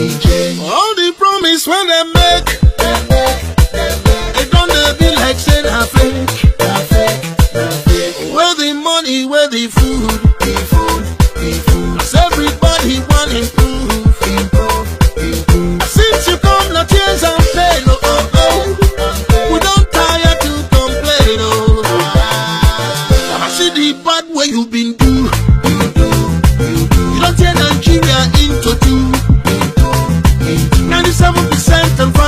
All the promise when they make, it don't be like saying a fake. Where the money, where the food, cause everybody want improve. Since you come, no tears and pain, oh, oh, oh. We don't tire to complain, oh. I see the bad way you've been do. You don't tear Nigeria into two. 97% and 5%.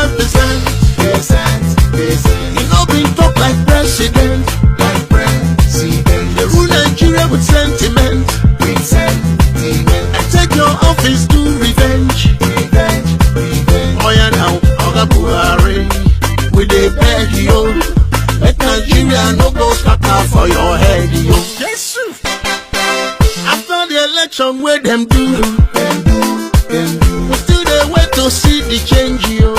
You know been talk like president. They rule Nigeria with sentiment. And take your office to revenge. Oh yeah now, Oga Buhari, we dey beg you. Let Nigeria no go scatter for your head, yo. Yes, after the election, where them do, we still dey wait to see the change, yo.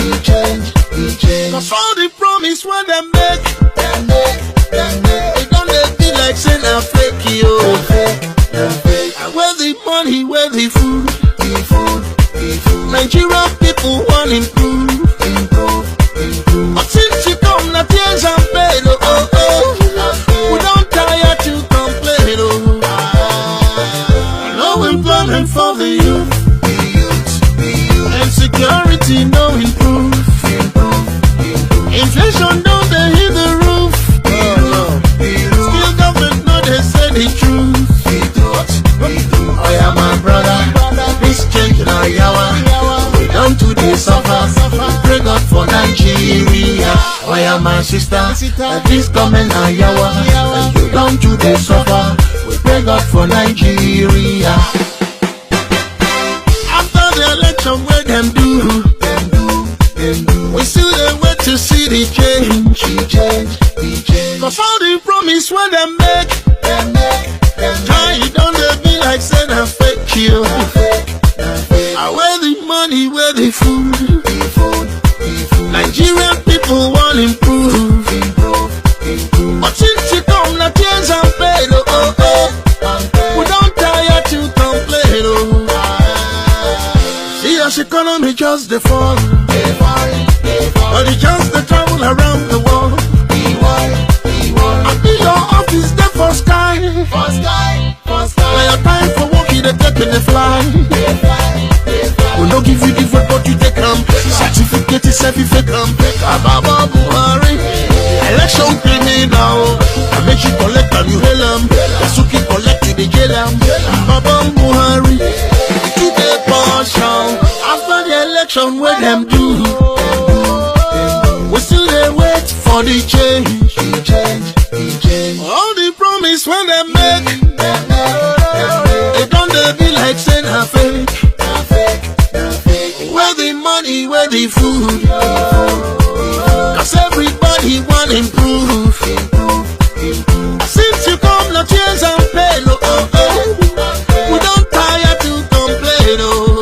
Cause all the promise when they make, it don't be like saying a fake, yo. And where the money, where the food, Nigerian people want improve. But since you come, na tears and pain, oh, oh, oh. We don't tire to complain, oh. No employment for the youth. Insecurity no improve. Inflation don't they hit the roof. Still government no they say the truth. Oh yeah my brother, this change now yawa. We don't do this suffer. Pray God for Nigeria. Oh yeah my sister, this coming now yawa. And you don't do this suffer. We pray God for Nigeria. After the election where them do, we still dey wait to see the change. Cause all the promise when they make, it don't be like saying a fake, you. Where the money, where the food, Nigerian people want improve. But since you come, na tears and pain, oh, oh, oh. We don't tire to complain, oh. See us economy just the fall. But it just the travel around the world. I be your office there for sky. Now your time for working, they taking the fly. We no give you the vote, but you take them. Certificate is certificate. Ababa Buhari, election criminal. I make you collect and you hail them. That's who keep collect you, they jail them. Ababa Buhari, we keep the portion. After the election, where them do, we still they wait for the change. All the promise when they make, it don't be like saying a fake. Where the money, where the food, cause everybody want improve. Since you come, no tears and pain, oh, oh, oh. We don't tire to complain, oh.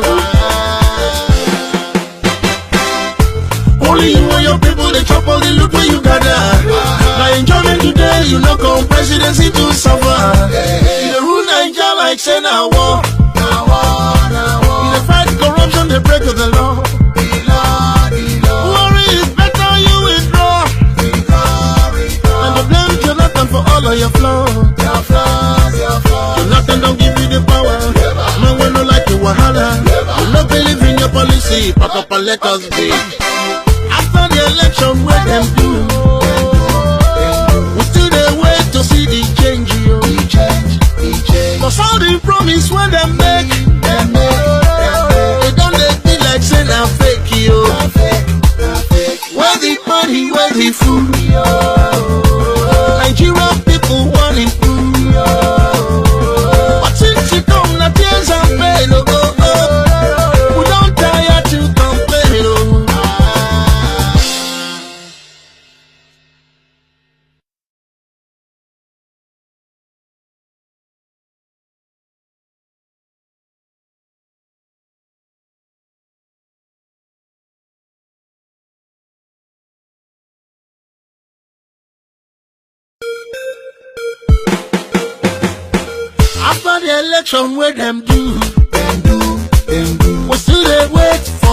Only you and your people, they chop all the loot where you gather. Now enjoyment today, you know come presidency to suffer. You rule Nigeria like say na war. You dey fight corruption, they break the law. Worry is better, you withdraw. And they blame Jonathan for all of your flaws. Jonathan don't give you the power. Man, we no like you wahala. You no believe in your policy, pack up and let us be. After the election, where them do, we still dey wait to see the change, yo. Cause all the promise when they make, it don't be like saying a fake, yo. Where the money, where the food, Nigerian people want improve. But since you come, na tears and pain, oh, oh, oh. We don't tire to complain, oh. After the election, where them do, we still they wait for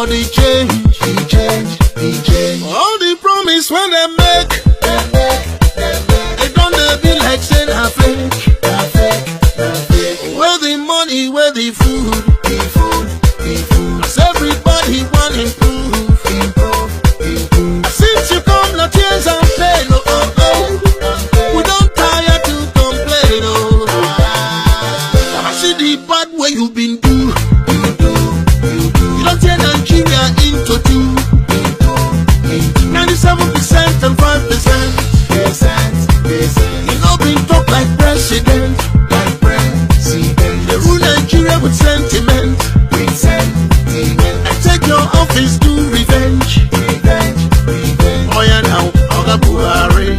your office to revenge. Oh yeah now, Oga Buhari,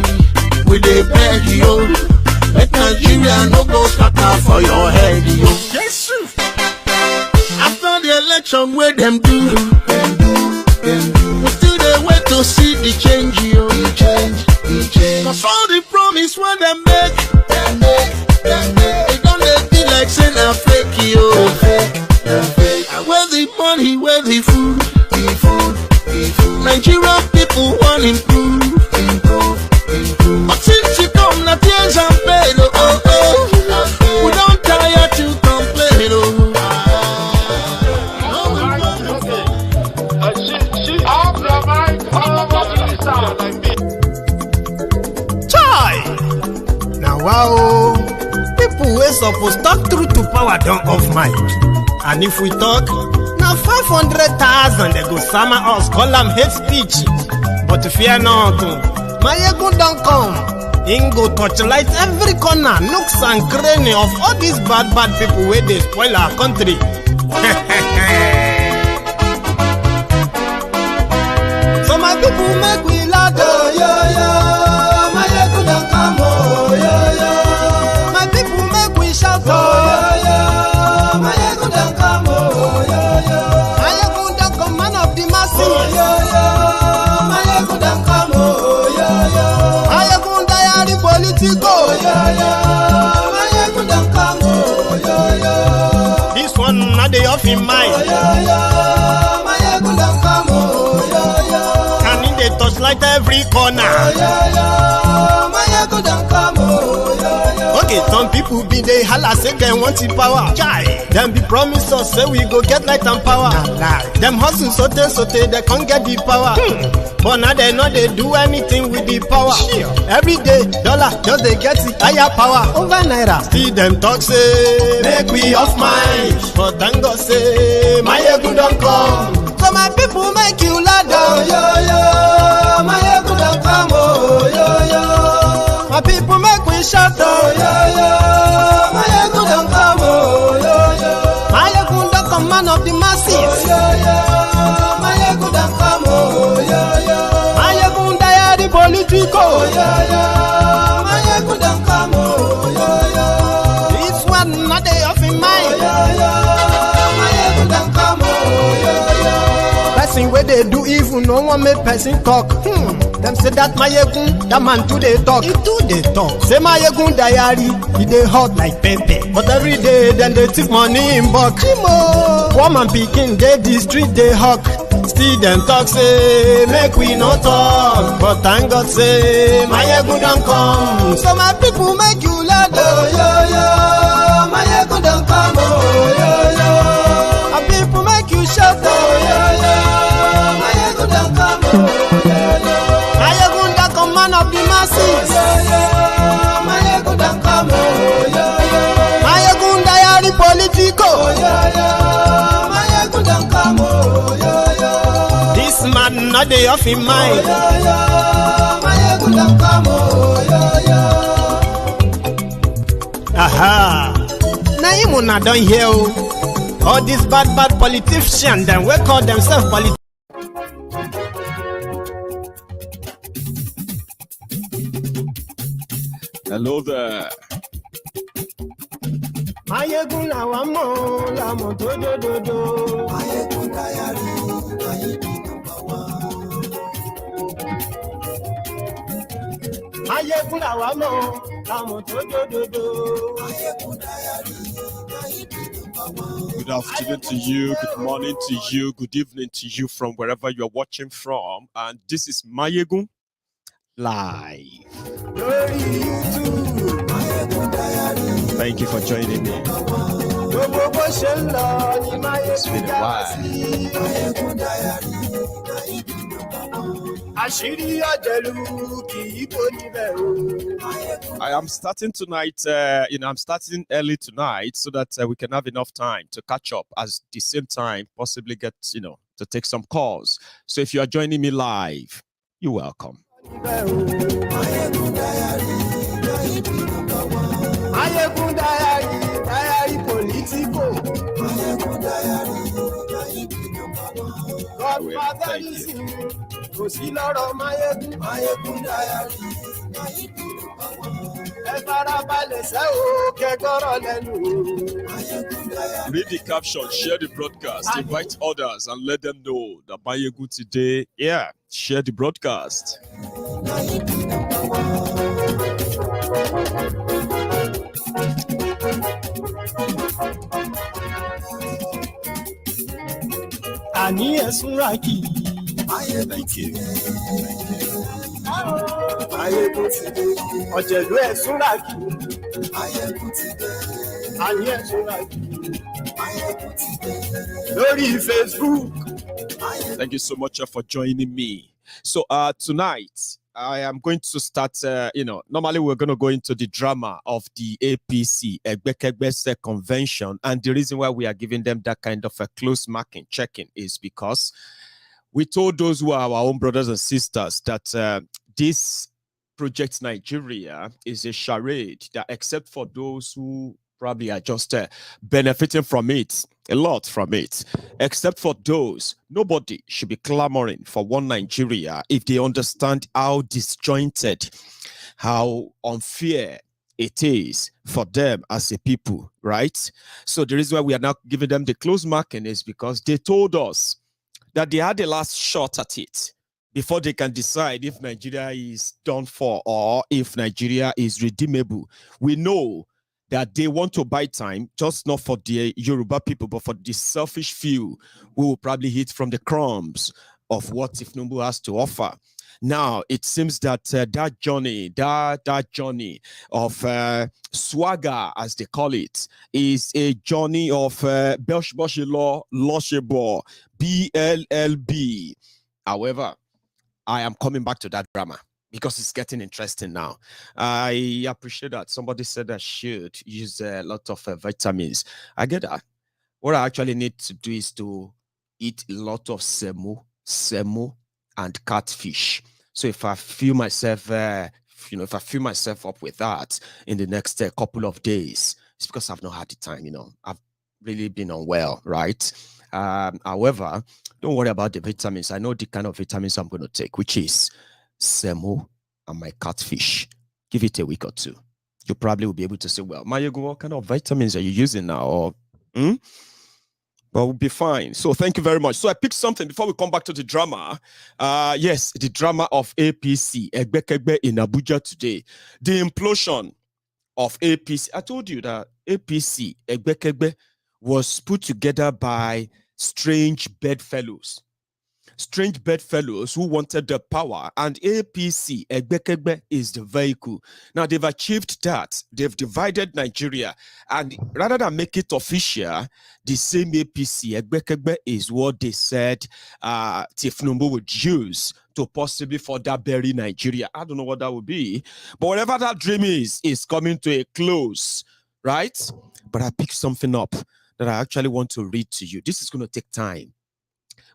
we dey beg you. Let Nigeria no go scatter for your head, yo. Yes, after the election, where them do, we still dey wait to see the change, yo. Cause all the promise when they make, they don't be like saying a fake, yo. Where the money, where the food, Nigerian people want improve. But since you come, na tears and pain, we don't tire to complain, Now wow, people wey suppose talk truth to power don't off mic. And if we talk, now 500,000 they go summer us, call them hate speech. But fear not, Maiyegun don't come. Him go torchlight every corner, nooks and cranny of all these bad people where they spoil our country. So my people make we laugh, oh, yo. Maiyegun don't come, oh, yo. My people make we shout, oh, yo. Maiyegun don't come, oh, yo. Maiyegun don't come, man of the masses, oh, yo. Maiyegun don't come, oh, yo. Maiyegun Diary Politico, oh, yo. Maiyegun don't come, oh, yo. This one not the off in mind, oh, yo. Maiyegun don't come, oh, yo. Can in the touchlight every corner, oh, yo. Maiyegun don't come, oh, yo. Okay, some people be they holla say they want the power. Chai, them be promise us say we go get light and power. Nah. Them hustle sote they can't get the power. But now they know they do anything with the power. Sure. Every day, dollar just they get the higher power over naira. Still them talk say make we off mind. But thank God say Maiyegun don't come. So my people make you laugh, oh, yo. Maiyegun don't come, oh, yo. My people make we shout, oh, yo. Maiyegun don't come, oh, yo. Maiyegun don't come, man of the masses, oh, yo. Maiyegun don't come, oh, yo. Maiyegun Diary Politico, oh, yo. Maiyegun don't come, oh, yo. This one not they off in mind, oh, yo. Maiyegun don't come, oh, yo. Person where they do evil, no one make person talk. Them say that Maiyegun, that man too they talk. He too they talk. Say Maiyegun Diary, he they hot like pepper. But every day then they take money in bulk. Woman picking, they the street they hawk. Still them talk say make we no talk. But thank God say Maiyegun don't come. So my people make you laugh, oh, yo. Maiyegun don't come, oh, yo. My people make you shout, oh, yo. Maiyegun don't come, oh, yo. Maiyegun don't come, man of the masses, oh, yo. Maiyegun don't come, oh, yo. Maiyegun Diary Politico, oh, yo. Maiyegun don't come, oh, yo. This man not the off in mind, oh, yo. Maiyegun don't come, oh, yo. Aha. Now you not done here, oh. All these bad politicians, then we call themselves politicians. Hello there. Maiyegun làwa mọ̀, la mọ̀ tó dòdòdò. Maiyegun Diary, Maiyegun number one. Maiyegun làwa mọ̀, la mọ̀ tó dòdòdò. Maiyegun Diary, Maiyegun number one. Good afternoon to you, good morning to you, good evening to you from wherever you're watching from. And this is Maiyegun Live. Thank you for joining me. It's been a while. I am starting tonight, I'm starting early tonight so that we can have enough time to catch up at the same time, possibly get, to take some calls. So if you are joining me live, you're welcome. Maiyegun Diary, Maiyegun Diary Politico. Maiyegun Diary, I will. Thank you. Kò sí lọ́rọ̀ Maiyegun. Maiyegun Diary, Maiyegun number one. Ẹ farabalẹ̀ sẹ́ o, kẹ́gbọ́rọ̀ lẹ́nu o. Maiyegun Diary. Read the caption, share the broadcast, invite others, and let them know that Maiyegun today. Yeah, share the broadcast. Maiyegun number one. Àní ẹ̀sùn rákì. Maiyegun ti dé. Maiyegun ti dé. Ọ̀jẹ̀lú ẹ̀sùn rákì. Maiyegun ti dé. Àní ẹ̀sùn rákì. Maiyegun ti dé. Lórí Facebook. Thank you so much for joining me. So tonight, I am going to start, normally we're going to go into the drama of the APC Convention. And the reason why we are giving them that kind of a close marking, checking, is because we told those who are our own brothers and sisters that this Project Nigeria is a charade, that except for those who probably are just benefiting from it, a lot from it, except for those, nobody should be clamoring for one Nigeria if they understand how disjointed, how unfair it is for them as a people, right? So the reason why we are now giving them the close marking is because they told us that they had the last shot at it before they can decide if Nigeria is done for or if Nigeria is redeemable. We know that they want to buy time, just not for the Yoruba people, but for the selfish few who will probably eat from the crumbs of what Tinubu has to offer. Now, it seems that that journey of swagger, as they call it, is a journey of Belshboshilo Loshebo, BLLB. However, I am coming back to that drama, because it's getting interesting now. I appreciate that. Somebody said I should use a lot of vitamins. I get that. What I actually need to do is to eat a lot of semo, and catfish. So if I feel myself, if I feel myself up with that in the next couple of days, it's because I've not had the time. I've really been unwell, right? However, don't worry about the vitamins. I know the kind of vitamins I'm going to take, which is semo and my catfish. Give it a week or two. You probably will be able to say, well, Maiyegun, what kind of vitamins are you using now? Or, but we'll be fine. So thank you very much. So I picked something before we come back to the drama. Yes, the drama of APC in Abuja today. The implosion of APC. I told you that APC was put together by strange bedfellows. Strange bedfellows who wanted the power, and APC is the vehicle. Now they've achieved that. They've divided Nigeria, and rather than make it official, the same APC is what they said Tinubu would use to possibly further bury Nigeria. I don't know what that would be, but whatever that dream is coming to a close, right? But I picked something up that I actually want to read to you. This is going to take time.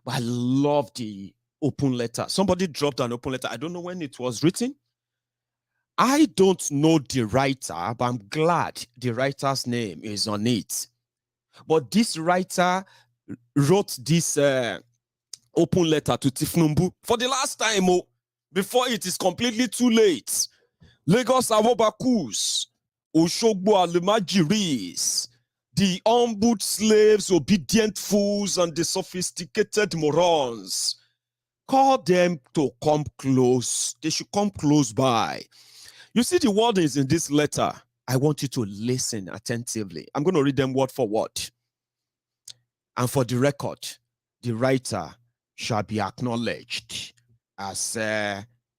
But I love the open letter. Somebody dropped an open letter. I don't know when it was written. I don't know the writer, but I'm glad the writer's name is on it. But this writer wrote this open letter to Tinubu for the last time, before it is completely too late. Lagos Awobakus, Oshogbo Alemajiris, the humbled slaves, obedient fools, and the sophisticated morons. Call them to come close. They should come close by. You see the wordings in this letter. I want you to listen attentively. I'm going to read them word for word. And for the record, the writer shall be acknowledged as,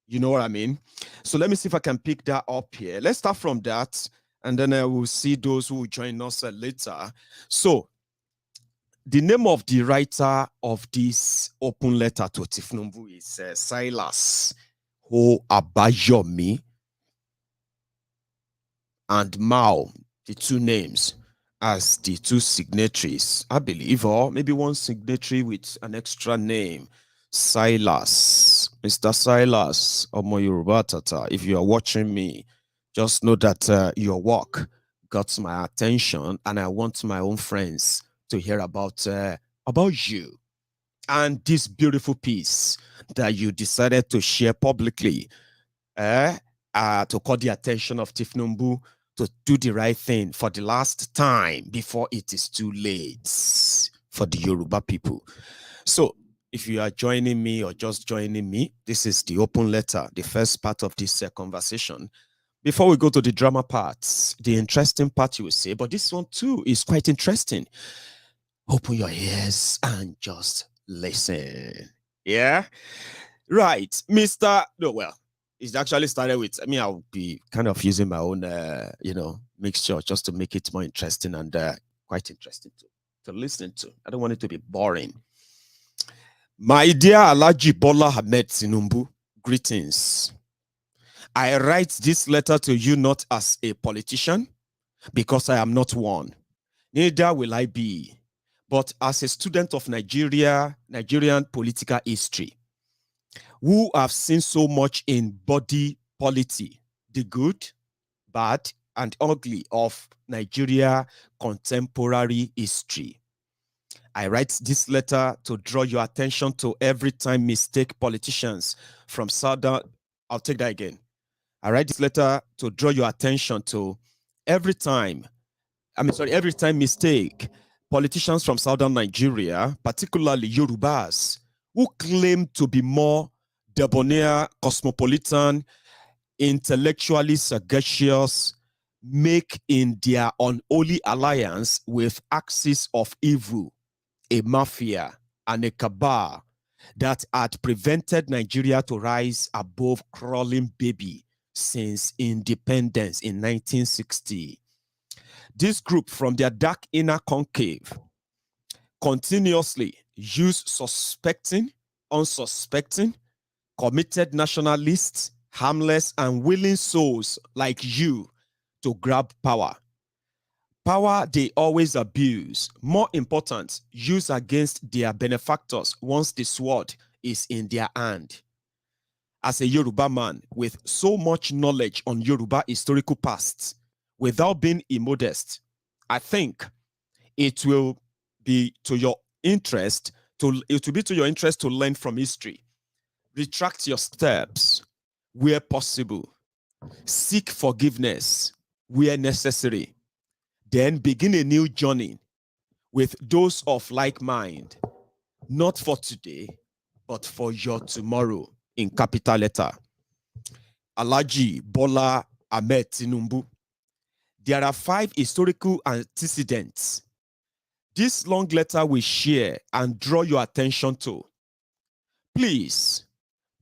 you know what I mean? So let me see if I can pick that up here. Let's start from that. And then I will see those who will join us later. So, the name of the writer of this open letter to Tinubu is Silas Abayomi and Mao, the two names, as the two signatories, I believe, or maybe one signatory with an extra name. Silas, Mr. Silas, Omo Yoruba Tata, if you are watching me, just know that your work got my attention, and I want my own friends to hear about you. and this beautiful piece that you decided to share publicly, to call the attention of Tinubu to do the right thing for the last time before it is too late for the Yoruba people. So if you are joining me or just joining me, this is the open letter, the first part of this conversation. Before we go to the drama parts, the interesting part you will say, but this one too is quite interesting. Open your ears and just listen. Yeah? Right. Mr. No, well, it actually started with, I mean, I'll be kind of using my own, mixture just to make it more interesting and quite interesting to listen to. I don't want it to be boring. My dear Alhaji Bola Ahmed Tinubu, greetings. I write this letter to you not as a politician, because I am not one. Neither will I be, but as a student of Nigerian political history, who have seen so much in body polity, the good, bad, and ugly of Nigeria contemporary history. I write this letter to draw your attention to every time mistake politicians from Southern. I'll take that again. I write this letter to draw your attention to every time mistake politicians from Southern Nigeria, particularly Yorubas, who claim to be more debonair, cosmopolitan, intellectually sagacious, make in their unholy alliance with axis of evil, a mafia and a cabal that had prevented Nigeria to rise above crawling baby since independence in 1960. This group, from their dark inner concave, continuously use suspecting, unsuspecting, committed nationalists, harmless and willing souls like you to grab power. Power they always abuse. More important, use against their benefactors once the sword is in their hand. As a Yoruba man with so much knowledge on Yoruba historical past, without being immodest, I think it will be to your interest to learn from history. Retract your steps where possible. Seek forgiveness where necessary. Then begin a new journey with those of like mind, not for today, but for your tomorrow, in capital letter. Alhaji Bola Ahmed Tinubu. There are 5 historical antecedents this long letter will share and draw your attention to. Please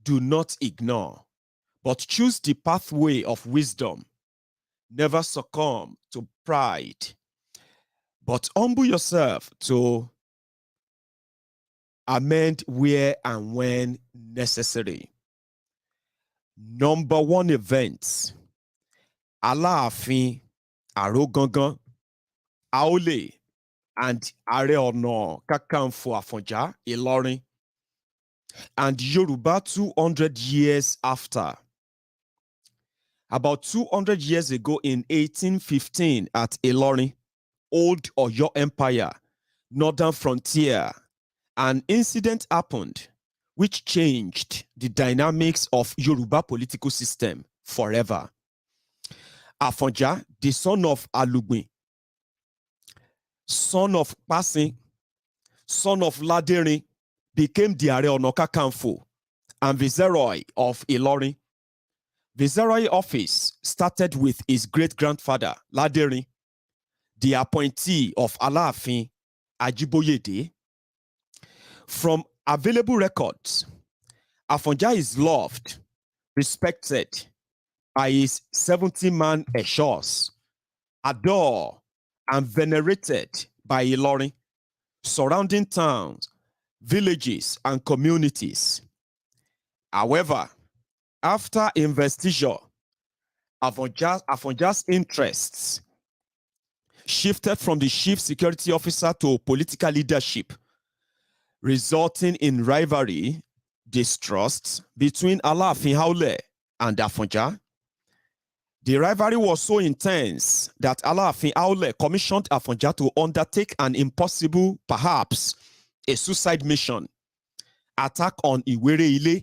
do not ignore, but choose the pathway of wisdom. Never succumb to pride, but humble yourself to amend where and when necessary. Number 1 event, Aláàfin Arógangan, Aole, and Ààrẹ Ọ̀nà Kakanfò Àfọ̀njá, Ìlọrin, and Yoruba 200 years after. About 200 years ago in 1815 at Ìlọrin, Old Oyo Empire, Northern Frontier, an incident happened which changed the dynamics of Yoruba political system forever. Àfọ̀njá, the son of Alugbin, son of Pasin, son of Laderin, became the Ààrẹ Ọ̀nà Kakanfò and Viceroy of Ìlọrin. Viceroy office started with his great-grandfather, Laderin, the appointee of Aláàfin Ajiboyede. From available records, Àfọ̀njá is loved, respected by his 70-man eshors, adored and venerated by Ìlọrin, surrounding towns, villages, and communities. However, after investiture, Àfọ̀njá's interests shifted from the chief security officer to political leadership, resulting in rivalry, distrust between Aláàfin Aole and Àfọ̀njá. The rivalry was so intense that Aláàfin Aole commissioned Àfọ̀njá to undertake an impossible, perhaps a suicide mission attack on Iwere-Ile,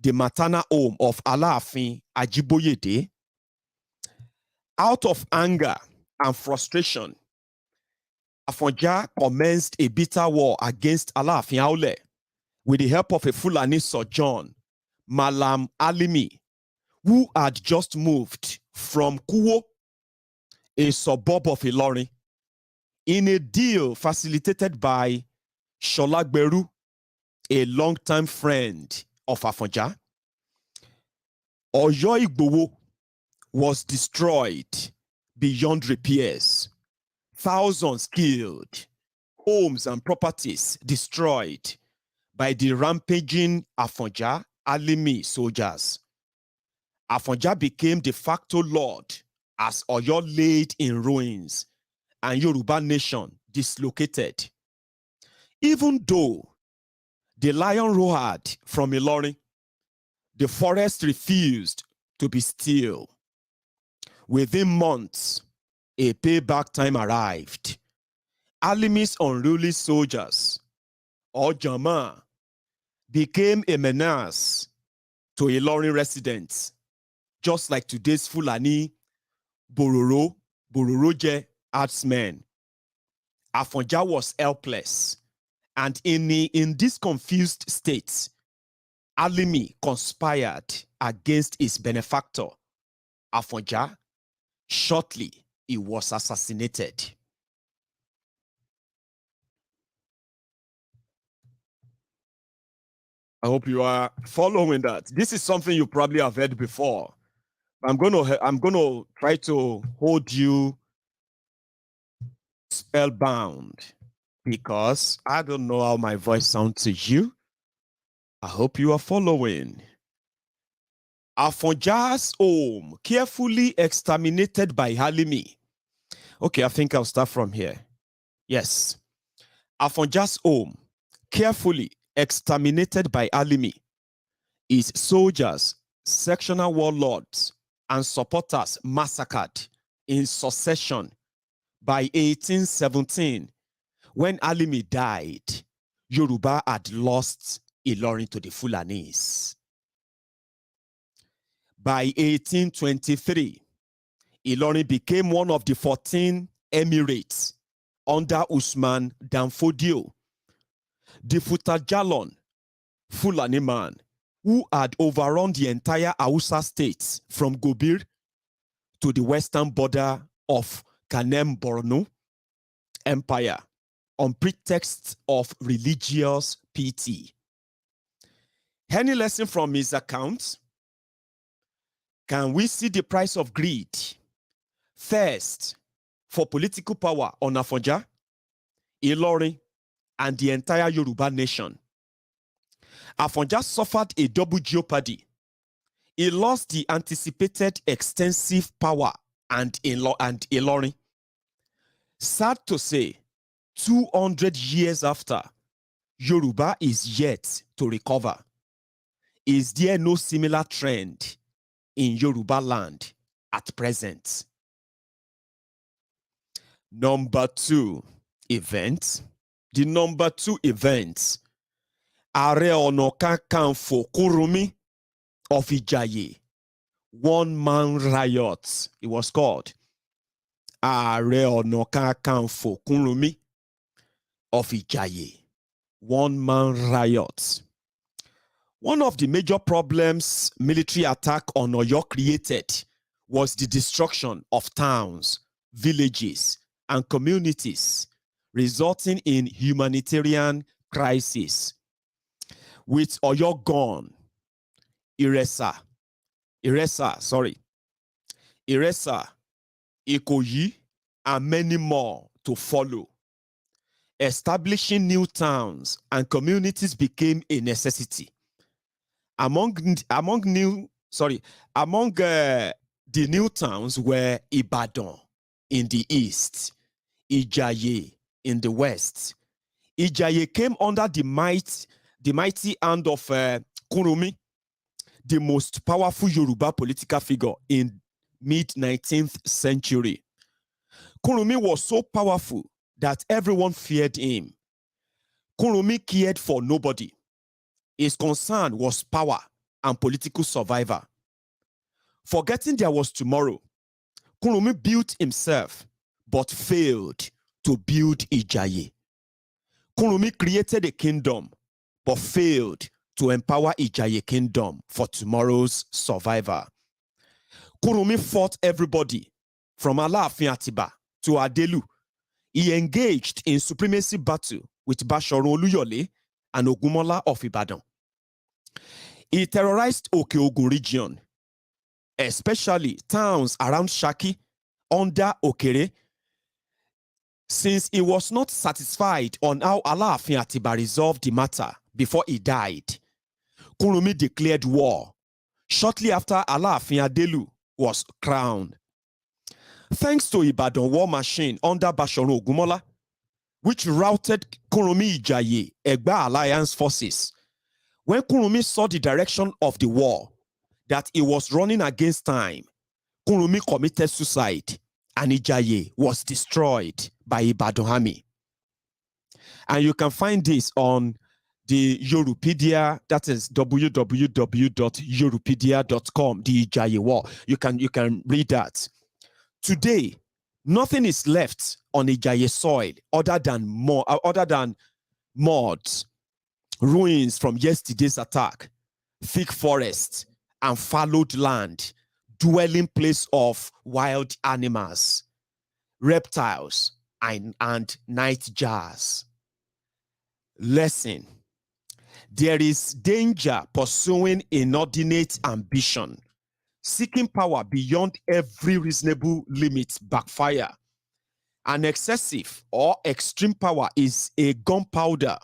the maternal home of Alaafin Ajiboyede. Out of anger and frustration, Afonja commenced a bitter war against Alaafin Aule with the help of a Fulani sojourn, Malam Alimi, who had just moved from Kuwo, a suburb of Ilorin, in a deal facilitated by Sholagberu, a longtime friend of Afonja. Oyo Igbowo was destroyed beyond repairs. Thousands killed, homes and properties destroyed by the rampaging Afonja Alimi soldiers. Afonja became de facto lord as Oyo laid in ruins and Yoruba nation dislocated. Even though the lion roared from Ilorin, the forest refused to be still. Within months, a payback time arrived. Alimi's unruly soldiers, or Jama, became a menace to Ilorin residents, just like today's Fulani, Bororoje herdsmen. Afonja was helpless, and in this confused state, Alimi conspired against his benefactor, Afonja. Shortly, he was assassinated. I hope you are following that. This is something you probably have heard before. I'm gonna try to hold you spellbound because I don't know how my voice sounds to you. I hope you are following. Afonja's home carefully exterminated by Alimi. Okay, I think I'll start from here. Yes. Afonja's home carefully exterminated by Alimi. His soldiers, sectional warlords, and supporters massacred in succession. By 1817, when Alimi died, Yoruba had lost Ilorin to the Fulanis. By 1823, Ilorin became one of the 14 emirates under Usman Danfodio, the Futajalon Fulani man who had overrun the entire Hausa states from Gobir to the western border of Kanem Borno Empire on pretext of religious piety. Any lesson from his account? Can we see the price of greed? First, for political power on Afonja, Ilorin, and the entire Yoruba nation. Afonja suffered a double jeopardy. He lost the anticipated extensive power and Ilorin. Sad to say, 200 years after, Yoruba is yet to recover. Is there no similar trend in Yoruba land at present? Number 2 event. The number 2 event, Ààrẹ Ọ̀nà Kakanfò Kurumi of Ijaye, one-man riot, it was called. Ààrẹ Ọ̀nà Kakanfò Kurumi of Ijaye, one-man riot. One of the major problems military attack on Oyo created was the destruction of towns, villages, and communities, resulting in humanitarian crisis. With Oyo gone, Iresa, Ikoyi, and many more to follow. Establishing new towns and communities became a necessity. Among the new towns were Ibadan in the east, Ijaye in the west. Ijaye came under the mighty hand of Kurumi, the most powerful Yoruba political figure in mid-19th century. Kurumi was so powerful that everyone feared him. Kurumi cared for nobody His concern was power and political survival. Forgetting there was tomorrow, Kurumi built himself but failed to build Ijaye. Kurumi created a kingdom but failed to empower Ijaye kingdom for tomorrow's survivor. Kurumi fought everybody from Alaafin Atiba to Adelu. He engaged in supremacy battle with Basharu Oluyole and Ogunmola of Ibadan. He terrorized Oke-Ogun region, especially towns around Shaki under Okere, since he was not satisfied on how Alaafin Atiba resolved the matter before he died. Kurumi declared war shortly after Alaafin Adelu was crowned. Thanks to Ibadan war machine under Basharu Ogunmola, which routed Kurumi Ijaye Egba Alliance forces, when Kurumi saw the direction of the war, that he was running against time, Kurumi committed suicide and Ijaye was destroyed by Ibadan army. And you can find this on the Europedia, that is www.europedia.com, the Ijaye War. You can read that. Today, nothing is left on Ijaye soil other than mods, ruins from yesterday's attack, thick forest, and fallowed land, dwelling place of wild animals, reptiles, and night jars. Lesson: there is danger pursuing inordinate ambition. Seeking power beyond every reasonable limit backfire. An excessive or extreme power is a gunpowder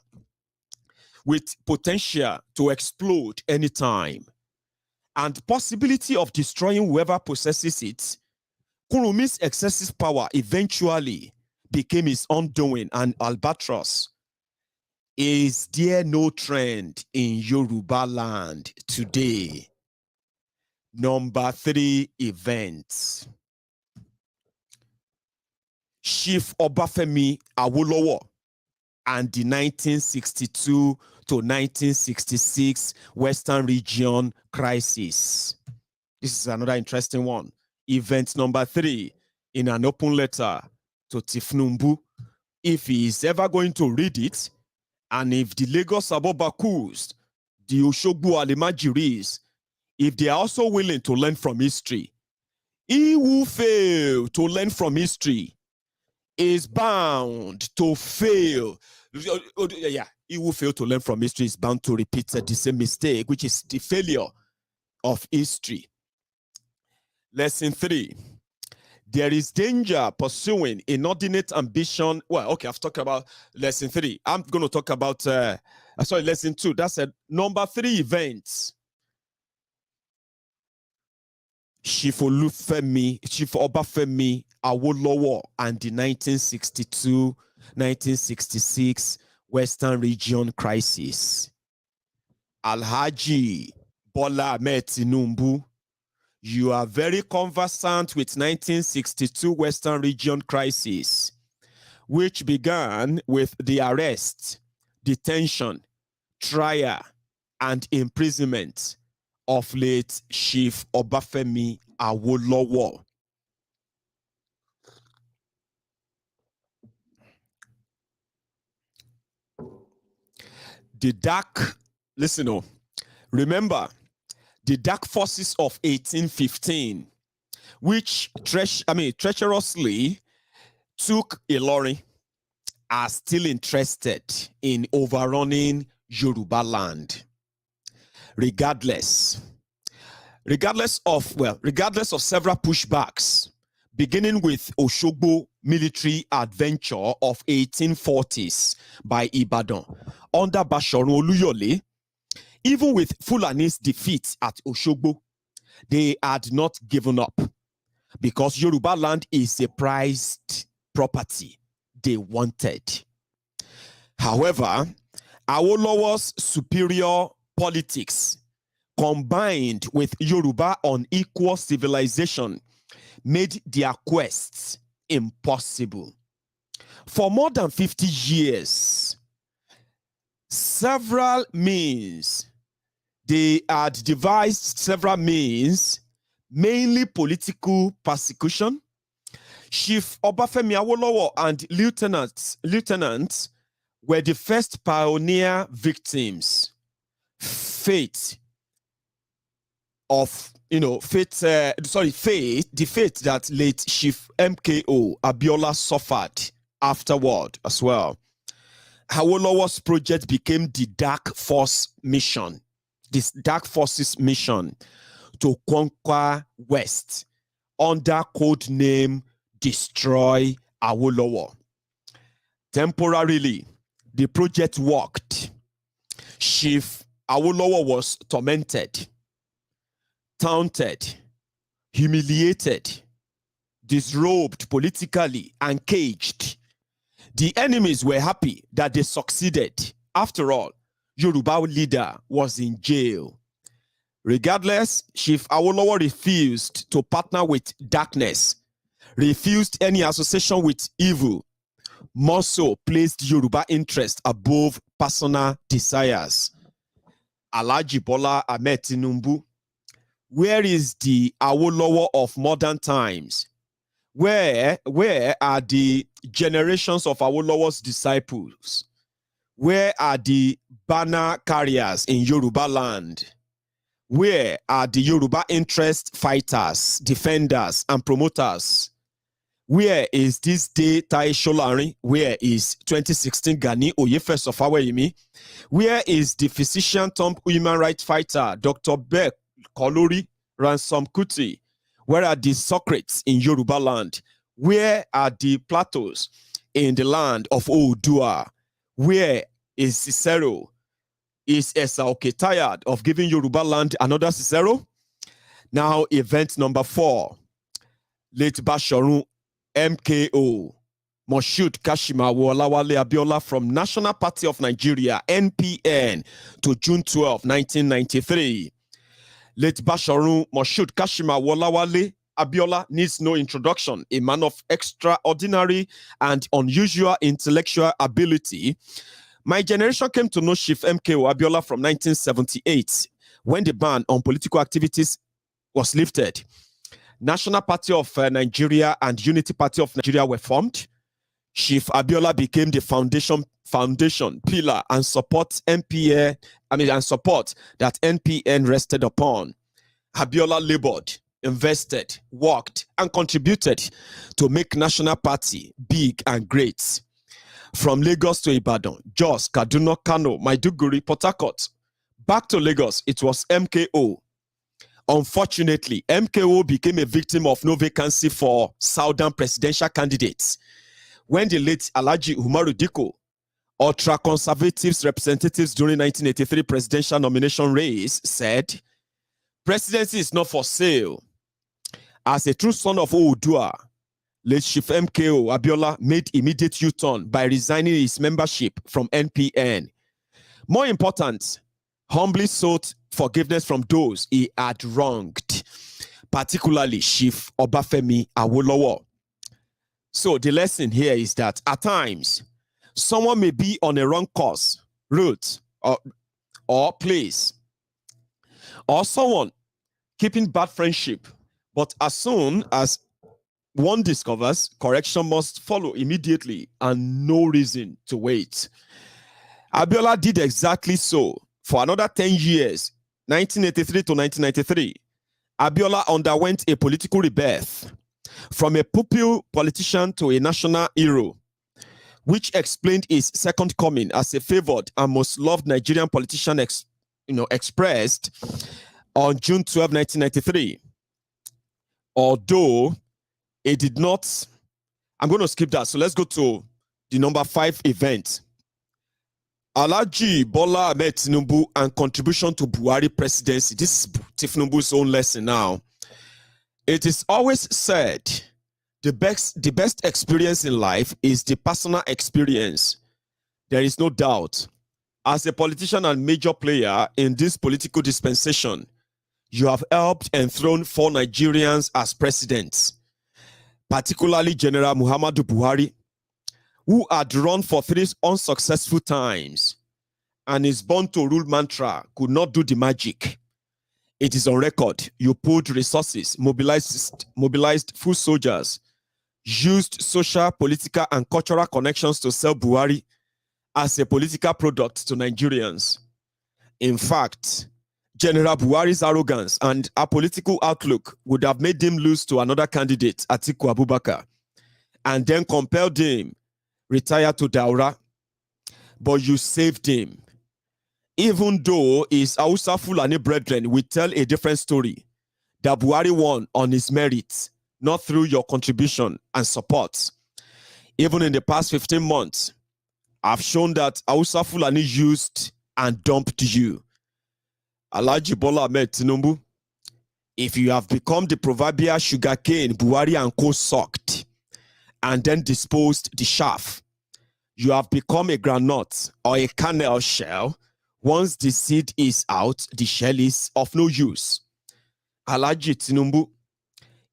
with potential to explode anytime, and possibility of destroying whoever possesses it. Kurumi's excessive power eventually became his undoing and albatross. Is there no trend in Yoruba land today? Number 3 events. Chief Obafemi Awolowo and the 1962 to 1966 Western Region crisis. This is another interesting one. Event number 3, in an open letter to Tinubu, if he is ever going to read it, and if the Lagos Abobakus, the Oshogbo Alemajiris, if they are also willing to learn from history, he who fails to learn from history is bound to fail. Yeah, he who fails to learn from history is bound to repeat the same mistake, which is the failure of history. Lesson 3. There is danger pursuing inordinate ambition. Well, okay, I've talked about lesson 3. I'm going to talk about, lesson 2. That's number 3 events. Chief Obafemi Awolowo and the 1962-1966 Western Region crisis. Alhaji Bola Ahmed Tinubu, you are very conversant with 1962 Western Region crisis, which began with the arrest, detention, trial, and imprisonment of late Chief Obafemi Awolowo. The dark, remember, the dark forces of 1815, which treacherously took Ilorin, are still interested in overrunning Yoruba land. Regardless of several pushbacks, beginning with Oshogbo military adventure of 1840s by Ibadan under Basharu Oluyole, even with Fulani's defeat at Oshogbo, they had not given up because Yoruba land is a prized property they wanted. However, Awolowo's superior politics combined with Yoruba unequal civilization made their quests impossible. For more than 50 years, several means. They had devised several means, mainly political persecution. Chief Obafemi Awolowo and lieutenants were the first pioneer victims. The fate that late Chief MKO Abiola suffered afterward as well. Awolowo's project became the Dark Force mission. This Dark Forces mission to conquer West under code name Destroy Awolowo. Temporarily, the project worked. Chief Awolowo was tormented, taunted, humiliated, disrobed politically, and caged. The enemies were happy that they succeeded. After all, Yoruba leader was in jail. Regardless, Chief Awolowo refused to partner with darkness, refused any association with evil, more so placed Yoruba interest above personal desires. Alhaji Bola Ahmed Tinubu, where is the Awolowo of modern times? Where are the generations of Awolowo's disciples? Where are the banner carriers in Yoruba land? Where are the Yoruba interest fighters, defenders, and promoters? Where is this day Tai Sholari? Where is 2016 Gani Oyefes of Aweyimi? Where is the physician turned human rights fighter Dr. Beck Kolori Ransom Kuti? Where are the Socrates in Yoruba land? Where are the plateaus in the land of Oodua? Where is Cicero? Is Esauke tired of giving Yoruba land another Cicero? Now, event number 4. Late Bashorun MKO Moshood Kashimawo Olawale Abiola from National Party of Nigeria, NPN, to June 12, 1993. Late Bashorun Moshood Kashimawo Olawale Abiola needs no introduction, a man of extraordinary and unusual intellectual ability. My generation came to know Chief MKO Abiola from 1978, when the ban on political activities was lifted. National Party of Nigeria and Unity Party of Nigeria were formed. Chief Abiola became the foundation pillar and support that NPN rested upon. Abiola labored, invested, worked, and contributed to make National Party big and great. From Lagos to Ibadan, Jos, Kaduna, Kano, Maiduguri, Port Harcourt, back to Lagos, it was MKO. Unfortunately, MKO became a victim of no vacancy for Southern presidential candidates when the late Alhaji Umaru Dikko, ultra-conservatives representatives during 1983 presidential nomination race, said, "Presidency is not for sale." As a true son of Oodua, late Chief MKO Abiola made immediate U-turn by resigning his membership from NPN. More important, humbly sought forgiveness from those he had wronged, particularly Chief Obafemi Awolowo. So the lesson here is that at times, someone may be on a wrong course, route, or place, or someone keeping bad friendship, but as soon as one discovers, correction must follow immediately and no reason to wait. Abiola did exactly so. For another 10 years, 1983 to 1993, Abiola underwent a political rebirth from a pupil politician to a national hero, which explained his second coming as a favored and most loved Nigerian politician expressed on June 12, 1993. Although it did not, I'm going to skip that. So let's go to the number 5 event. Alhaji Bola Ahmed Tinubu and contribution to Buhari presidency. This is Tinubu's own lesson now. It is always said the best experience in life is the personal experience. There is no doubt. As a politician and major player in this political dispensation, you have helped enthrone 4 Nigerians as presidents, particularly General Muhammadu Buhari, who had run for 3 unsuccessful times, and his born to rule mantra could not do the magic. It is on record. You pulled resources, mobilized full soldiers, used social, political, and cultural connections to sell Buhari as a political product to Nigerians. In fact, General Buhari's arrogance and a political outlook would have made him lose to another candidate, Atiku Abubakar, and then compelled him retire to Daura. But you saved him. Even though his Hausa Fulani brethren will tell a different story, that Buhari won on his merits, not through your contribution and support. Even in the past 15 months, I've shown that Hausa Fulani used and dumped you. Alhaji Bola Ahmed Tinubu, if you have become the proverbial sugarcane Buhari and co sucked and then disposed the chaff, you have become a granite or a kernel shell. Once the seed is out, the shell is of no use. Alhaji Tinubu,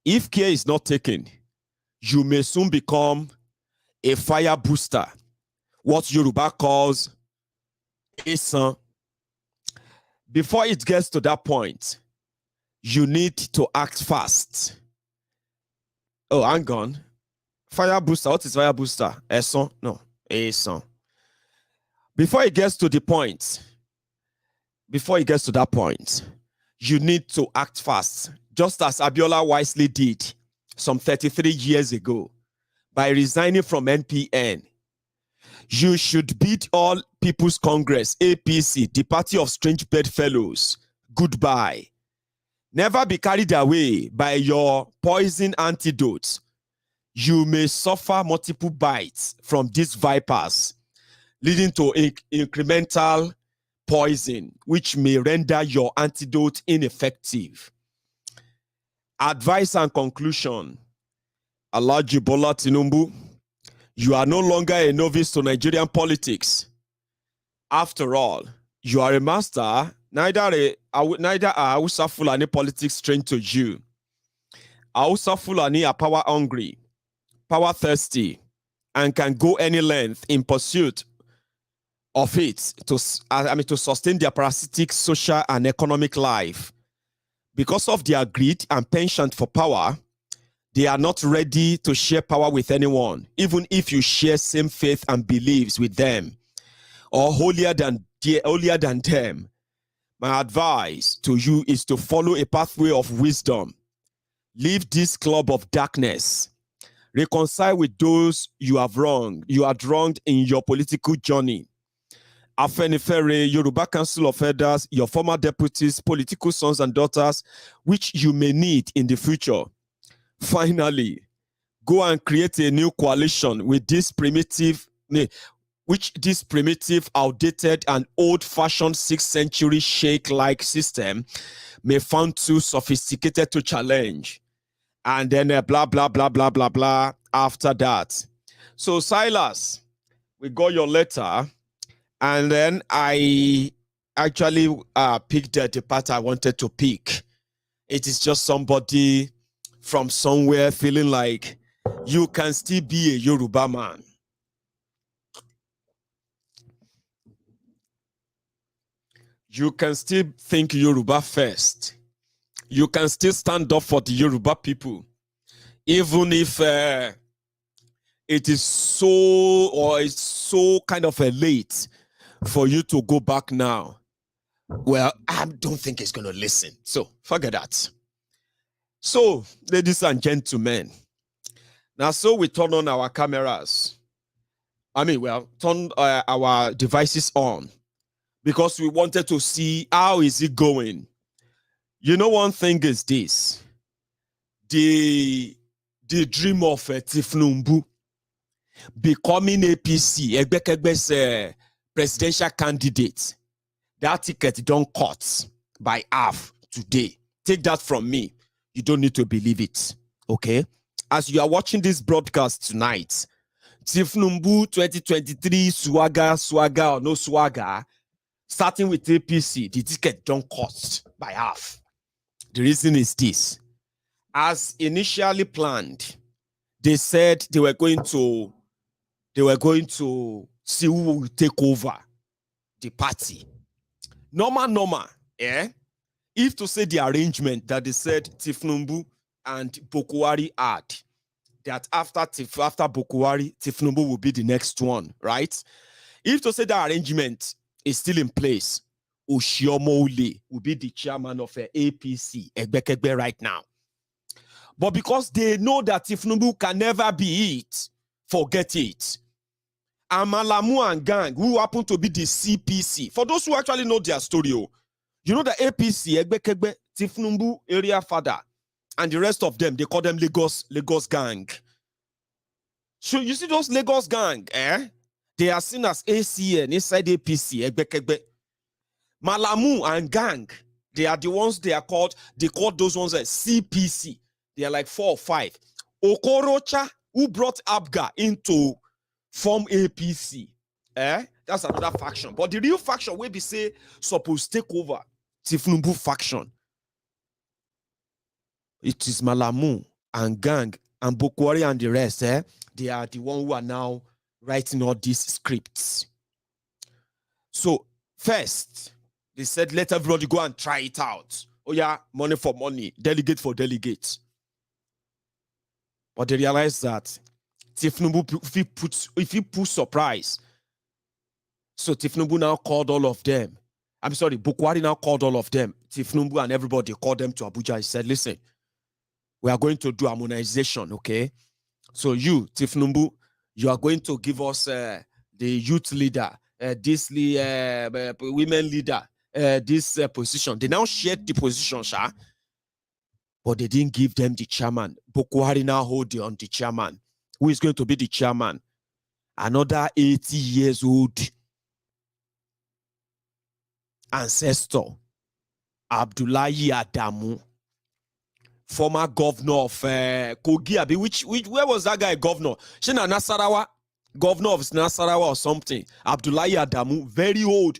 if care is not taken, you may soon become a fire booster, what Yoruba calls a son. Before it gets to that point, you need to act fast. Oh, hang on. Fire booster. What is fire booster? A son? No, a son. Before it gets to the point, you need to act fast, just as Abiola wisely did some 33 years ago by resigning from NPN. You should bid all People's Congress, APC, the party of strange bedfellows, goodbye. Never be carried away by your poison antidotes. You may suffer multiple bites from these vipers, leading to incremental poison, which may render your antidote ineffective. Advice and conclusion. Alhaji Bola Tinubu, you are no longer a novice to Nigerian politics. After all, you are a master. Neither are Hausa Fulani politics strange to you. Hausa Fulani are power hungry, power thirsty, and can go any length in pursuit of it to sustain their parasitic social and economic life. Because of their greed and penchant for power, they are not ready to share power with anyone, even if you share same faith and beliefs with them, or holier than them. My advice to you is to follow a pathway of wisdom. Leave this club of darkness. Reconcile with those you had wronged in your political journey. Afenifere, Yoruba Council of Elders, your former deputies, political sons and daughters, which you may need in the future. Finally, go and create a new coalition with this primitive, outdated and old-fashioned 6th century sheikh-like system may found too sophisticated to challenge. And then blah, blah, blah, blah, blah, blah after that. So, Silas, we got your letter. And then I actually picked the part I wanted to pick. It is just somebody from somewhere feeling like you can still be a Yoruba man. You can still think Yoruba first. You can still stand up for the Yoruba people. Even if it is it's so kind of late for you to go back now. Well, I don't think it's going to listen. So forget that. So, ladies and gentlemen, now so we turn on our cameras. Turn our devices on because we wanted to see how is it going. You know, one thing is this. The dream of Tinubu becoming APC, Egbekegbe's presidential candidate, that ticket don't cut by half today. Take that from me. You don't need to believe it. Okay? As you are watching this broadcast tonight, Tinubu 2023 swagger or no swagger, starting with APC, the ticket don't cost by half. The reason is this. As initially planned, they said they were going to see who will take over the party. Normal, eh? If to say the arrangement that they said Tinubu and Bokwari had, that after Bokwari, Tinubu will be the next one, right? If to say that arrangement is still in place, Oshiomole will be the chairman of APC, Egbekegbe right now. But because they know that Tinubu can never be it, forget it. Amalamu and gang, who happen to be the CPC, for those who actually know their story, you know the APC, Egbekegbe, Tinubu area father, and the rest of them, they call them Lagos gang. So you see those Lagos gang, eh? They are seen as ACN inside APC, Egbekegbe. Malamu and gang, they are the ones they call those ones as CPC. They are like 4 or 5. Okorocha, who brought Abga into form APC, that's another faction. But the real faction will be say supposed to take over Tinubu faction. It is Malamu and gang and Bokwari and the rest, they are the one who are now writing all these scripts. So first, they said let everybody go and try it out. Oh yeah, money for money, delegate for delegate. But they realized that Tinubu, if he put surprise, so Tinubu now called all of them. I'm sorry, Bokwari now called all of them. Tinubu and everybody called them to Abuja. He said, listen, we are going to do harmonization, okay? So you, Tinubu, you are going to give us the youth leader, this women leader, this position. They now shared the position, Sha, but they didn't give them the chairman. Bokwari now hold on the chairman. Who is going to be the chairman? Another 80 years old ancestor, Abdullahi Adamu, former governor of Kogi. Where was that guy governor? Shina Nasarawa, governor of Nasarawa or something. Abdullahi Adamu, very old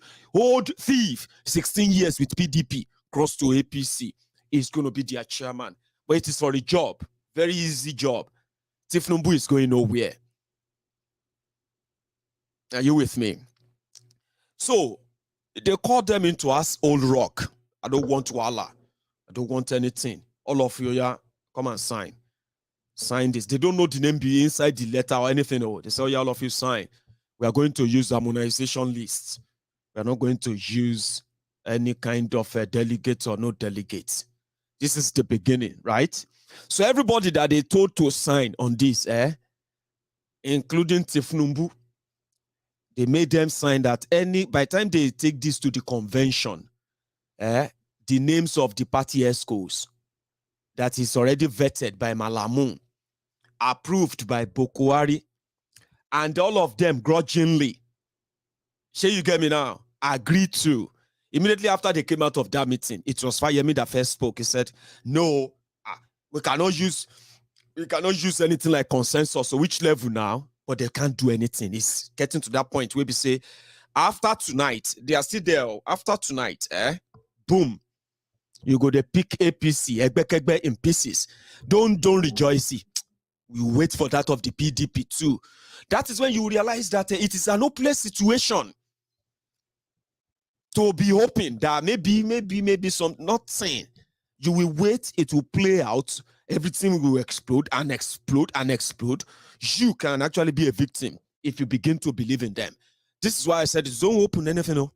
thief, 16 years with PDP, crossed to APC. Is going to be their chairman. But it is for a job, very easy job. Tinubu is going nowhere. Are you with me? So they called them into us old rock. I don't want Wala. I don't want anything. All of you, yeah, come and sign. Sign this. They don't know the name be inside the letter or anything. Oh, they say, oh, yeah, all of you sign. We are going to use harmonization lists. We are not going to use any kind of delegate or no delegates. This is the beginning, right? So everybody that they told to sign on this, including Tinubu, they made them sign that by the time they take this to the convention, the names of the party escorts that is already vetted by Malamu, approved by Bokwari, and all of them grudgingly, shall you get me now, agreed to. Immediately after they came out of that meeting, it was Fayemi that first spoke. He said, no, we cannot use anything like consensus. So which level now? But they can't do anything. It's getting to that point where we say, after tonight, they are still there. After tonight, boom, you go to pick APC, Egbekegbe in pieces. Don't rejoice. We wait for that of the PDP too. That is when you realize that it is an hopeless situation. To be hoping that maybe some, not saying you will wait, it will play out, everything will explode and explode and explode. You can actually be a victim if you begin to believe in them. This is why I said don't open anything. No.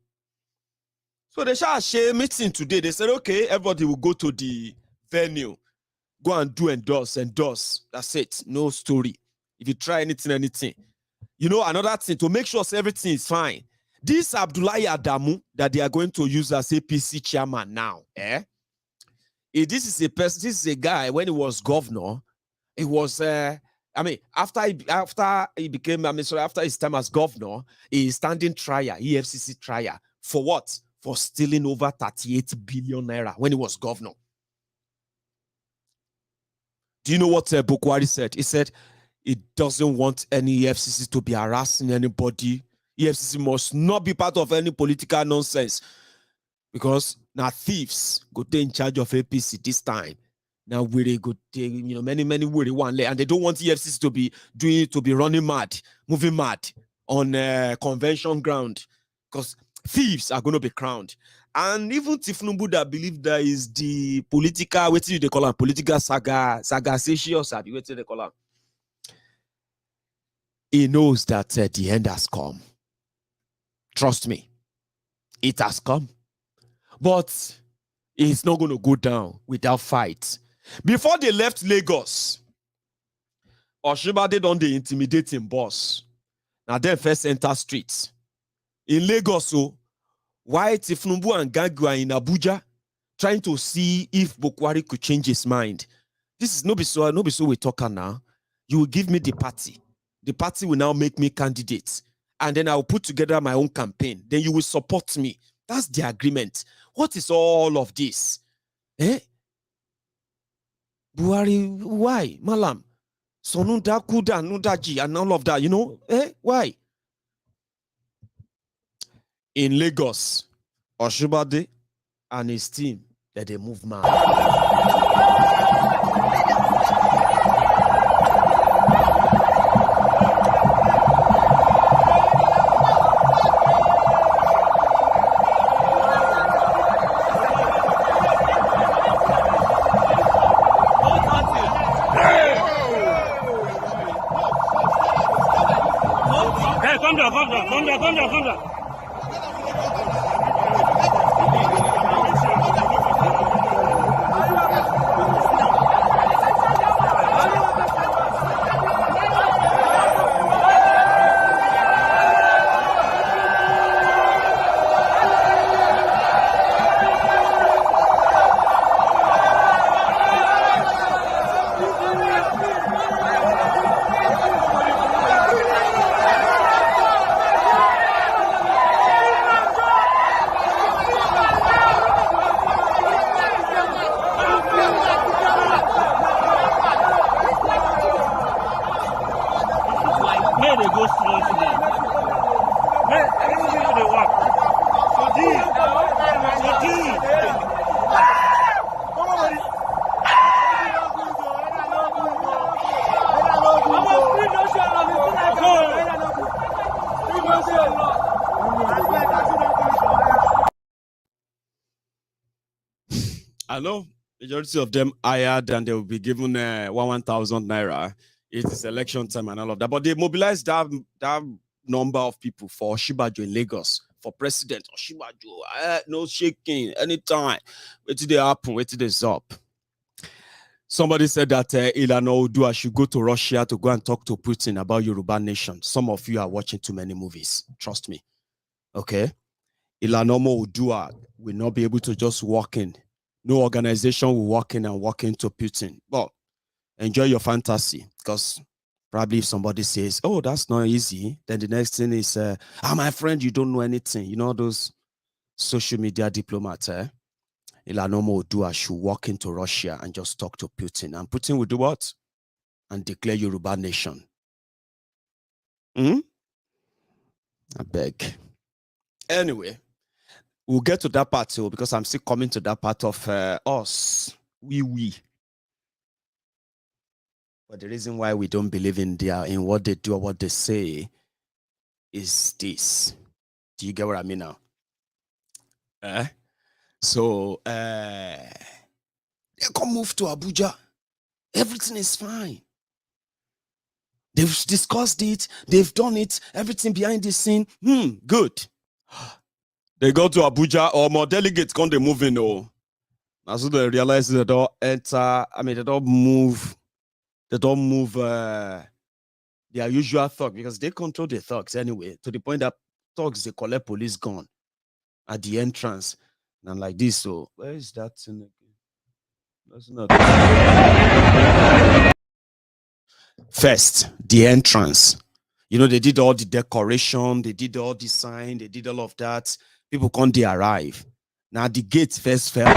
So they shall share meeting today. They said, okay, everybody will go to the venue, go and do endorse. That's it. No story. If you try anything. You know, another thing to make sure everything is fine. This Abdullahi Adamu that they are going to use as APC chairman now, this is a person, this is a guy, when he was governor, he was, after his time as governor, he is standing trial, EFCC trial. For what? For stealing over 38 billion naira when he was governor. Do you know what Bokwari said? He said he doesn't want any EFCC to be harassing anybody. EFCC must not be part of any political nonsense because now thieves go in charge of APC this time. Now we go many worry one lay, and they don't want EFCC to be running mad, moving mad on convention ground because thieves are going to be crowned. And even Tinubu that believe that is the political, what do they call it? Political sagacious, what do they call it? He knows that the end has come. Trust me, it has come. But it's not going to go down without fight. Before they left Lagos, Oshibade don't they intimidate him boss. Now then first enter streets. In Lagos, so why Tinubu and Gagu are in Abuja trying to see if Bokwari could change his mind. This is no be so we talking now. You will give me the party. The party will now make me candidate. And then I will put together my own campaign. Then you will support me. That's the agreement. What is all of this? Buhari, why? Malam. Sonunda, Kuda, Nudaji, and all of that, why? In Lagos, Oshibade and his team, that they move mad. Come down. I know majority of them hired and they will be given 1,000 naira. It is election time and all of that. But they mobilized that number of people for Oshibajo in Lagos, for President Oshibajo. No shaking anytime. Wait till they happen, wait till they up. Somebody said that Ilana Odua should go to Russia to go and talk to Putin about Yoruba nation. Some of you are watching too many movies. Trust me. Okay? Ilana Odua will not be able to just walk in. No organization will walk in and walk into Putin. But enjoy your fantasy, because probably if somebody says, oh, that's not easy, then the next thing is, my friend, you don't know anything. You know those social media diplomats, Ilanomo Odua should walk into Russia and just talk to Putin. And Putin will do what? And declare Yoruba nation. I beg. Anyway, we'll get to that part too, because I'm still coming to that part of us. We. But the reason why we don't believe in what they do or what they say is this. Do you get what I mean now? So they can move to Abuja. Everything is fine. They've discussed it. They've done it. Everything behind the scene. Good. They go to Abuja, or more delegates come, they move in. As soon as they realize they don't enter, they don't move. They don't move their usual thug, because they control the thugs anyway, to the point that thugs, they collect police gun at the entrance. And I'm like this, so where is that thing again? That's not. First, the entrance. They did all the decoration, they did all the sign, they did all of that. People can't they arrive. Now the gates first fell.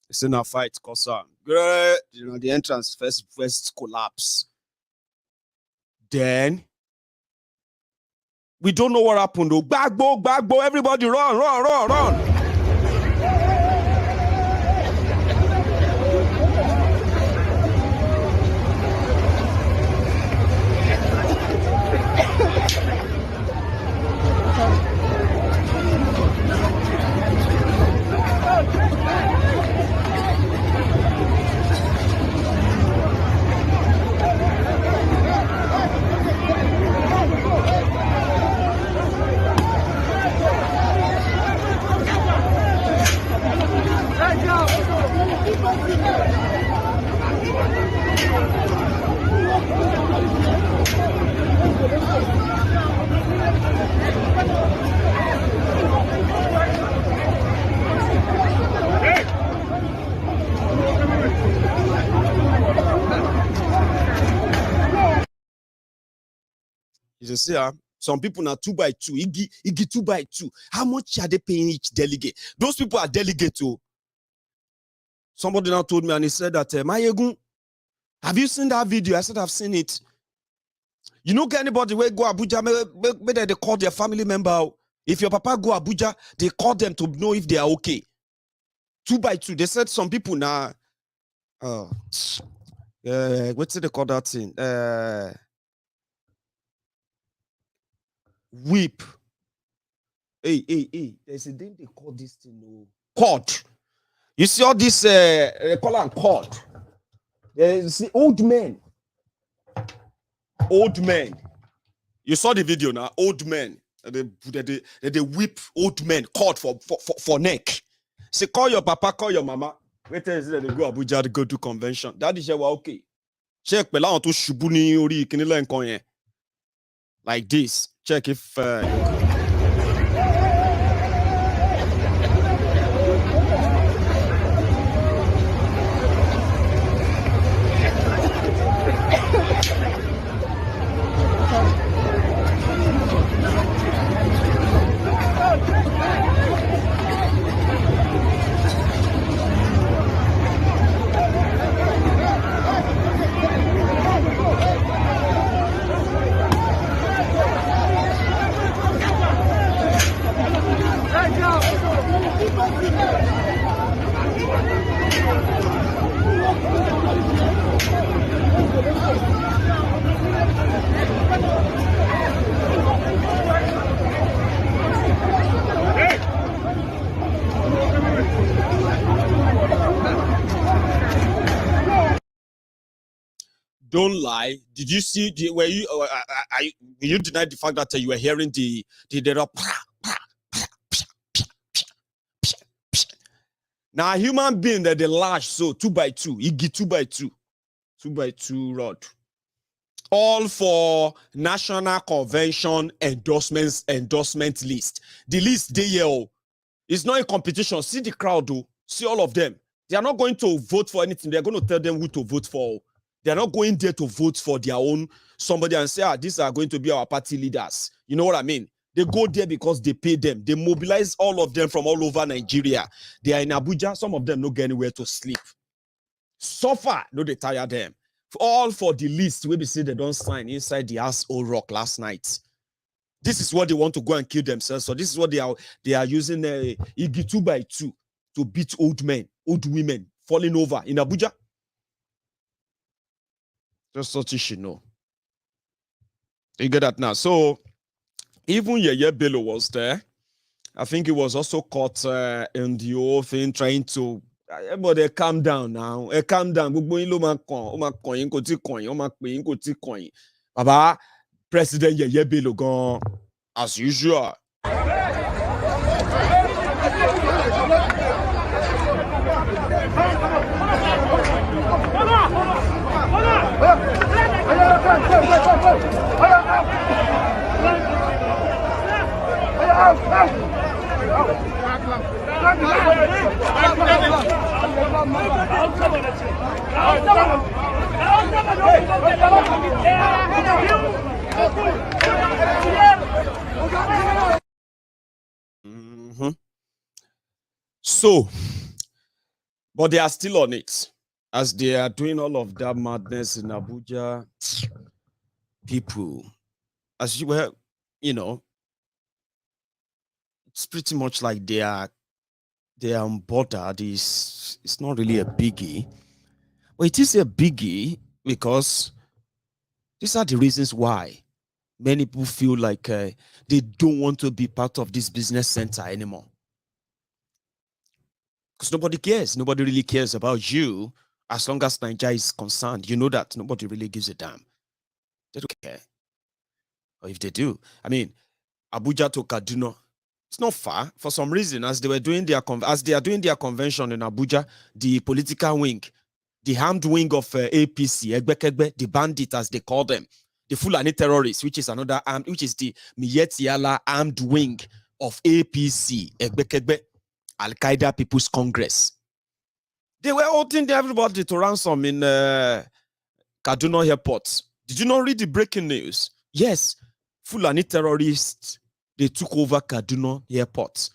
It's in a fight, Kosa. the entrance first collapse. Then we don't know what happened though. Bagbo, everybody run. You see, some people now 2x2, Iggy 2x2. How much are they paying each delegate? Those people are delegates. Oh. Somebody now told me and he said that, Maiyegun, have you seen that video? I said, I've seen it. You know, get anybody where go Abuja, maybe they call their family member. If your papa go Abuja, they call them to know if they are okay. 2x2. They said some people now, what's it they call that thing? Whip. Hey. There's a name they call this thing. Cord. You see all this, they call them cord. You see old men. You saw the video now. Old men. They whip old men cord for neck. Say, call your papa, call your mama. Wait till they go Abuja to go to convention. That is okay. Check pela on to shubuni ori kinila nkonye. Like this. Check if don't lie. Did you see? Were you denied the fact that you were hearing the now human being that they lash so 2x2, Iggy 2x2 rod. All for National Convention endorsement list. The list they here is not a competition. See the crowd though. See all of them. They are not going to vote for anything. They're going to tell them who to vote for. They're not going there to vote for their own somebody and say, these are going to be our party leaders. You know what I mean? They go there because they pay them. They mobilize all of them from all over Nigeria. They are in Abuja. Some of them don't get anywhere to sleep. So far, no, they tire them. All for the list where they say they don't sign inside the asshole rock last night. This is what they want to go and kill themselves. So this is what they are using Iggy 2x2 to beat old men, old women falling over in Abuja. Just so you should know. You get that now. So even Yeye Bello was there. I think he was also caught in the whole thing trying to. Everybody calm down now. Calm down. Baba, President Yeye Bello gone as usual. So, but they are still on it. as they are doing all of that madness in Abuja, people, as you were, it's pretty much like they are unbothered. It's not really a biggie. Well, it is a biggie because these are the reasons why many people feel like they don't want to be part of this business center anymore. Because nobody cares. Nobody really cares about you as long as Nigeria is concerned. You know that nobody really gives a damn. They don't care. Or if they do, I mean, Abuja to Kaduna, it's not far. For some reason, as they are doing their convention in Abuja, the political wing, the armed wing of APC, Egbekegbe, the bandit as they call them, the Fulani terrorists, which is another armed, which is the Miyetiala armed wing of APC, Egbekegbe, Al Qaeda People's Congress. They were holding everybody to ransom in Kaduna airport. Did you not read the breaking news? Yes, Fulani terrorists, they took over Kaduna airport.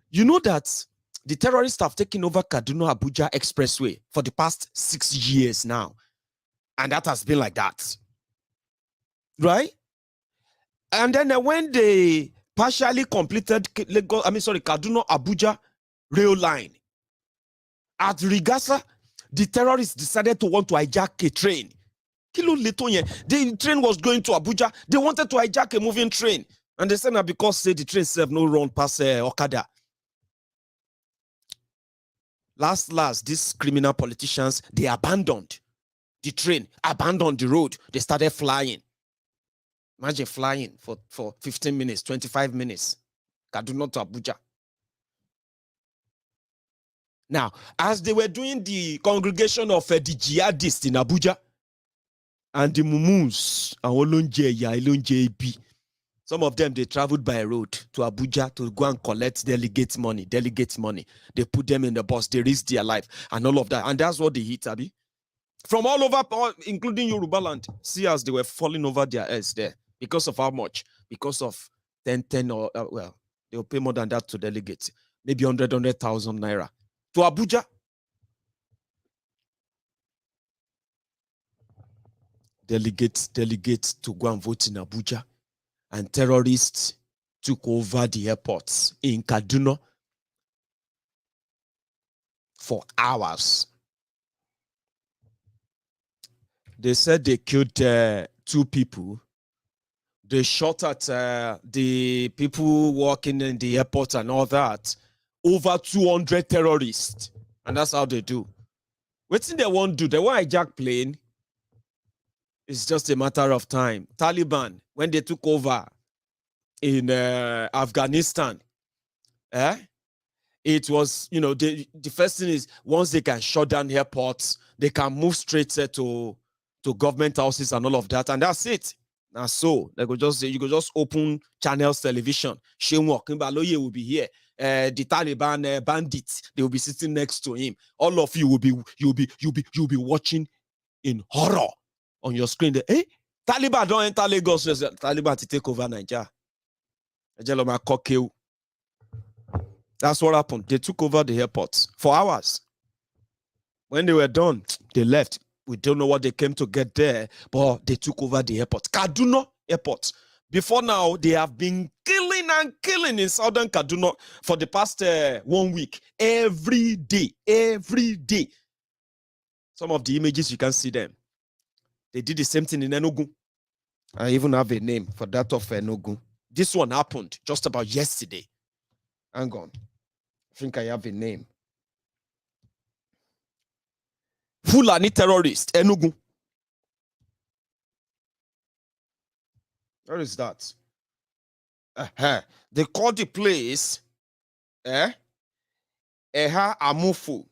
You know that the terrorists have taken over Kaduna Abuja Expressway for the past 6 years now. And that has been like that. Right? And then when they partially completed Kaduna Abuja rail line, at Rigasa, the terrorists decided to want to hijack a train. The train was going to Abuja. They wanted to hijack a moving train. And they said that because the train serve no run past Okada. Last, these criminal politicians, they abandoned the train, abandoned the road. They started flying. Imagine flying for 15 minutes, 25 minutes. Kaduna to Abuja. Now, as they were doing the congregation of the jihadists in Abuja, and the Mumus, some of them, they traveled by road to Abuja to go and collect delegate money. They put them in the bus, they risked their life and all of that. And that's what they hit, Abi. From all over, including Yoruba land. See as they were falling over their heads there. Because of how much? Because of 10 or, well, they will pay more than that to delegates. Maybe 100,000 naira. To Abuja. Delegates to go and vote in Abuja. And terrorists took over the airports in Kaduna for hours. They said they killed 2 people. They shot at the people working in the airport and all that. Over 200 terrorists. And that's how they do. What thing they won't do? They won't hijack plane. It's just a matter of time. Taliban, when they took over in Afghanistan, it was, the first thing is once they can shut down airports, they can move straight to government houses and all of that, and that's it. Now, so you could just open channels television. Shehu Okinbaloye will be here. The Taliban bandits, they will be sitting next to him. All of you will be watching in horror on your screen. Taliban don't enter Lagos. Taliban to take over Nigeria. That's what happened. They took over the airports for hours. When they were done, they left. We don't know what they came to get there, but they took over the airport. Kaduna Airport. Before now, they have been killing in southern Kaduna for the past 1 week. Every day. Some of the images, you can see them. They did the same thing in Enugu. I even have a name for that of Enugu. This one happened just about yesterday. Hang on. I think I have a name. Fulani terrorist, Enugu. Where is that? They call the place Eha Amufu,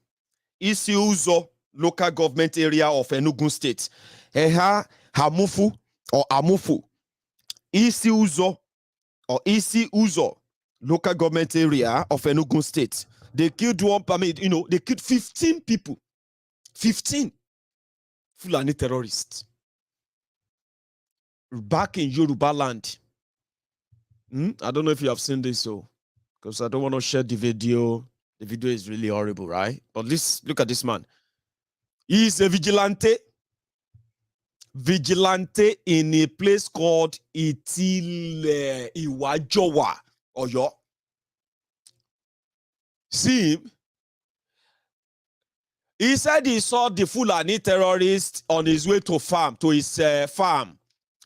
Isi Uzo local government area of Enugu State. Eha Amufu or Amufu, Isi Uzo or Isi Uzo local government area of Enugu State. They killed they killed 15 people. 15 Fulani terrorists back in Yoruba land. I don't know if you have seen this, because I don't want to share the video. The video is really horrible, right? But look at this man. He's a vigilante. Vigilante in a place called Itile Iwajowa, Oyo. See him? He said he saw the Fulani terrorist on his way to his farm.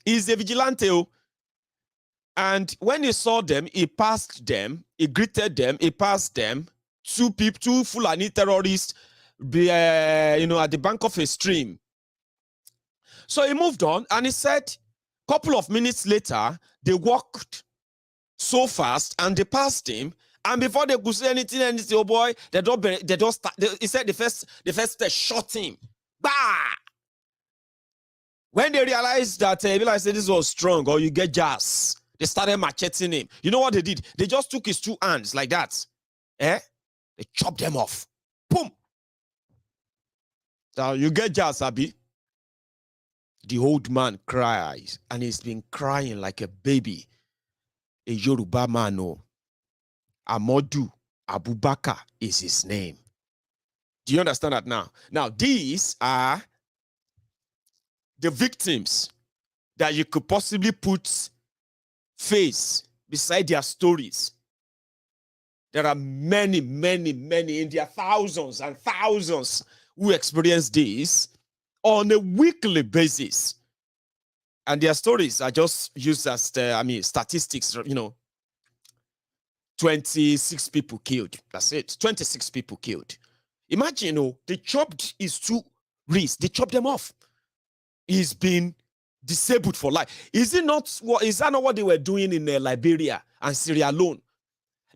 He's a vigilante. And when he saw them, he passed them, he greeted them, he passed them. Two Fulani terrorists, at the bank of a stream. So he moved on, and he said, a couple of minutes later, they walked so fast, and they passed him. And before they could say anything, oh boy, he said the first they shot him. Bah! When they realized that this was strong, or you get jazz, they started macheting him. You know what they did? They just took his two hands like that. They chopped them off. Boom! So you get jazz, Abi. The old man cries, and he's been crying like a baby. A Yoruba man, Amodu Abubakar is his name. Do you understand that now? Now, these are the victims that you could possibly put face beside their stories. There are many, many, many, in their thousands and thousands who experience this on a weekly basis. And their stories are just used as, statistics, 26 people killed. That's it. 26 people killed. Imagine, they chopped his two wrists. They chopped them off. He's been disabled for life. Is that not what they were doing in Liberia and Sierra Leone?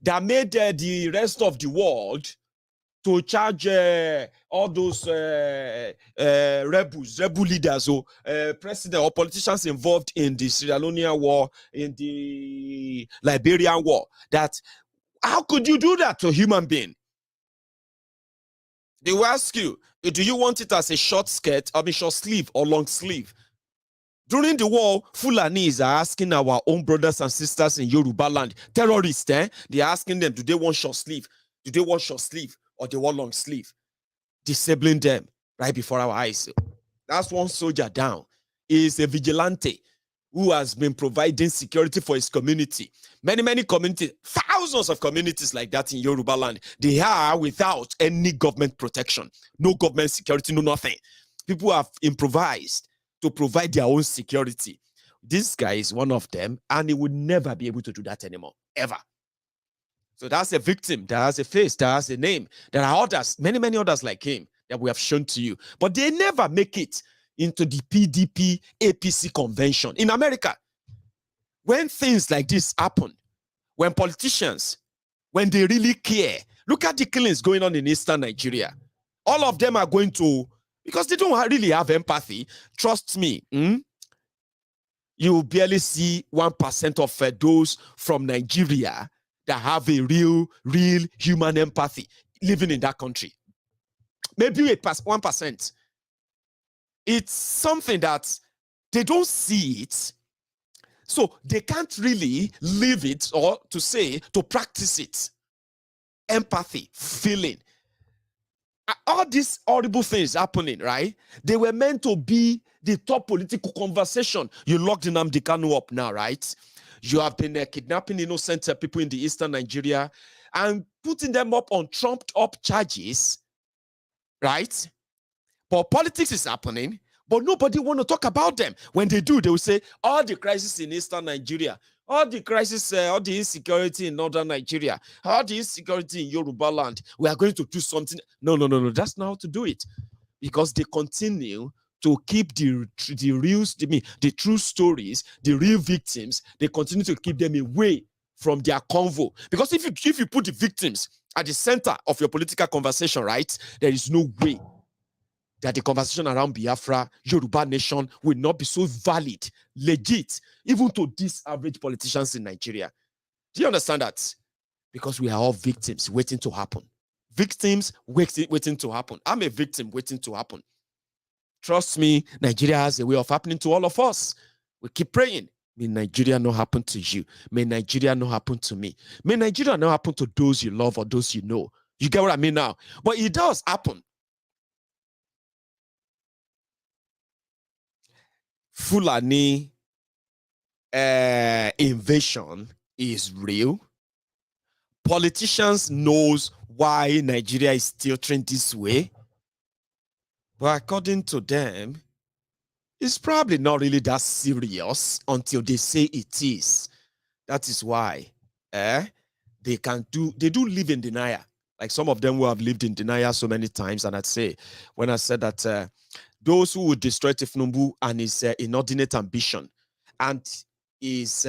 That made the rest of the world to charge all those rebel leaders or president or politicians involved in the Sierra Leonean war, in the Liberian war. That how could you do that to a human being? They will ask you, do you want it as a short skirt, short sleeve or long sleeve? During the war, Fulanis are asking our own brothers and sisters in Yoruba land, terrorists, they're asking them, do they want short sleeve? Do they want short sleeve or they want long sleeve? Disabling them right before our eyes. That's one soldier down. He is a vigilante who has been providing security for his community. Many, many communities, thousands of communities like that in Yoruba land, they are without any government protection. No government security, no nothing. People have improvised to provide their own security. This guy is one of them, and he would never be able to do that anymore, ever. So that's a victim, that has a face, that has a name. There are others, many, many others like him that we have shown to you. But they never make it into the PDP APC Convention. In America, when things like this happen, when politicians, when they really care, look at the killings going on in Eastern Nigeria. All of them are going to, because they don't really have empathy. Trust me, you will barely see 1% of those from Nigeria that have a real human empathy living in that country. Maybe 1%. It's something that they don't see it, so they can't really live it, or to practice it. Empathy, feeling. All these horrible things happening, right? They were meant to be the top political conversation. You locked Nnamdi Kanu up now, right? You have been kidnapping innocent people in the Eastern Nigeria and putting them up on trumped-up charges, right? But politics is happening, but nobody want to talk about them. When they do, they will say, all the crisis in Eastern Nigeria, all the crisis, all the insecurity in Northern Nigeria, all the insecurity in Yoruba land, we are going to do something. No. That's not how to do it. Because they continue to keep the true stories, the real victims, they continue to keep them away from their convo. Because if you put the victims at the center of your political conversation, right, there is no way that the conversation around Biafra, Yoruba nation, will not be so valid, legit, even to these average politicians in Nigeria. Do you understand that? Because we are all victims waiting to happen. Victims waiting to happen. I'm a victim waiting to happen. Trust me, Nigeria has a way of happening to all of us. We keep praying. May Nigeria not happen to you. May Nigeria not happen to me. May Nigeria not happen to those you love or those you know. You get what I mean now? But it does happen. Fulani invasion is real. Politicians knows why Nigeria is still trending this way. But according to them, it's probably not really that serious until they say it is. That is why they do live in denial. Like some of them who have lived in denial so many times. And I'd say, when I said that those who would destroy Tinubu and his inordinate ambition and his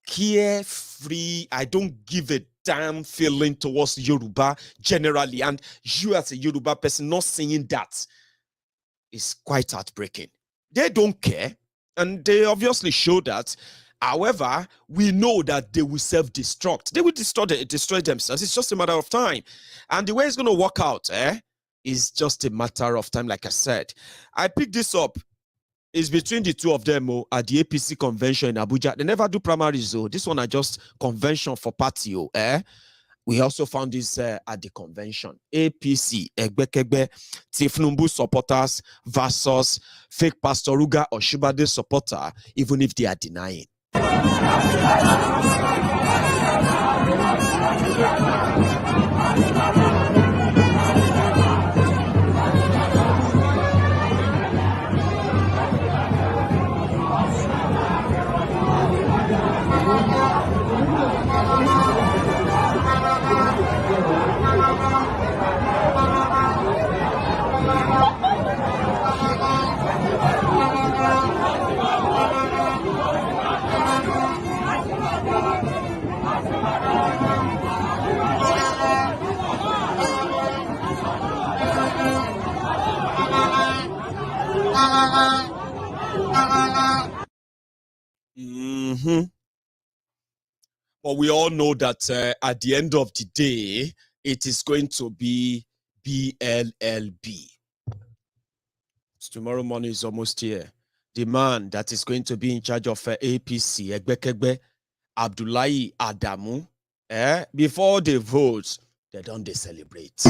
carefree, I don't give a damn feeling towards Yoruba generally. And you as a Yoruba person not saying that is quite heartbreaking. They don't care. And they obviously show that. However, we know that they will self-destruct. They will destroy themselves. It's just a matter of time. And the way it's going to work out is just a matter of time, like I said. I picked this up. It's between the two of them at the APC Convention in Abuja. They never do primaries, though. This one are just convention for party. We also found this at the convention. APC, Egbekegbe, Tinubu supporters versus fake Pastor Ruga or Shibade supporter, even if they are denying. But we all know that at the end of the day, it is going to be BLLB. Tomorrow morning is almost here. The man that is going to be in charge of APC, Egbekegbe, Abdullahi Adamu, before they vote, they don't celebrate.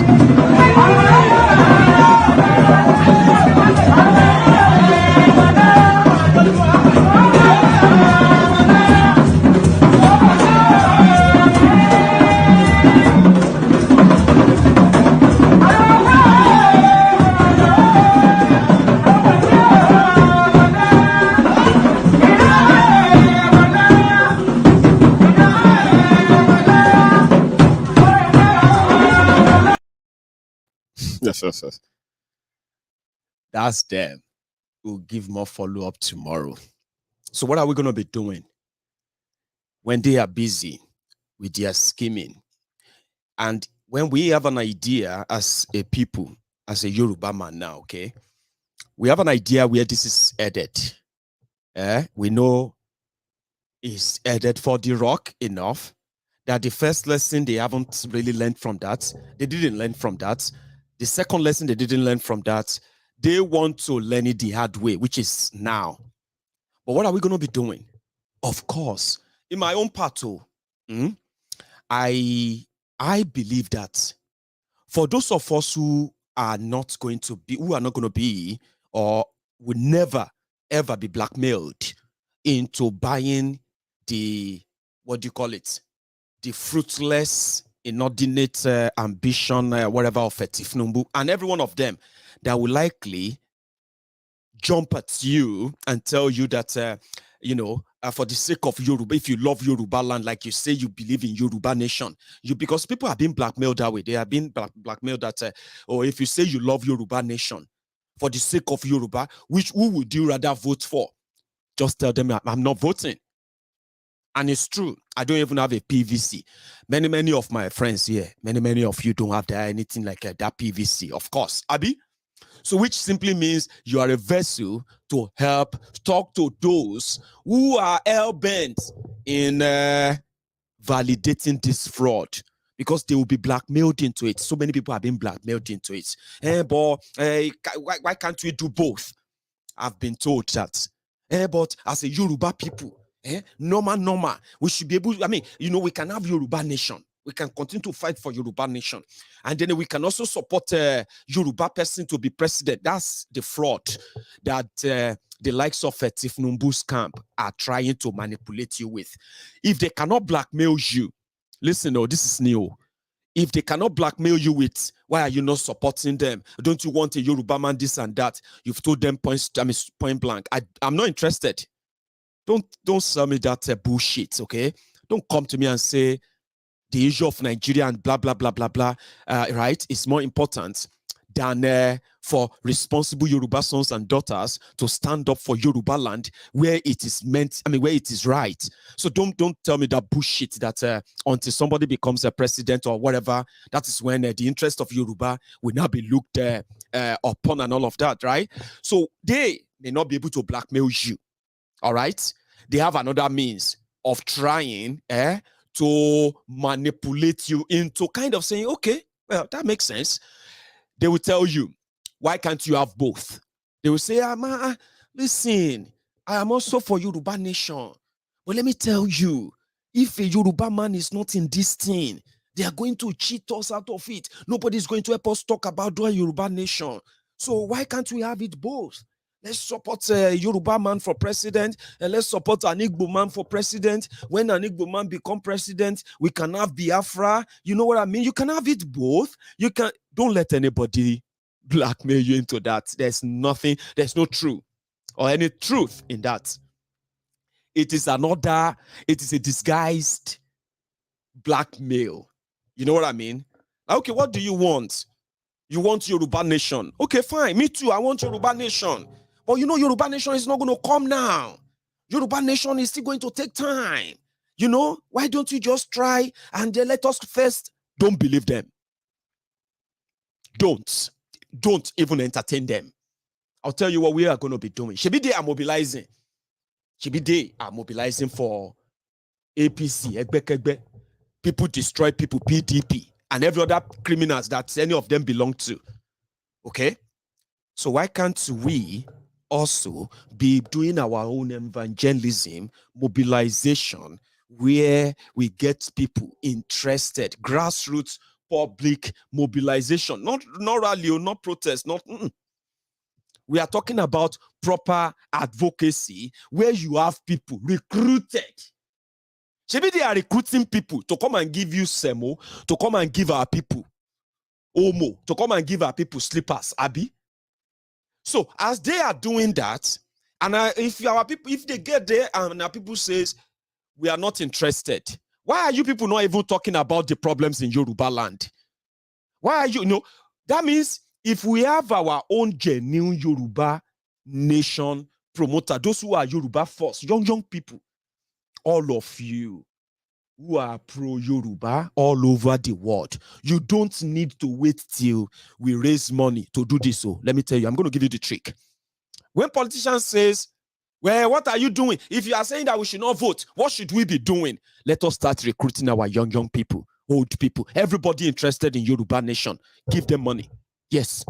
Yes. That's them. We'll give more follow-up tomorrow. So what are we going to be doing when they are busy with their scheming? And when we have an idea as a people, as a Yoruba man now, okay, we have an idea where this is headed. We know it's headed for the rock enough that the first lesson they haven't really learned from that. They didn't learn from that. The second lesson they didn't learn from that. They want to learn it the hard way, which is now. But what are we going to be doing? Of course, in my own part, I believe that for those of us who are not going to be, or will never, ever be blackmailed into buying the, the fruitless, inordinate ambition, whatever of Tinubu, and every one of them that will likely jump at you and tell you that, for the sake of Yoruba, if you love Yoruba land, like you say, you believe in Yoruba nation, because people have been blackmailed that way. They have been blackmailed that, or if you say you love Yoruba nation, for the sake of Yoruba, who would you rather vote for? Just tell them I'm not voting. And it's true. I don't even have a PVC. Many of my friends here, many of you don't have anything like that PVC, of course. Abi? So which simply means you are a vessel to help talk to those who are hell-bent in validating this fraud, because they will be blackmailed into it. So many people have been blackmailed into it. Why can't we do both? I've been told that. But as a Yoruba people, normal, we should be able, we can have Yoruba nation. We can continue to fight for Yoruba nation. And then we can also support Yoruba person to be president. That's the fraud that the likes of Tinubu's camp are trying to manipulate you with. If they cannot blackmail you, listen, this is new. If they cannot blackmail you with, why are you not supporting them? Don't you want a Yoruba man, this and that? You've told them point blank. I'm not interested. Don't sell me that bullshit, okay? Don't come to me and say the issue of Nigeria and blah, blah, blah, blah, blah, right? It's more important than for responsible Yoruba sons and daughters to stand up for Yoruba land where it is meant, where it is right. So don't tell me that bullshit that until somebody becomes a president or whatever, that is when the interest of Yoruba will now be looked upon and all of that, right? So they may not be able to blackmail you, all right? They have another means of trying to manipulate you into kind of saying, okay, well, that makes sense. They will tell you, why can't you have both? They will say, listen, I am also for Yoruba nation. But let me tell you, if a Yoruba man is not in this thing, they are going to cheat us out of it. Nobody's going to help us talk about the Yoruba nation. So why can't we have it both? Let's support a Yoruba man for president, and let's support an Igbo man for president. When an Igbo man become president, we can have Biafra. You know what I mean? You can have it both. You can. Don't let anybody blackmail you into that. There's nothing. There's no truth or any truth in that. It is a disguised blackmail. You know what I mean? Okay, what do you want? You want Yoruba nation. Okay, fine. Me too. I want Yoruba nation. But you know, Yoruba nation is not going to come now. Yoruba nation is still going to take time. You know, why don't you just try and let us first? Don't believe them. Don't even entertain them. I'll tell you what we are going to be doing. Shebi they are mobilizing. Shebi they are mobilizing for APC, Egbe. People destroy people, PDP, and every other criminals that any of them belong to. Okay? So why can't we also be doing our own evangelism, mobilization, where we get people interested, grassroots public mobilization, not rally, not protest, not. We are talking about proper advocacy where you have people recruited. Maybe they are recruiting people to come and give you semo, to come and give our people omo, to come and give our people slippers, abi. So as they are doing that, and if our people, if they get there and our people says we are not interested, why are you people not even talking about the problems in Yoruba land? Why are you, that means if we have our own genuine Yoruba nation promoter, those who are Yoruba first, young people, all of you who are pro-Yoruba all over the world, you don't need to wait till we raise money to do this. So let me tell you, I'm going to give you the trick. When politicians says, well, what are you doing? If you are saying that we should not vote, what should we be doing? Let us start recruiting our young people, old people, everybody interested in Yoruba nation. Give them money. Yes.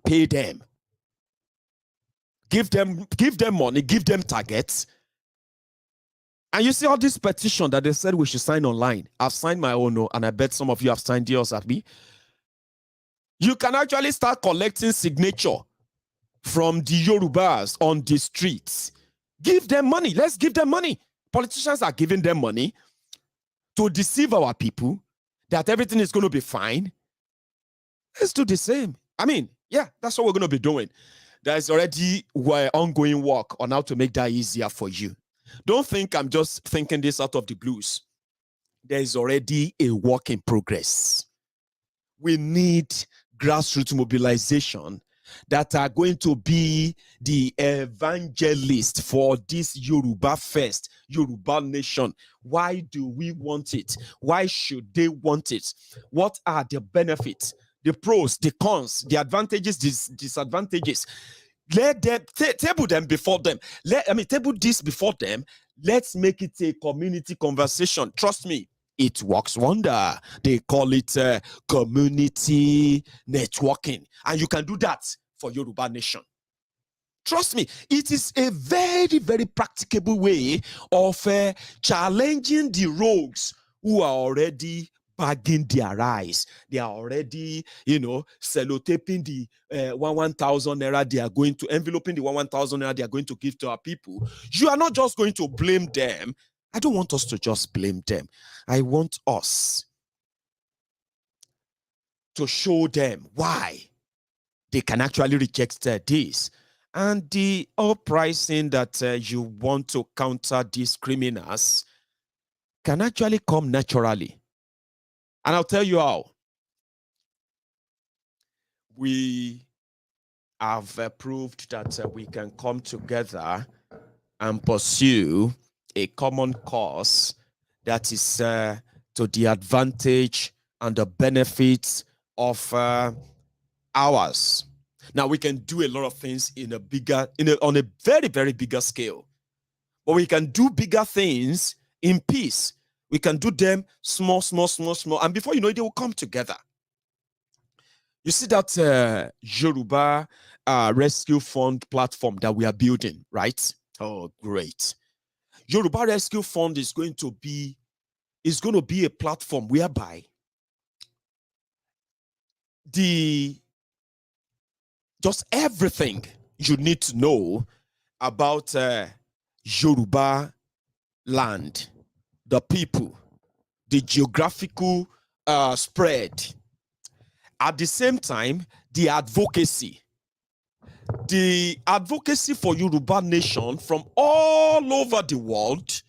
Pay them. Give them money, give them targets. And you see all this petition that they said we should sign online. I've signed my own, and I bet some of you have signed yours at me. You can actually start collecting signature from the Yorubas on the streets. Give them money. Let's give them money. Politicians are giving them money to deceive our people that everything is going to be fine. Let's do the same. Yeah, that's what we're going to be doing. There's already ongoing work on how to make that easier for you. Don't think I'm just thinking this out of the blues. There is already a work in progress. We need grassroots mobilization that are going to be the evangelist for this Yoruba first, Yoruba nation. Why do we want it? Why should they want it? What are the benefits, the pros, the cons, the advantages, disadvantages? Let them table them before them. Table this before them. Let's make it a community conversation. Trust me, it works wonder. They call it community networking, and you can do that for Yoruba nation. Trust me, it is a very, very practicable way of challenging the rogues who are already bagging their eyes. They are already, sellotaping the 1,000 naira they are going to, enveloping the 1,000 naira they are going to give to our people. You are not just going to blame them. I don't want us to just blame them. I want us to show them why they can actually reject this. And the uprising that you want to counter these criminals can actually come naturally. And I'll tell you how. We have proved that we can come together and pursue a common cause that is to the advantage and the benefits of ours. Now, we can do a lot of things on a very, very bigger scale. But we can do bigger things in peace. We can do them small. And before you know it, they will come together. You see that Yoruba Rescue Fund platform that we are building, right? Oh, great. Yoruba Rescue Fund is going to be a platform whereby just everything you need to know about Yoruba land, the people, the geographical spread. At the same time, the advocacy for Yoruba nation from all over the world,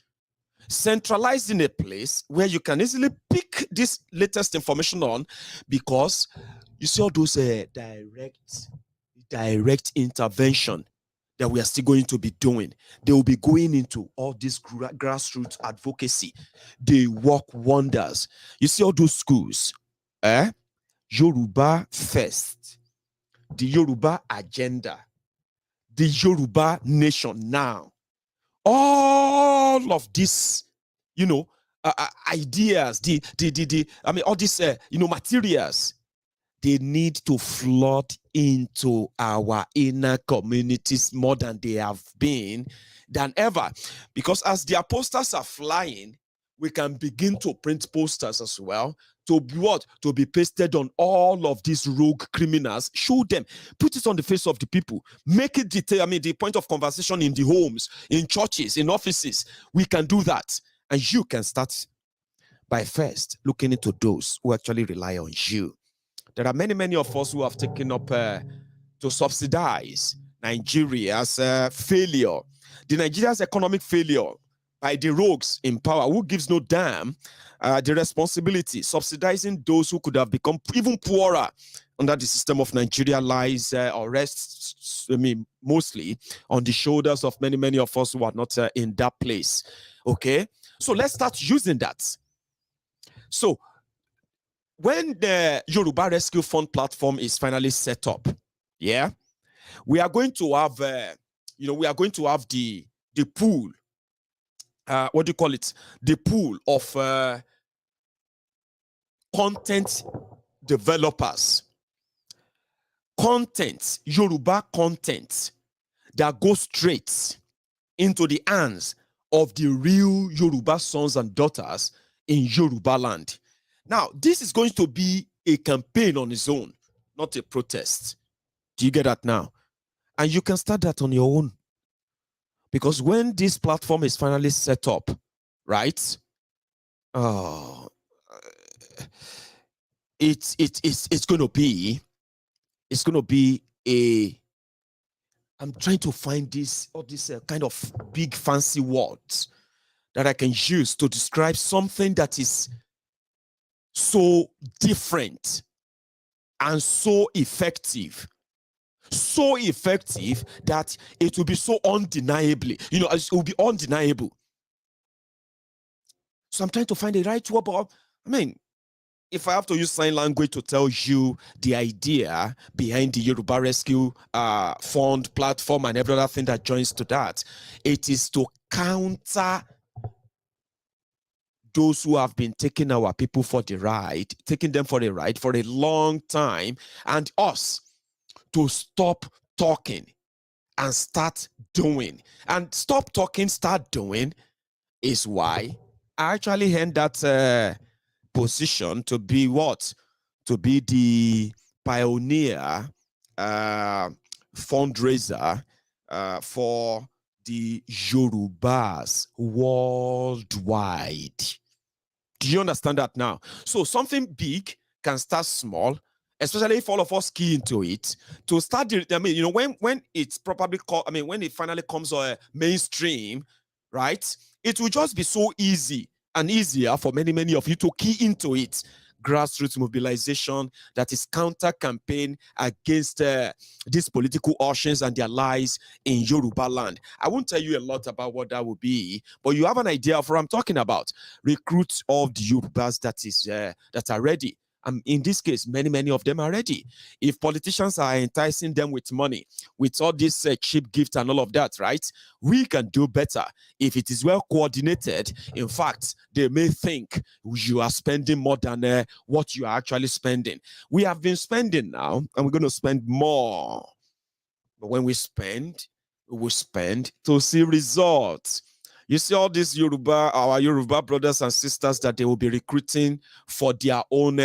centralized in a place where you can easily pick this latest information on, because you see all those direct intervention that we are still going to be doing. They will be going into all this grassroots advocacy. They work wonders. You see all those schools, Yoruba First, the Yoruba Agenda, the Yoruba Nation Now. All of these, ideas, all these, materials, they need to flood into our inner communities more than they have been than ever. Because as their posters are flying, we can begin to print posters as well to be what? To be pasted on all of these rogue criminals. Show them, put it on the face of the people, make it the point of conversation in the homes, in churches, in offices. We can do that. And you can start by first looking into those who actually rely on you. There are many of us who have taken up to subsidize Nigeria's failure, the Nigeria's economic failure by the rogues in power who gives no damn the responsibility. Subsidizing those who could have become even poorer under the system of Nigeria lies or rests, mostly on the shoulders of many of us who are not in that place. Okay, so let's start using that. So when the Yoruba Rescue Fund platform is finally set up, we are going to have, the pool. What do you call it? The pool of content developers. Content, Yoruba content that goes straight into the hands of the real Yoruba sons and daughters in Yoruba land. Now, this is going to be a campaign on its own, not a protest. Do you get that now? And you can start that on your own. Because when this platform is finally set up, right? It's going to be a. I'm trying to find all these kind of big fancy words that I can use to describe something that is so different and so effective that it will be so undeniably, it will be undeniable. So I'm trying to find the right word, but if I have to use sign language to tell you the idea behind the Yoruba Rescue Fund platform and every other thing that joins to that, it is to counter those who have been taking our people for the ride, taking them for a ride for a long time, and us to stop talking and start doing. And stop talking, start doing is why I actually hand that position to be what? To be the pioneer fundraiser for the Yorubas worldwide. Do you understand that now? So something big can start small, especially if all of us key into it. To start, I mean, you know, when it's probably called, I mean, when it finally comes mainstream, right? It will just be so easy and easier for many of you to key into it. Grassroots mobilization that is counter campaign against these political options and their lies in Yoruba land. I won't tell you a lot about what that will be, but you have an idea of what I'm talking about. Recruit all the Yorubas that are ready. In this case, many of them are ready. If politicians are enticing them with money, with all this cheap gift and all of that, right? We can do better if it is well coordinated. In fact, they may think you are spending more than what you are actually spending. We have been spending now, and we're going to spend more. But when we spend, we will spend to see results. You see all these our Yoruba brothers and sisters that they will be recruiting for their own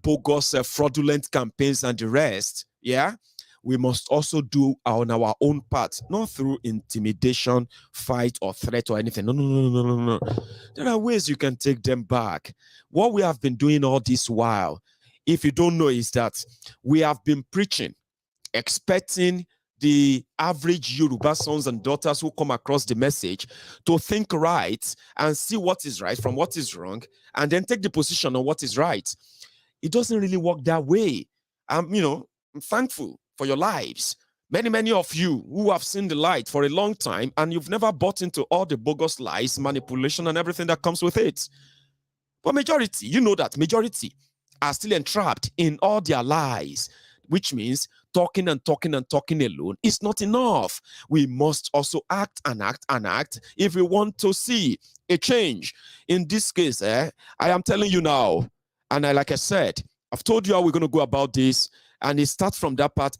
bogus, fraudulent campaigns and the rest. Yeah, we must also do on our own part, not through intimidation, fight, or threat or anything. No. There are ways you can take them back. What we have been doing all this while, if you don't know, is that we have been preaching, expecting the average Yoruba sons and daughters who come across the message to think right and see what is right from what is wrong, and then take the position on what is right. It doesn't really work that way. I'm thankful for your lives. Many of you who have seen the light for a long time and you've never bought into all the bogus lies, manipulation, and everything that comes with it. But majority, you know that majority are still entrapped in all their lies, which means talking alone is not enough. We must also act if we want to see a change. In this case, I am telling you now, and like I said, I've told you how we're going to go about this, and it starts from that part,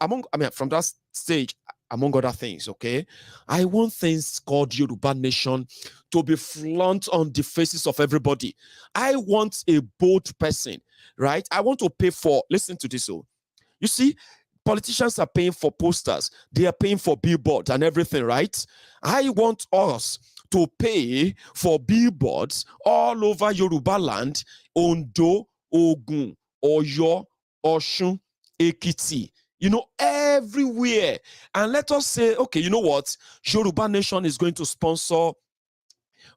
from that stage, among other things, okay? I want things called Yoruba Nation to be flaunt on the faces of everybody. I want a bold person, right? I want to pay for, listen to this, you see, politicians are paying for posters. They are paying for billboards and everything, right? I want us to pay for billboards all over Yoruba land, Ondo, Ogun, Oyo, Oshun, Ekiti, everywhere. And let us say, okay, you know what? Yoruba Nation is going to sponsor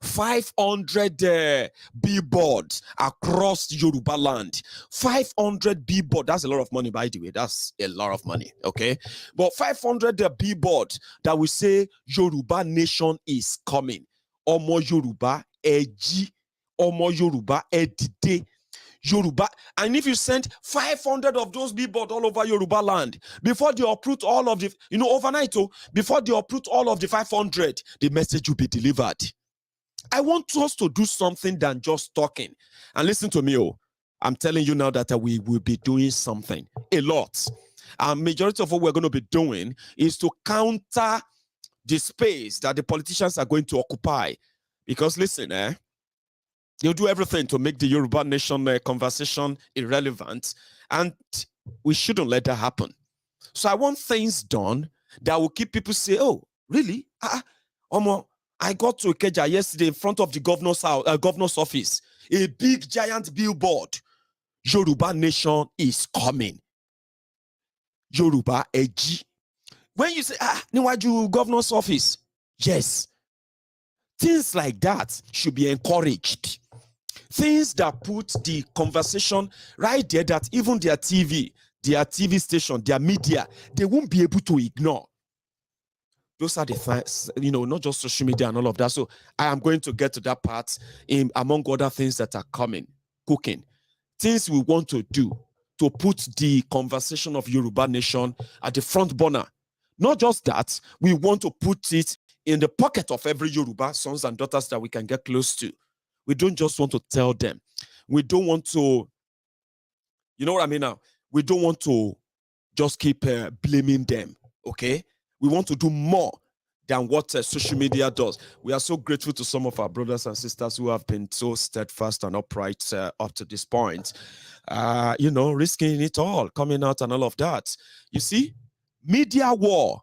500 billboards across Yoruba land. 500 billboards. That's a lot of money, by the way. That's a lot of money, okay? But 500 billboards that will say Yoruba Nation is coming. Omo Yoruba Eji. Omo Yoruba Edide. Yoruba. And if you send 500 of those billboards all over Yoruba land, before they uproot all of the, overnight, before they uproot all of the 500, the message will be delivered. I want us to do something than just talking. And listen to me, I'm telling you now that we will be doing something, a lot. Majority of what we're going to be doing is to counter the space that the politicians are going to occupy. Because listen, they'll do everything to make the Yoruba Nation conversation irrelevant. And we shouldn't let that happen. So I want things done that will keep people say, oh, really? I got to Ikeja yesterday in front of the governor's office. A big giant billboard. Yoruba Nation is coming. Yoruba Eji. When you say, Niwaju governor's office, yes. Things like that should be encouraged. Things that put the conversation right there that even their TV station, their media, they won't be able to ignore. Those are the things, not just social media and all of that. So I am going to get to that part among other things that are cooking. Things we want to do to put the conversation of Yoruba Nation at the front burner. Not just that, we want to put it in the pocket of every Yoruba sons and daughters that we can get close to. We don't just want to tell them. We don't want to, you know what I mean now? We don't want to just keep blaming them, okay? We want to do more than what social media does. We are so grateful to some of our brothers and sisters who have been so steadfast and upright up to this point. Risking it all, coming out and all of that. You see, media war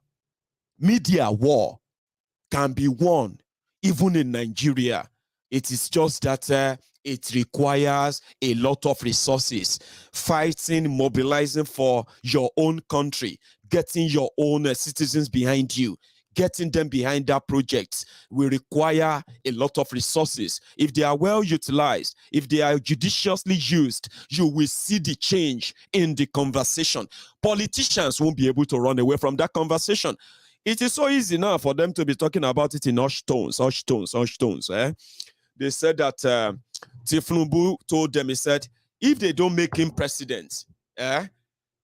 can be won even in Nigeria. It is just that it requires a lot of resources, fighting, mobilizing for your own country, getting your own citizens behind you, getting them behind that project will require a lot of resources. If they are well utilized, if they are judiciously used, you will see the change in the conversation. Politicians won't be able to run away from that conversation. It is so easy now for them to be talking about it in hushed tones. They said that Tinubu told them, he said, if they don't make him president,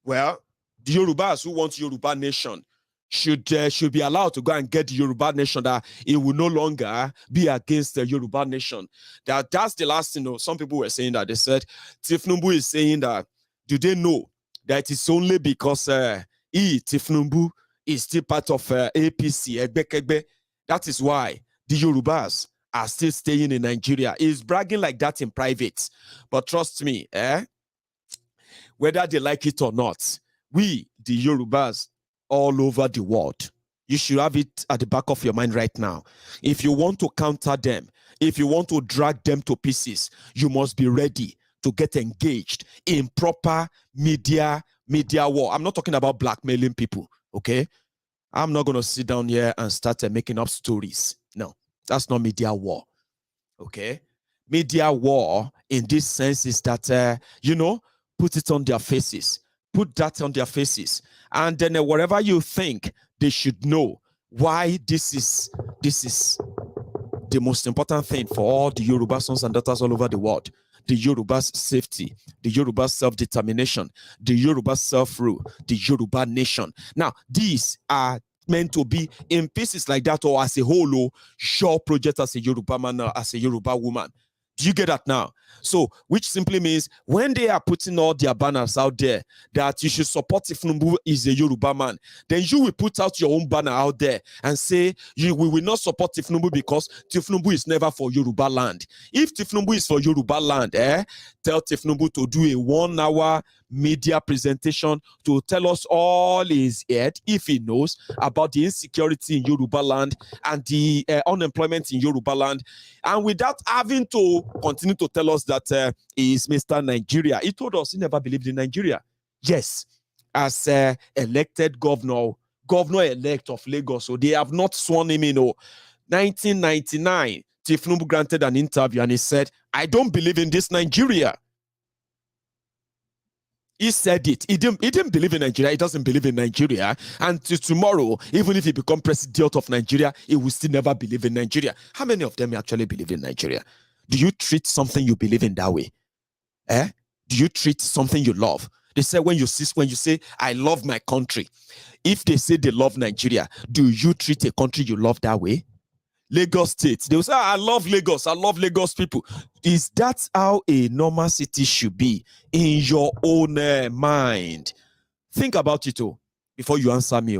well, the Yorubas who want Yoruba nation should be allowed to go and get the Yoruba nation, that it will no longer be against the Yoruba nation. That's the last thing. Some people were saying that. They said Tinubu is saying that, do they know that it's only because Tinubu is still part of APC, that is why the Yorubas are still staying in Nigeria. He's bragging like that in private. But trust me, whether they like it or not, we, the Yorubas, all over the world, you should have it at the back of your mind right now. If you want to counter them, if you want to drag them to pieces, you must be ready to get engaged in proper media war. I'm not talking about blackmailing people, okay? I'm not going to sit down here and start making up stories. No, that's not media war, okay? Media war in this sense is that, put it on their faces. Put that on their faces. And then whatever you think, they should know why this is the most important thing for all the Yoruba sons and daughters all over the world. The Yoruba's safety, the Yoruba's self-determination, the Yoruba self-rule, the Yoruba nation. Now, these are meant to be in pieces like that, or as a whole, your project as a Yoruba man, as a Yoruba woman. Do you get that now? So, which simply means when they are putting all their banners out there that you should support Tinubu is a Yoruba man, then you will put out your own banner out there and say we will not support Tinubu because Tinubu is never for Yoruba land. If Tinubu is for Yoruba land, tell Tinubu to do a 1-hour media presentation to tell us all his head, if he knows, about the insecurity in Yoruba land and the unemployment in Yoruba land, and without having to continue to tell us that he is Mr. Nigeria. He told us he never believed in Nigeria. Yes, as elected governor-elect of Lagos, so they have not sworn him in. 1999, Tinubu granted an interview and he said, I don't believe in this Nigeria. He said it. He didn't believe in Nigeria. He doesn't believe in Nigeria. And tomorrow, even if he becomes president of Nigeria, he will still never believe in Nigeria. How many of them actually believe in Nigeria? Do you treat something you believe in that way? Do you treat something you love? They say when you say, I love my country, if they say they love Nigeria, do you treat a country you love that way? Lagos State, they will say, I love Lagos people. Is that how a normal city should be in your own mind? Think about it before you answer me.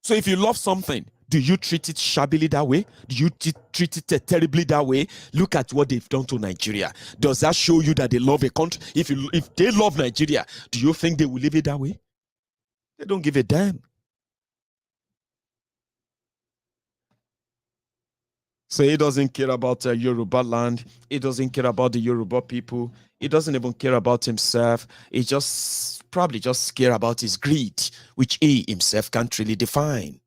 So if you love something, do you treat it shabbily that way? Do you treat it terribly that way? Look at what they've done to Nigeria. Does that show you that they love a country? If they love Nigeria, do you think they will leave it that way? They don't give a damn. So he doesn't care about Yoruba land. He doesn't care about the Yoruba people. He doesn't even care about himself. He probably just care about his greed, which he himself can't really define.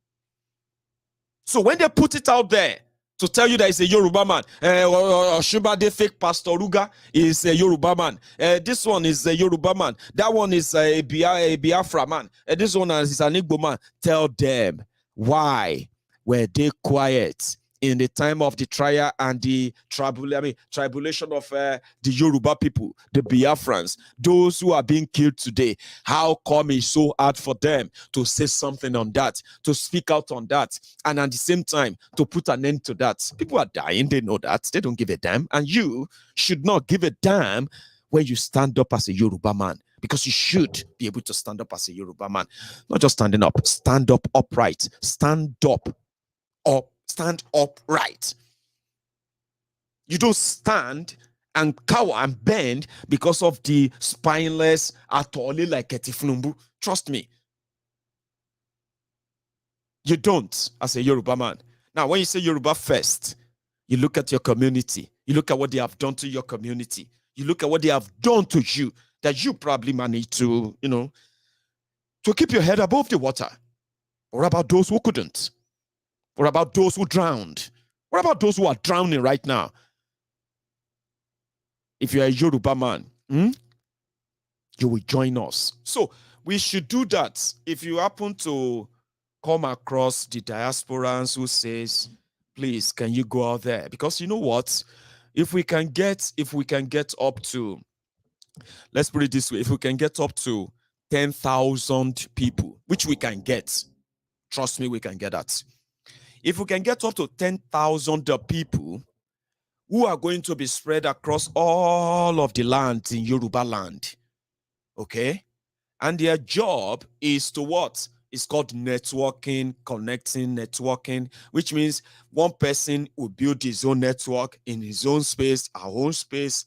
So when they put it out there to tell you that it's a Yoruba man, Oshubade fake Pastor Ruga is a Yoruba man. This one is a Yoruba man. That one is a Biafra man. This one is an Igbo man. Tell them, why were they quiet in the time of the trial and the tribulation of the Yoruba people, the Biafrans, those who are being killed today? How come it's so hard for them to say something on that, to speak out on that, and at the same time to put an end to that? People are dying, they know that, they don't give a damn, and you should not give a damn when you stand up as a Yoruba man. because you should be able to stand up as a Yoruba man. Not just standing up, stand up upright, stand upright. You don't stand and cower and bend because of the spineless atoli like Ketifnumbu. Trust me. You don't as a Yoruba man. Now, when you say Yoruba first, you look at your community. You look at what they have done to your community. You look at what they have done to you that you probably managed to, to keep your head above the water. What about those who couldn't? What about those who drowned? What about those who are drowning right now? If you're a Yoruba man, you will join us. So we should do that. If you happen to come across the diasporans who says, please, can you go out there? Because you know what? If we can get up to, let's put it this way, if we can get up to 10,000 people, which we can get, trust me, we can get that. If we can get up to 10,000 people who are going to be spread across all of the land in Yoruba land, okay? And their job is to what? It's called networking, connecting, networking, which means one person will build his own network in his own space, our own space.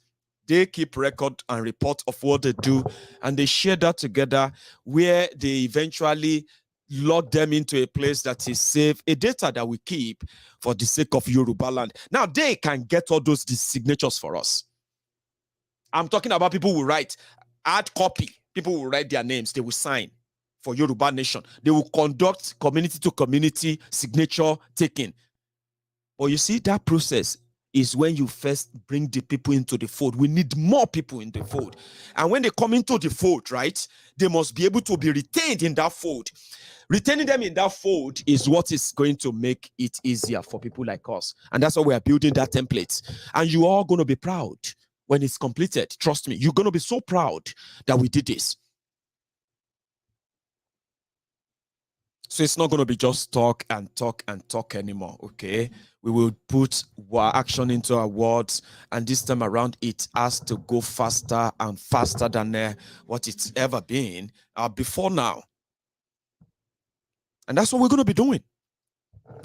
They keep record and report of what they do, and they share that together where they eventually log them into a place that is safe, a data that we keep for the sake of Yoruba land. Now, they can get all those signatures for us. I'm talking about people who write, hard copy. People will write their names, they will sign for Yoruba Nation. They will conduct community-to-community signature taking. But you see, that process is when you first bring the people into the fold. We need more people in the fold. And when they come into the fold, right, they must be able to be retained in that fold. Retaining them in that fold is what is going to make it easier for people like us. And that's why we are building that template. And you are going to be proud when it's completed. Trust me, you're going to be so proud that we did this. So it's not going to be just talk and talk and talk anymore, okay? We will put action into our words, and this time around, it has to go faster and faster than what it's ever been before now. And that's what we're going to be doing.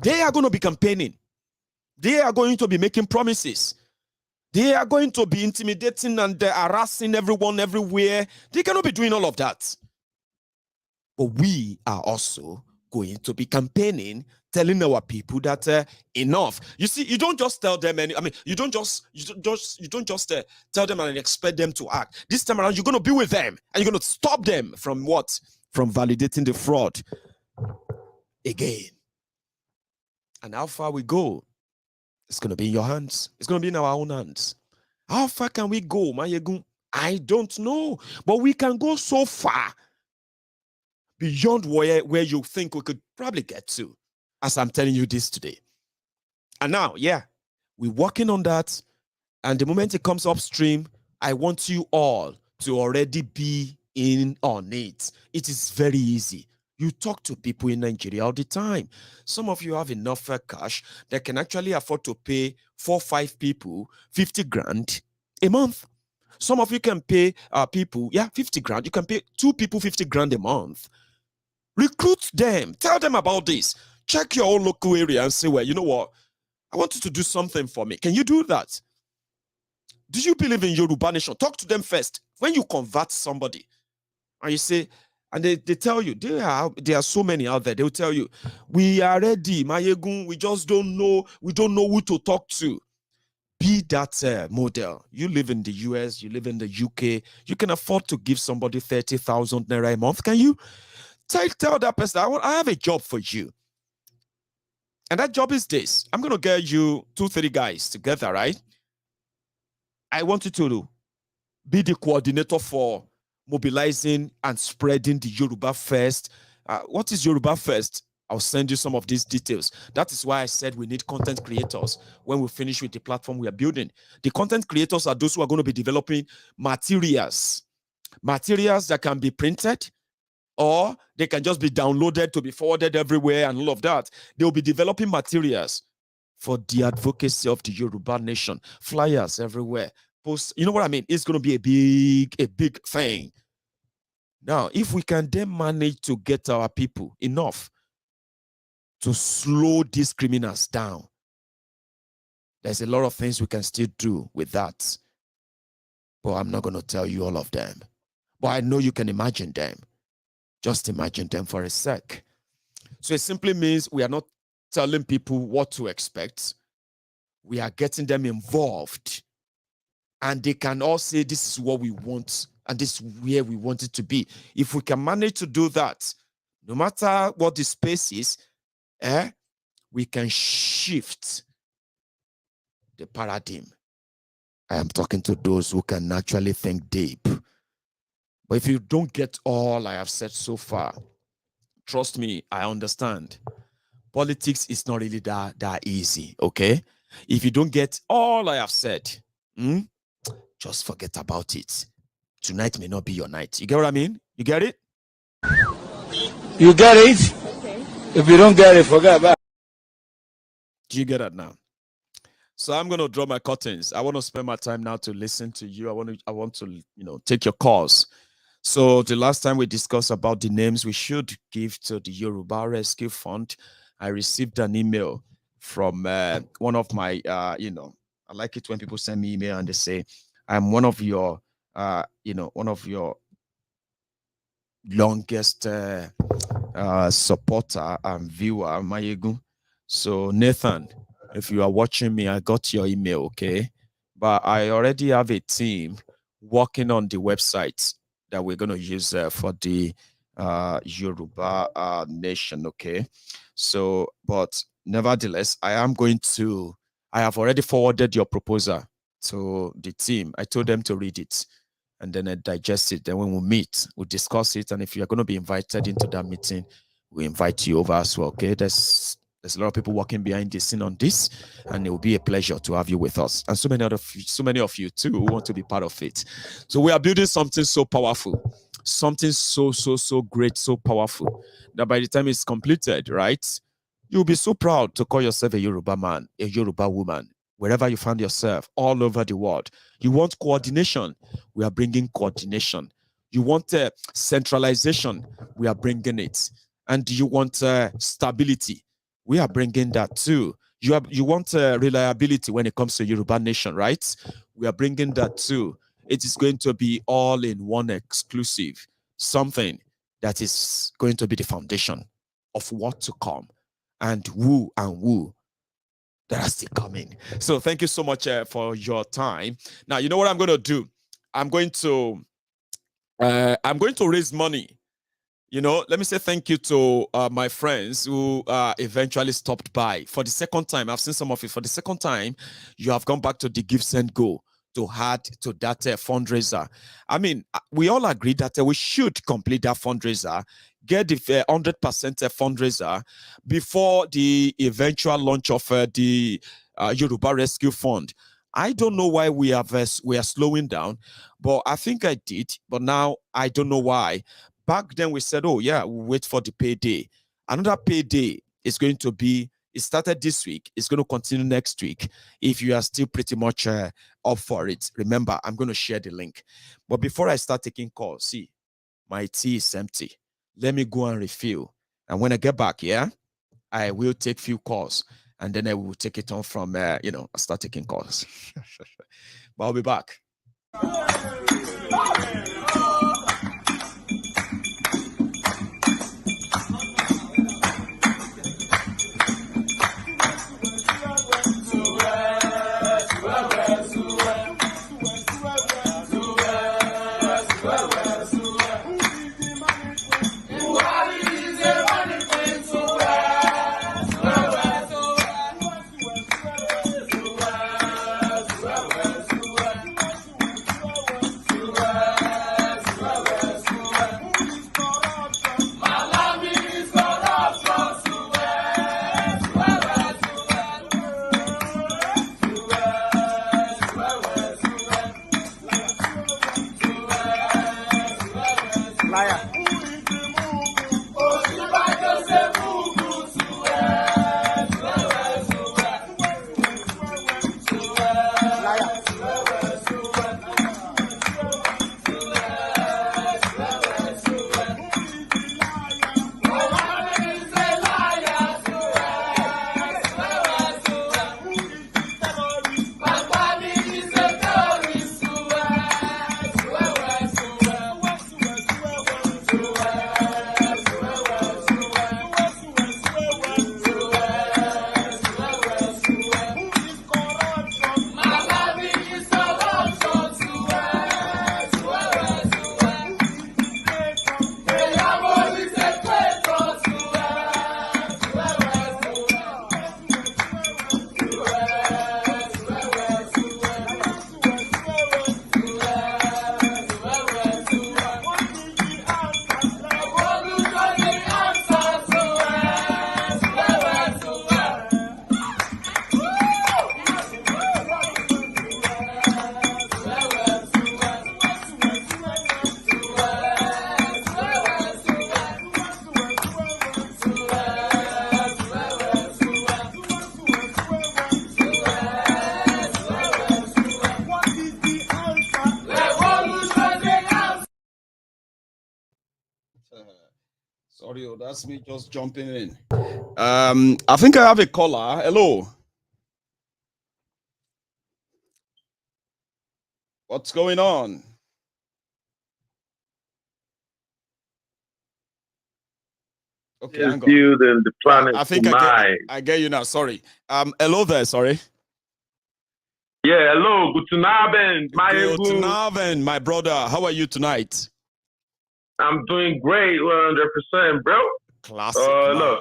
They are going to be campaigning. They are going to be making promises. They are going to be intimidating and harassing everyone everywhere. They're going to be doing all of that. But we are also going to be campaigning, telling our people that enough. You see, you don't just tell them you don't just tell them and expect them to act. This time around, you're going to be with them and you're going to stop them from what? From validating the fraud again. And how far we go, it's going to be in your hands. It's going to be in our own hands. How far can we go, Maiyegun? I don't know, but we can go so far beyond where you think we could probably get to, as I'm telling you this today. And now, yeah, we're working on that. And the moment it comes upstream, I want you all to already be in on it. It is very easy. You talk to people in Nigeria all the time. Some of you have enough cash that can actually afford to pay 4 or 5 people 50 grand a month. Some of you can pay people, 50 grand. You can pay 2 people 50 grand a month. Recruit them. Tell them about this. Check your own local area and say, well, you know what? I want you to do something for me. Can you do that? Do you believe in Yoruba Nation? Talk to them first. When you convert somebody and you say, and they tell you, there are so many out there. They'll tell you, we are ready, Maiyegun. We just don't know. We don't know who to talk to. Be that model. You live in the US. You live in the UK. You can afford to give somebody 30,000 naira a month. Can you? Tell that person, I have a job for you. And that job is this. I'm going to get you 2-3 guys together, right? I want you to be the coordinator for mobilizing and spreading the Yoruba First. What is Yoruba First? I'll send you some of these details. That is why I said we need content creators when we finish with the platform we are building. The content creators are those who are going to be developing materials that can be printed, or they can just be downloaded to be forwarded everywhere and all of that. They will be developing materials for the advocacy of the Yoruba Nation. Flyers everywhere. Post, you know what I mean? It's going to be a big thing. Now, if we can then manage to get our people enough to slow these criminals down, there's a lot of things we can still do with that. But I'm not going to tell you all of them. But I know you can imagine them. Just imagine them for a sec. So it simply means we are not telling people what to expect. We are getting them involved. And they can all say, this is what we want, and this is where we want it to be. If we can manage to do that, no matter what the space is, we can shift the paradigm. I am talking to those who can naturally think deep. But if you don't get all I have said so far, trust me, I understand. Politics is not really that easy, okay? If you don't get all I have said, just forget about it. Tonight may not be your night. You get what I mean? You get it? You get it? Okay. If you don't get it, forget about it. Do you get it now? So I'm going to draw my curtains. I want to spend my time now to listen to you. I want to, take your calls. So the last time we discussed about the names we should give to the Yoruba Rescue Fund, I received an email from one of my, I like it when people send me email and they say, I'm one of your, one of your longest supporter and viewer, Maiyegun. So Nathan, if you are watching me, I got your email, okay? But I already have a team working on the website that we're going to use for the Yoruba nation, okay? So, but nevertheless, I have already forwarded your proposal to the team. I told them to read it and then I digest it. Then when we meet, we'll discuss it. And if you're going to be invited into that meeting, we invite you over as well, okay? There's a lot of people working behind the scene on this, and it will be a pleasure to have you with us. And so many of you too who want to be part of it. So we are building something so powerful, something so great, so powerful, that by the time it's completed, right, you'll be so proud to call yourself a Yoruba man, a Yoruba woman, wherever you find yourself, all over the world. You want coordination, we are bringing coordination. You want centralization, we are bringing it. And you want stability, we are bringing that too. You want reliability when it comes to Yoruba nation, right? We are bringing that too. It is going to be all in one exclusive, something that is going to be the foundation of what to come and who that are still coming. So thank you so much for your time. Now, you know what I'm going to do? I'm going to raise money. Let me say thank you to my friends who eventually stopped by for the second time. I've seen some of you for the second time. You have gone back to the Give Send Go to add to that fundraiser. I mean, we all agree that we should complete that fundraiser, get the 100% fundraiser before the eventual launch of the Yoruba Rescue Fund. I don't know why we are slowing down, but I think I did. But now I don't know why. Back then we said, oh yeah, we'll wait for the payday. Another payday is going to be, it started this week, it's going to continue next week. If you are still pretty much up for it, remember, I'm going to share the link. But before I start taking calls, see, my tea is empty. Let me go and refill. And when I get back, yeah, I will take few calls. And then I will take it on from, I'll start taking calls. But I'll be back. that's me just jumping in. I think I have a caller. Hello. What's going on? Okay, hang on. Building the planet. I think I get you now. Sorry. Hello there. Sorry. Yeah, hello. Guten Abend, Guten Abend, my brother. How are you tonight? I'm doing great, 100%, bro. Classic, man.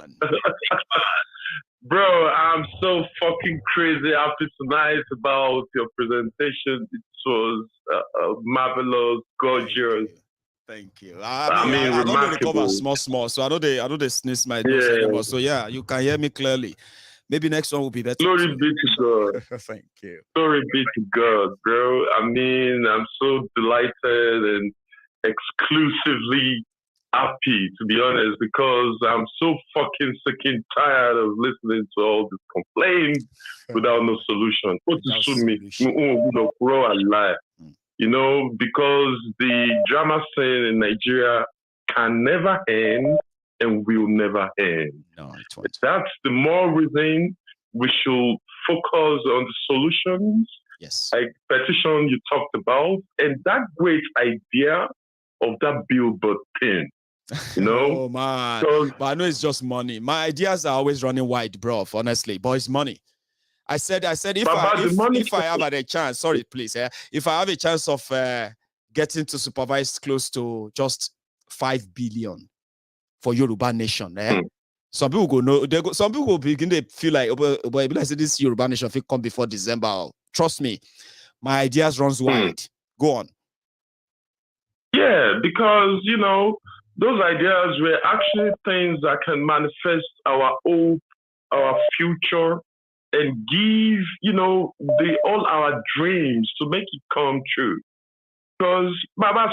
Bro, I'm so fucking crazy happy tonight about your presentation. It was marvelous, gorgeous. Thank you. I mean, I don't recover small, so I know they sneeze my nose anymore. So yeah, you can hear me clearly. Maybe next one will be better. Glory be to God. Thank you. Glory be to God, bro. I mean, I'm so delighted and exclusively happy, to be honest, because I'm so fucking sick and tired of listening to all these complaints without no solution. You know, because the drama scene in Nigeria can never end and will never end. No, it won't. That's the more reason we should focus on the solutions. Yes. Like petition you talked about, and that great idea of that billboard thing. You know? Oh man. But I know it's just money. My ideas are always running wide, bro, honestly. But it's money. I said if I have a chance, sorry, please. If I have a chance of getting to supervise close to just 5 billion for Yoruba nation, some people go no, some people will begin to feel like, but I said this Yoruba nation will come before December. Trust me, my ideas runs wide. Go on. Yeah, because you know those ideas were actually things that can manifest our hope, our future, and give, you know, all our dreams to make it come true. Because Baba,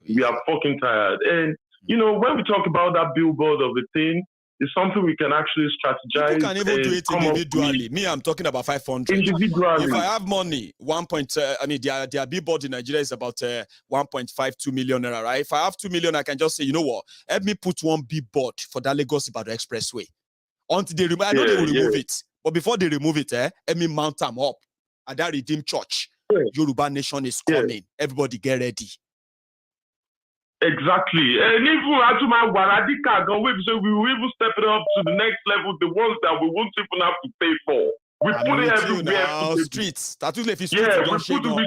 we are fucking tired. And you know, when we talk about that billboard of the thing, it's something we can actually strategize. People can even do it individually. Me, I'm talking about 500. Individually. If I have money, their billboard in Nigeria is about 1.52 million naira, right? If I have 2 million, I can just say, you know what? Help me put one billboard for that Lagos Ibadan Expressway. Until they remove, I know they will remove it, but before they remove it, let me mount them up at that Redeemed Church. Yoruba nation is coming. Everybody get ready. Exactly. And even Atuma Waradika, we will even step it up to the next level, the ones that we won't even have to pay for. We put it everywhere. Streets. We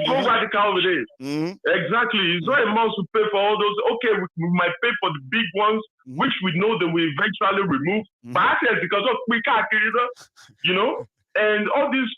go radical with it. Exactly. It's not a must to pay for all those. Okay, we might pay for the big ones, which we know that we eventually remove. But because of you know, and all this,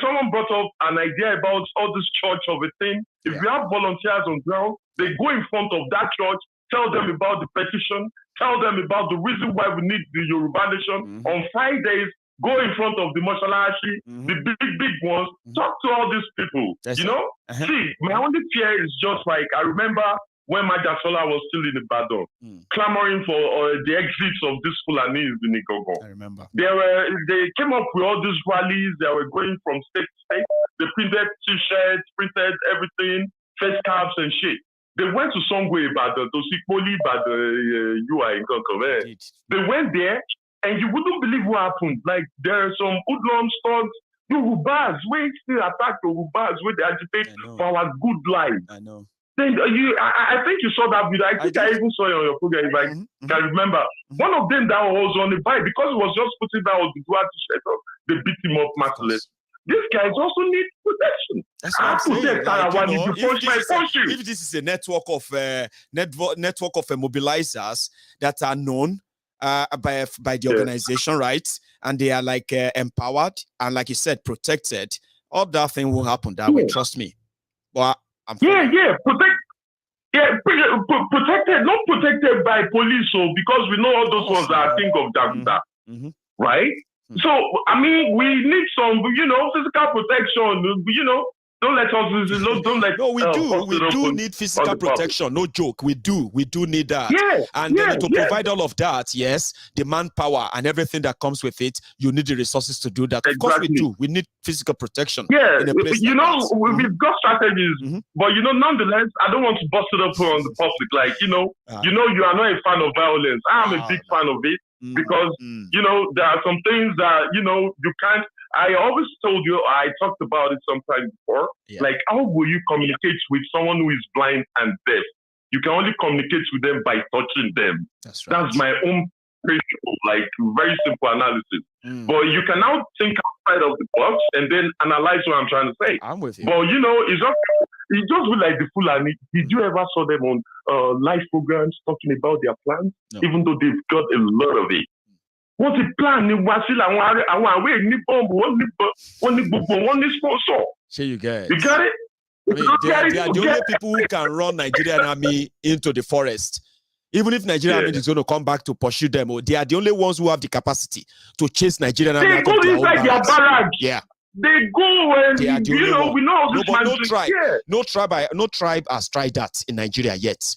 someone brought up an idea about all this church of a thing. If we have volunteers on ground, they go in front of that church, tell them about the petition, tell them about the reason why we need the Yoruba nation. On Fridays, go in front of the Moshalashi, the big ones, talk to all these people. You know? See, my only fear is just like, I remember when Majasola was still in Ibadan, clamoring for the exits of these Fulanis in Igogo. I remember. They came up with all these rallies. They were going from state to state. They printed T-shirts, printed everything, face caps and shit. They went to Songwe Ibadan, to see Poli Ibadan, UI in Konkome. They went there, and you wouldn't believe what happened. Like, there are some hoodlums, thugs, Yorubas, we still attack Yorubas, where they agitate for our good life. I know. Then I think you saw that video. I think I even saw it on your program, if I can remember. One of them that was on the bike, because he was just putting down the dual t-shirt, they beat him up merciless. These guys also need protection. That's what I'm saying. If this is a network of mobilizers that are known by the organization, right, and they are like empowered and, like you said, protected, all that thing will happen that way. Trust me. But protected, not protected by police, so because we know all those ones that think of Jaguda, right? So, I mean, we need some, you know, physical protection, you know, Don't let us. Don't let. No, we do need physical protection. No joke. We do need that. Yeah. And then to provide all of that, yes, the manpower and everything that comes with it, you need the resources to do that. Of course, we do. We need physical protection. Yeah, in a place you like know, that. we've got strategies, but you know, nonetheless, I don't want to bust it up on the public. Like, you are not a fan of violence. I'm a big fan of it because you know there are some things that you can't. I always told you, I talked about it sometime before. Yeah. Like, how will you communicate with someone who is blind and deaf? You can only communicate with them by touching them. That's right. That's my own principle, like very simple analysis. But you can now think outside of the box and then analyze what I'm trying to say. I'm with you. But it's just like the Fulani. Did you ever saw them on live programs talking about their plans? No. Even though they've got a lot of it. Wọ́n ti plan ni wá sí àwọn àwẹ̀ ní bọ́ọ̀mù wọ́n ní sponsor. Sure, you get it. You got it? I mean, they are the only people who can run Nigerian army into the forest. Even if Nigerian army is going to come back to pursue them, they are the only ones who have the capacity to chase Nigerian army out of their own barracks. Their barracks. Yeah. They go and we know no tribe has tried that in Nigeria yet.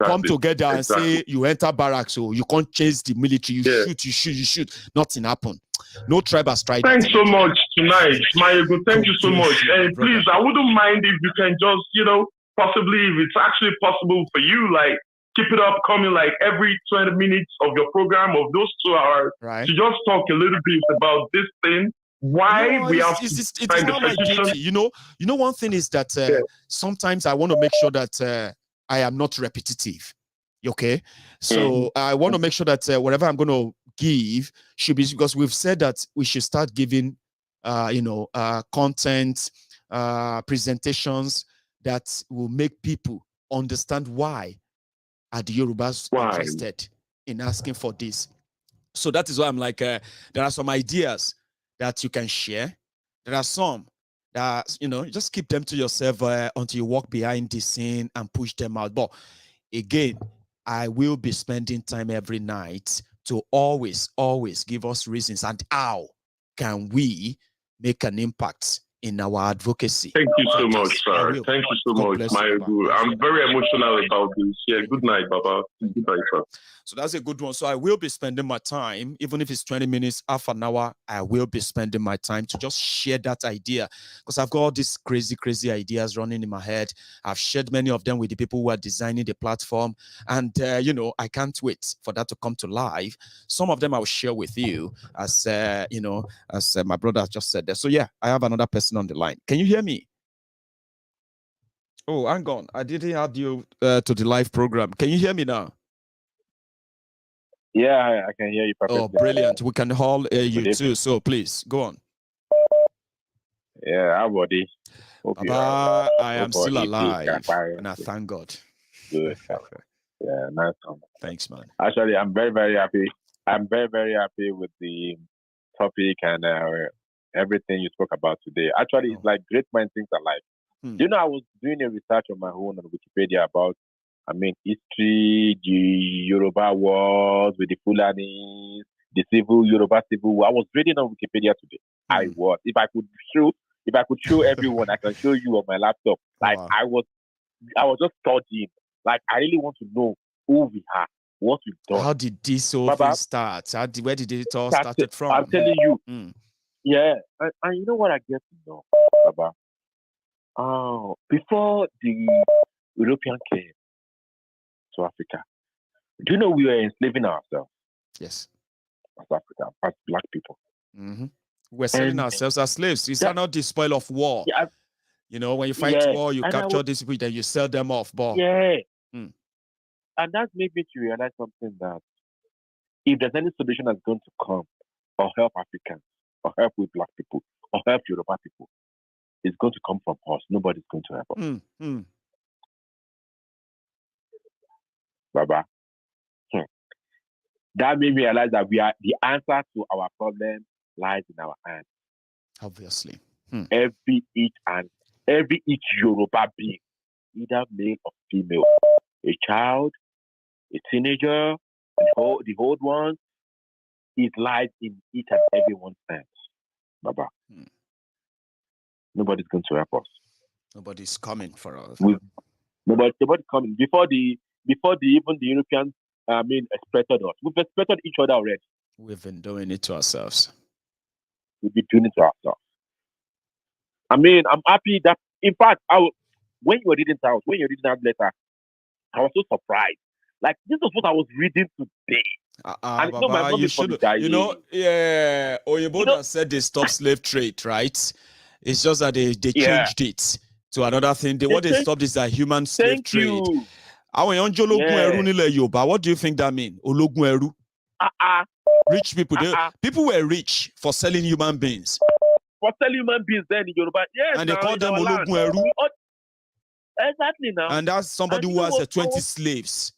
Come together and say you enter barracks, so you can't chase the military. You shoot. Nothing happened. No tribe has tried. Thanks so much tonight, Maiyegun. Thank you so much. And please, I wouldn't mind if you can just, possibly if it's actually possible for you, like keep it up coming like every 20 minutes of your program of those 2 hours to just talk a little bit about this thing. Why we have it's not my duty. You know, one thing is that sometimes I want to make sure that I am not repetitive. Okay, so I want to make sure that whatever I'm going to give should be, because we've said that we should start giving, content, presentations that will make people understand why are the Yorubas interested in asking for this. So that is why I'm like, there are some ideas that you can share. There are some that, just keep them to yourself until you walk behind the scene and push them out. But again, I will be spending time every night to always give us reasons and how can we make an impact in our advocacy. Thank you so much, sir. Thank you so much, Maiyegun. I'm very emotional about this. Yeah, good night, Baba. Good night, sir. So that's a good one. So I will be spending my time, even if it's 20 minutes, half an hour, I will be spending my time to just share that idea, because I've got all these crazy ideas running in my head. I've shared many of them with the people who are designing the platform. And, I can't wait for that to come to life. Some of them I'll share with you as, as my brother just said there. So yeah, I have another person on the line. Can you hear me? Oh, hang on. I didn't add you to the live program. Can you hear me now? Yeah, I can hear you perfectly. Oh, brilliant. We can all hear you too. So please, go on. Yeah, how buddy? Baba, I am still alive, and I thank God. Good. Yeah, nice one. Thanks, man. Actually, I'm very, very happy. I'm very, very happy with the topic and everything you spoke about today. Actually, it's like great minds think alike. I was doing a research on my own on Wikipedia about, history, the Yoruba wars with the Fulanis, the Yoruba civil war. I was reading on Wikipedia today. I was. If I could show everyone, I can show you on my laptop. Like I was just studying. Like I really want to know who we are, what we've done. How did this whole thing start? Where did it all started from? I'm telling you. Yeah, and you know what I get to know, Baba? Before the European came to Africa, do you know we were enslaving ourselves? Yes. As Africa, as black people. We're selling ourselves as slaves. Is that not the spoil of war? Yeah, when you fight war, you capture these people, then you sell them off. But and that made me to realize something, that if there's any solution that's going to come or help Africans, or help with black people, or help Yoruba people, it's going to come from us. Nobody's going to help us. Baba. That made me realize that we are the answer to our problem lies in our hands. Obviously. Every each Yoruba being, either male or female, a child, a teenager, the old ones, it lies in each and everyone's hands. Baba. nobody's going to help us. Nobody's coming for us. Nobody's coming. Before the even the Europeans, exploited us. We've exploited each other already. We've been doing it to ourselves. We've been doing it to ourselves. I'm happy that, in fact, when you were reading that letter, I was so surprised. Like, this is what I was reading today. And Baba, you should, Oyeboda said they stopped slave trade, right? It's just that they changed it to another thing. What they stopped is that human slave trade. What do you think that means? Rich people. People were rich for selling human beings. For selling human beings then in Yoruba. Yes, and they call them Ologun Eru. Exactly now. And that's somebody who has 20 slaves.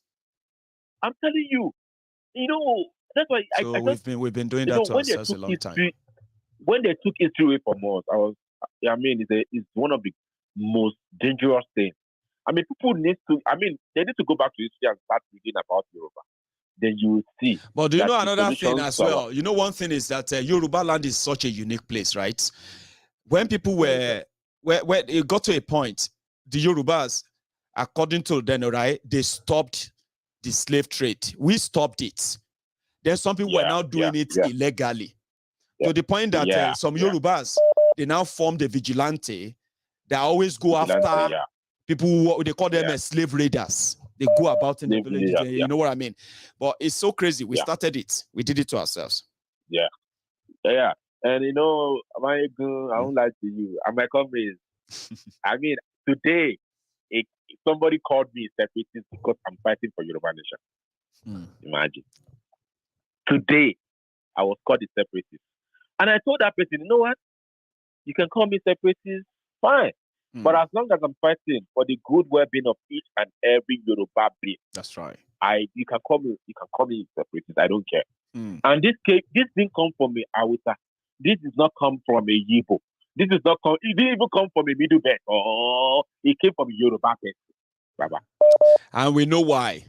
I'm telling you, that's why we've been doing that to ourselves a long time. When they took history away from us, it's one of the most dangerous things. People need to. They need to go back to history and start reading about Yoruba. Then you will see. But do you know another thing as well? One thing is that Yoruba land is such a unique place, right? When people where it got to a point, the Yorubas, according to them, right, they stopped the slave trade. We stopped it. Then some people were now doing it illegally. To the point that some Yorubas, they now formed a vigilante. They always go after people who they call them slave raiders. They go about in the village. You know what I mean? But it's so crazy. We started it. We did it to ourselves. Yeah. And Maiyegun, I don't lie to you. And my comrades, today, somebody called me separatist because I'm fighting for Yoruba nation. Imagine. Today, I was called a separatist. And I told that person, you know what? You can call me separatist, fine. But as long as I'm fighting for the good well-being of each and every Yoruba being, that's right. You can call me separatist. I don't care. And this didn't come from a Hausa. This did not come from a Yibo. It didn't even come from a Middle Belt. It came from a Yoruba person. Baba. And we know why.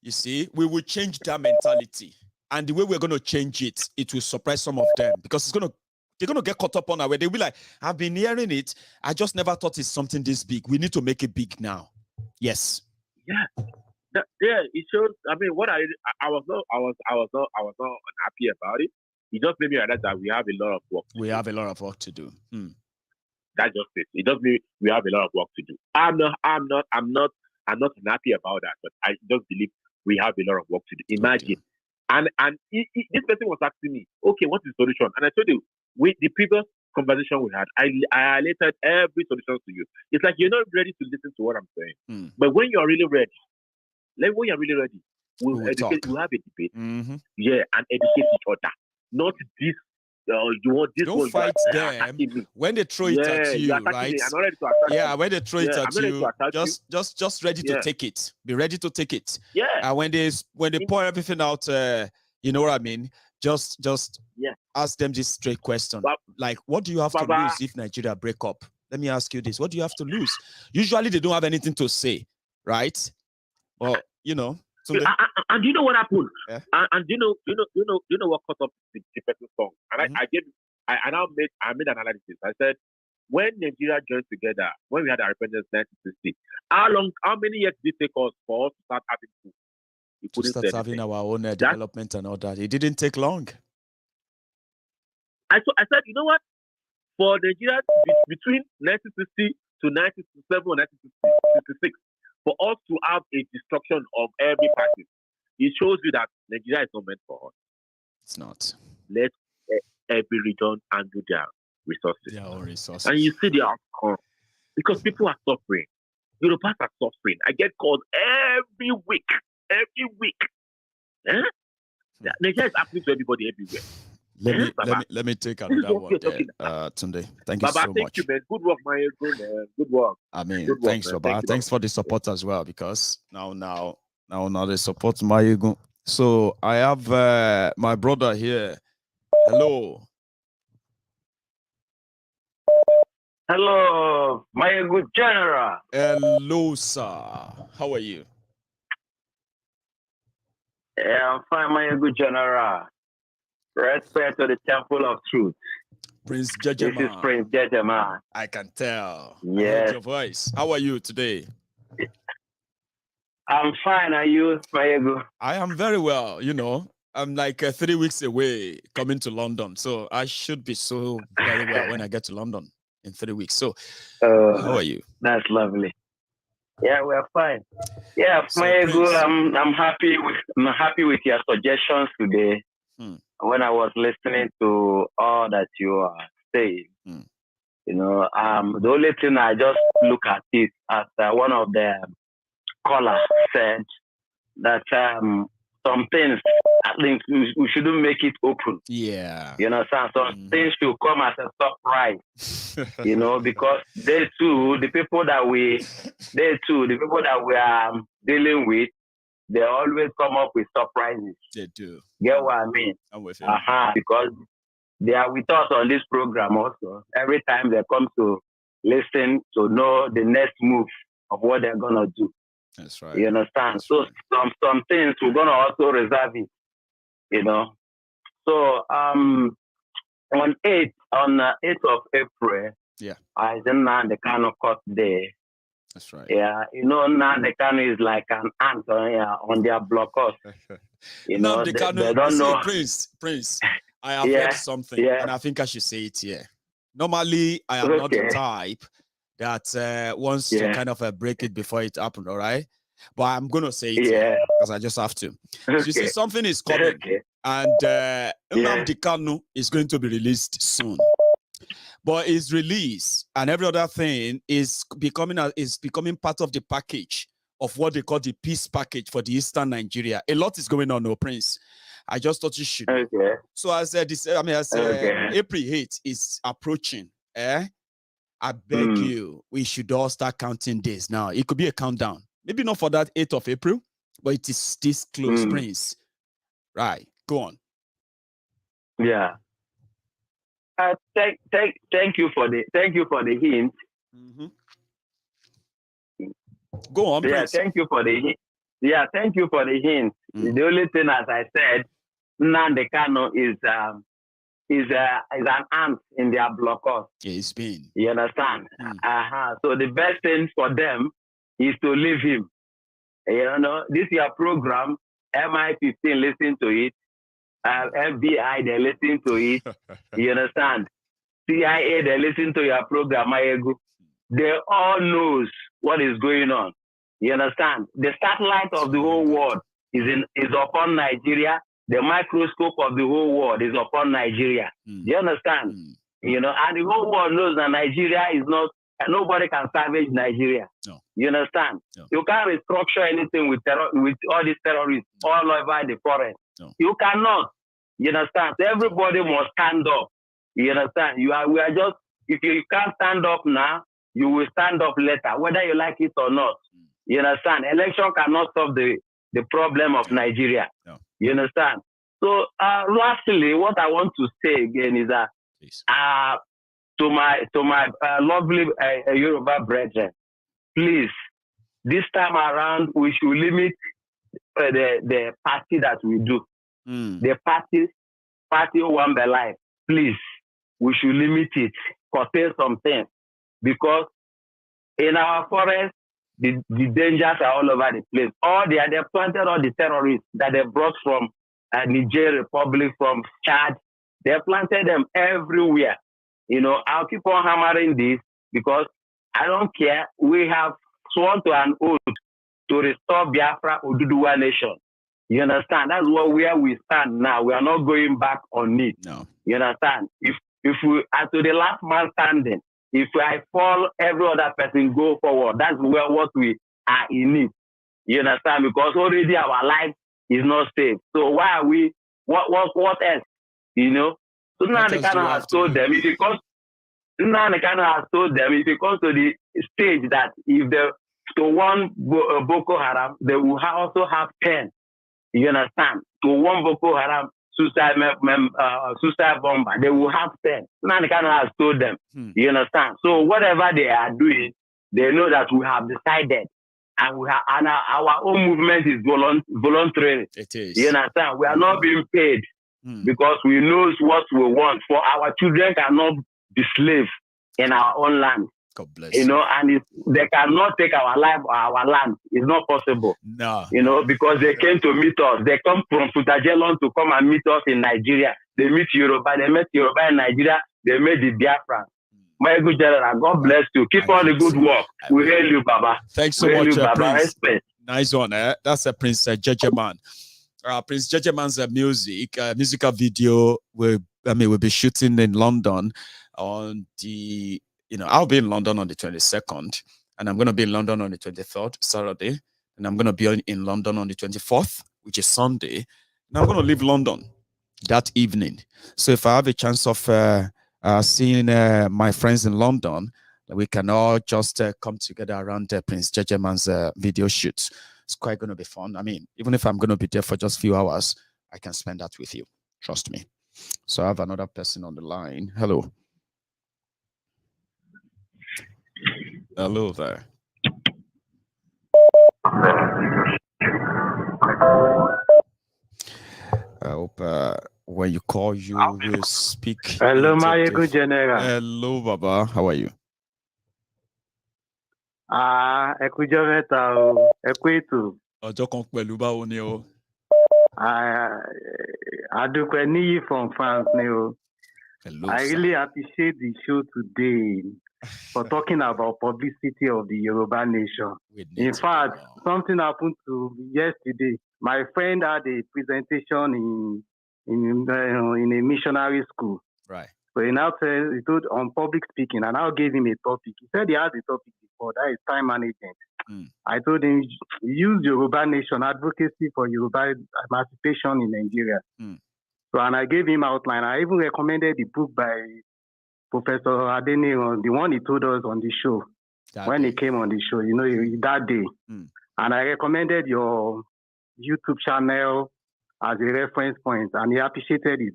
You see, we will change that mentality. And the way we're going to change it, it will surprise some of them because they're going to get caught up on our way. They'll be like, I've been hearing it. I just never thought it's something this big. We need to make it big now. Yes. Yeah. It shows. What I was not unhappy about it. It just made me realize that we have a lot of work. Have a lot of work to do. That's just it. It just means we have a lot of work to do. I'm not unhappy about that, but I just believe we have a lot of work to do. Imagine. Okay. And this person was asking me, okay, what is the solution? And I told you, with the previous conversation we had, I highlighted every solution to you. It's like you're not ready to listen to what I'm saying. But when you're really ready, we'll have a debate. Yeah, and educate each other. Not this. You want this don't one, fight them when they throw it at you, right? When they throw it at you, just ready to take it. Be ready to take it. Yeah. And when they pour everything out, you know what I mean? Just ask them this straight question. Like, what do you have to lose if Nigeria break up? Let me ask you this. What do you have to lose? Usually they don't have anything to say, right? Well, and you know what happened? Yeah. And you know what caught up the person's song. And I made an analysis. I said, when Nigeria joined together, when we had our independence in 1960, how many years did it take us for us to start having food? To start having our own development and all that. It didn't take long. I said, you know what? For Nigeria, between 1960 to 1967 or 1966, for us to have a destruction of every party, it shows you that Nigeria is not meant for us. It's not. Let every region handle their resources. Their own resources. And you see the outcome. Because people are suffering. Europeans are suffering. I get calls every week. Nigeria is happening to everybody everywhere. Let me take another one there, Tunde. Thank you so much. Thank you, man. Good work, Maiyegun. Good work. Thanks, Baba. Thanks for the support as well, because now they support Maiyegun. So I have my brother here. Hello. Hello, Maiyegun General. Hello, sir. How are you? Yeah, I'm fine, Maiyegun General. Respect to the temple of truth. Prince Jejema. This is Prince Jejema. I can tell. Yes. I heard your voice. How are you today? I'm fine. Are you, Maiyegun? I am very well. You know, I'm like 3 weeks away coming to London. So I should be so very well when I get to London in 3 weeks. So how are you? That's lovely. Yeah, we're fine. Yeah, So, Maiyegun, I'm happy with your suggestions today. When I was listening to all that you are saying, you know, the only thing I just look at it as one of the callers said that some things, at least we shouldn't make it open. Yeah. You know, some things should come as a surprise. You know, because the people that we are dealing with, they always come up with surprises. They do. Get what I mean? I'm with you. Because they are with us on this program also. Every time they come to listen to know the next move of what they're gonna do. That's right. You understand? That's so right. some things we're gonna also reserve it. You know. So on 8th of April, I then the kind of court day. That's right. Yeah, you know, now the Kanu is like an ant on their blockers. You know, they don't know. Prince, I have heard something, and I think I should say it here. Normally, I am not the type that wants to kind of break it before it happened, all right? But I'm going to say it here because I just have to. So you see, something is coming, and Nnamdi Kanu is going to be released soon. But his release and every other thing is becoming part of the package of what they call the peace package for the Eastern Nigeria. A lot is going on, no Prince. I just thought you should. So as April 8th is approaching, I beg you, we should all start counting days now. It could be a countdown. Maybe not for that 8th of April, but it is this close, Prince. Right. Go on. Yeah. Thank you for the hint. Go on, please. Thank you for the hint. Thank you for the hint. The only thing, as I said, Nnamdi Kanu is an ant in their blockers. Yeah, it's been. You understand? So the best thing for them is to leave him. You know, this is your program. MI15 listen to it. FBI, they listen to it. You understand? CIA, they listen to your program, Maiyegun. They all knows what is going on. You understand? The satellite of the whole world is upon Nigeria. The microscope of the whole world is upon Nigeria. You understand? You know, and the whole world knows that Nigeria is not, nobody can savage Nigeria. No. You understand? No. You can't restructure anything with all these terrorists all over the forest. No. You cannot. You understand? So everybody must stand up. You understand? We are just, if you can't stand up now, you will stand up later, whether you like it or not. You understand? Election cannot solve the problem of Nigeria. No. You understand? So lastly, what I want to say again is that to my lovely Yoruba brethren, please, this time around, we should limit the party that we do. The party one by life. Please, we should limit it, curtail some things, because in our forest, the dangers are all over the place. They planted all the terrorists that they brought from Niger Republic, from Chad. They planted them everywhere. You know, I'll keep on hammering this because I don't care. We have sworn to an oath to restore Biafra Oduduwa nation. You understand? That's where we stand now. We are not going back on it. No. You understand? If we are to the last man standing, if I fall, every other person go forward. That's what we are in it. You understand? Because already our life is not safe. So why are we? What else? You know? So now the Kanu has told them if it comes. Now the Kanu has told them if it comes to the stage that if one Boko Haram, they will also have 10. You understand? To one Boko Haram suicide bomber, they will have 10. Now the Kanu has told them. You understand? So whatever they are doing, they know that we have decided, and our own movement is voluntary. It is. You understand? We are not being paid. because we know what we want. For our children cannot be slaves in our own land. God bless you know, and they cannot take our life or our land. It's not possible. No. You know, because they came to meet us. They come from Futajelon to come and meet us in Nigeria. They meet Yoruba. They met Yoruba in Nigeria. They met the Biafran. Maiyegun General, God bless you. Keep on the good work. We hail you, Baba. Thanks so much, Baba. Prince. Respect. Nice one. That's a Prince Jejeman. Prince Jejeman's musical video we'll be shooting in London on the, I'll be in London on the 22nd, and I'm going to be in London on the 23rd, Saturday, and I'm going to be in London on the 24th, which is Sunday, and I'm going to leave London that evening. So if I have a chance of seeing my friends in London, we can all just come together around Prince Jejeman's video shoot. It's quite going to be fun. I mean, even if I'm going to be there for just a few hours, I can spend that with you. Trust me. So I have another person on the line. Hello. Hello there. I hope when you call, you will speak. Hello, Maiyegun General. Hello, Baba. How are you? Ẹ kú ọjọ́ mẹ́ta o, ẹ kú ètò. Ọjọ́ kan pẹ̀lú báwo ni o? Adúpẹ́ Níyì from France ni o. Hello, I really appreciate the show today for talking about publicity of the Yoruba nation. In fact, something happened to yesterday. My friend had a presentation in a missionary school. Right. So he told on public speaking, and I gave him a topic. He said he has a topic before, that is time management. I told him, use Yoruba nation advocacy for Yoruba emancipation in Nigeria. So, and I gave him outline. I even recommended the book by Professor Adeni, the one he told us on the show, when he came on the show, that day. And I recommended your YouTube channel as a reference point, and he appreciated it.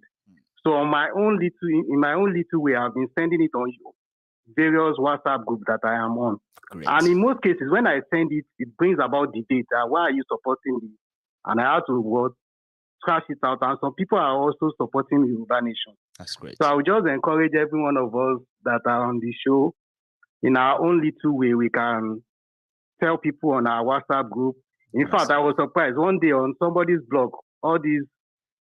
So in my own little way, I've been sending it on various WhatsApp groups that I am on. Great. And in most cases, when I send it, it brings about debate. Why are you supporting this? And I have to trash it out. And some people are also supporting the Yoruba nation. That's great. So I would just encourage every one of us that are on the show, in our own little way, we can tell people on our WhatsApp group. In fact, I was surprised one day on somebody's blog, all these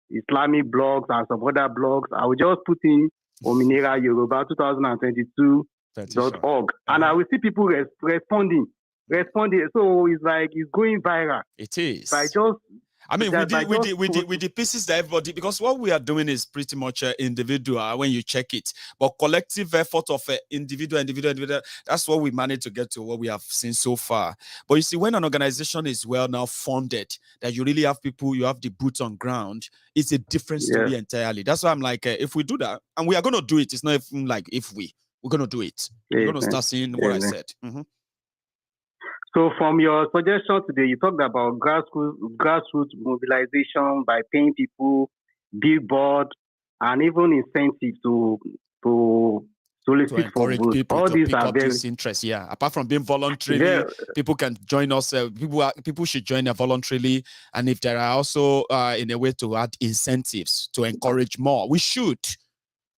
Islamic blogs and some other blogs, I will just put in Ominira Yoruba 2022.org, and I will see people responding. So it's like it's going viral. It is. With the pieces that everybody, because what we are doing is pretty much individual when you check it, but collective effort of individual, that's what we managed to get to what we have seen so far. But you see, when an organization is well now funded, that you really have people, you have the boots on ground, it's a different story entirely. That's why I'm like, if we do that, and we are going to do it, it's not even like we're going to do it. We're going to start seeing what I said. So from your suggestion today, you talked about grassroots mobilization by paying people, billboard, and even incentives to solicit for votes. People all to these pick are up very this interest. Yeah, apart from being voluntarily, people can join us. People should join voluntarily, and if there are also in a way to add incentives to encourage more, we should.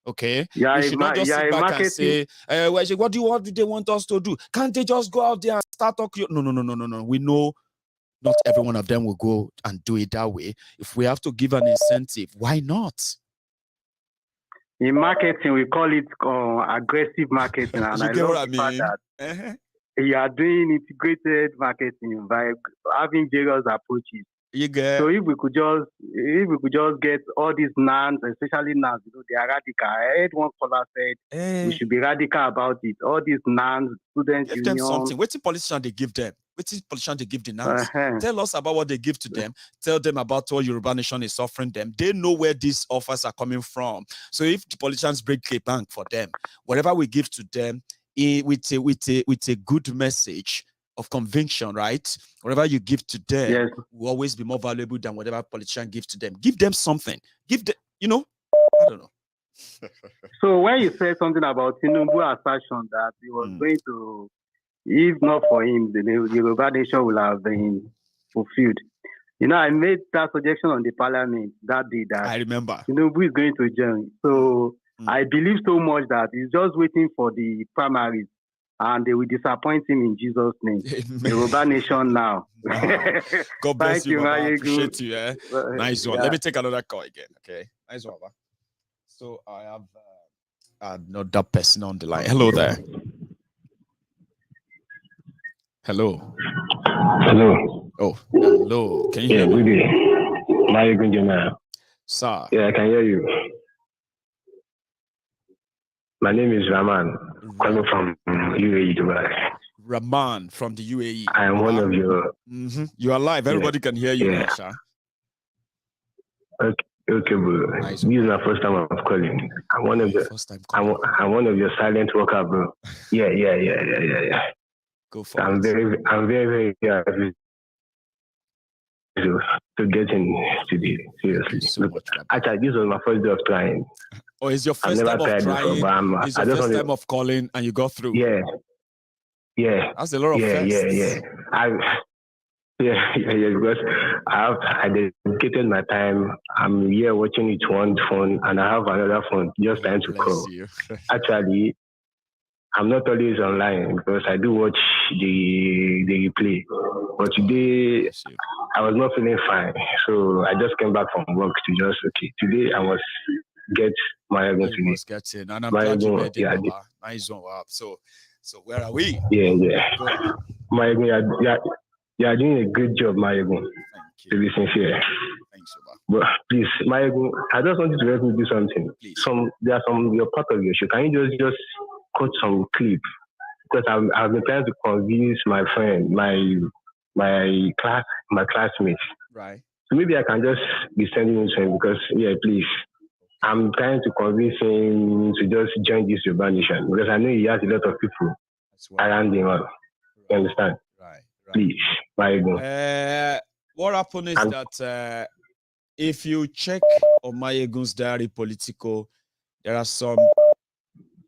Okay. Yeah, we should not just sit back and say, what do they want us to do? Can't they just go out there and start talking? No. We know not every one of them will go and do it that way. If we have to give an incentive, why not? In marketing, we call it aggressive marketing. And you get what I mean? You are doing integrated marketing by having various approaches. So if we could just get all these nouns, especially nouns, they are radical. I heard one caller said we should be radical about it. All these nouns, students, give them something. What's the politician they give them? What's the politician they give the nouns? Tell us about what they give to them. Tell them about what Yoruba nation is offering them. They know where these offers are coming from. So if the politicians break a bank for them, whatever we give to them with a good message of conviction, right? Whatever you give to them will always be more valuable than whatever politician gives to them. Give them something. Give them, I don't know. So when you said something about Tinubu assertion that he was going to, if not for him, the Yoruba nation will have been fulfilled. You know, I made that suggestion on the parliament that day that I remember. Tinubu is going to join. So I believe so much that he's just waiting for the primaries and they will disappoint him in Jesus' name. Yoruba nation now. Wow. God bless you, Baba. I appreciate you. Nice one. Yeah. Let me take another call again. Okay. Nice one, Baba. So I have another person on the line. Hello there. Hello. Hello. Oh, hello. Can you hear me? Good day. Maiyegun, sir. Yeah, I can hear you. My name is Rahman, coming from UAE, Dubai. Rahman from the UAE. I am one of your... You are live. Everybody can hear you now, sir. Okay, bro. Nice. This is my first time of calling. I'm one of I'm one of your silent workers, bro. Yeah. Go for I'm very happy to get in today. Seriously. So much, actually, this was my first day of trying. Oh, it's your first time of trying. Before, it's your first time of calling, and you got through. Yeah. That's a lot of firsts. Because I dedicated my time. I'm here watching it one phone, and I have another phone just trying to call. Actually, I'm not always online because I do watch the replay. But today, I was not feeling fine. So I just came back from work to just, today I must get Maiyegun today. Must get in. And I'm glad you made it, Baba. Nice one. Wow. So where are we? Yeah. Maiyegun, you are doing a great job, Maiyegun. Thank you. To be sincere. Thanks, Baba. But please, Maiyegun, I just wanted to help you do something. Please. There are some you're part of your show. Can you just cut some clip? Because I've been trying to convince my friend, my classmates. Right. So maybe I can just be sending him to him because please. I'm trying to convince him to just join this Yoruba nation because I know he has a lot of people around him. You understand? Right. Please, Maiyegun. What happened is that if you check on MaiyegunsDiary Politico, there are some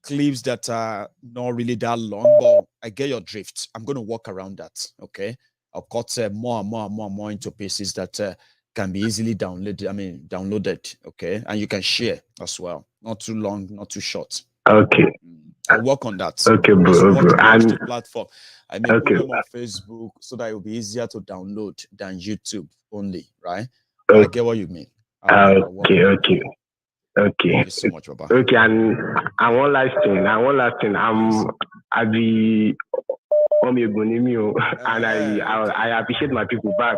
clips that are not really that long, but I get your drift. I'm going to walk around that, okay? I'll cut more and more into pieces that can be easily downloaded, okay? And you can share as well. Not too long, not too short. Okay. I'll work on that. Okay, bro. Watch the platform. I may put them on Facebook so that it will be easier to download than YouTube only, right? I get what you mean. Okay. Thank you so much, Baba. Okay, and one last thing. I'll be and I appreciate my people back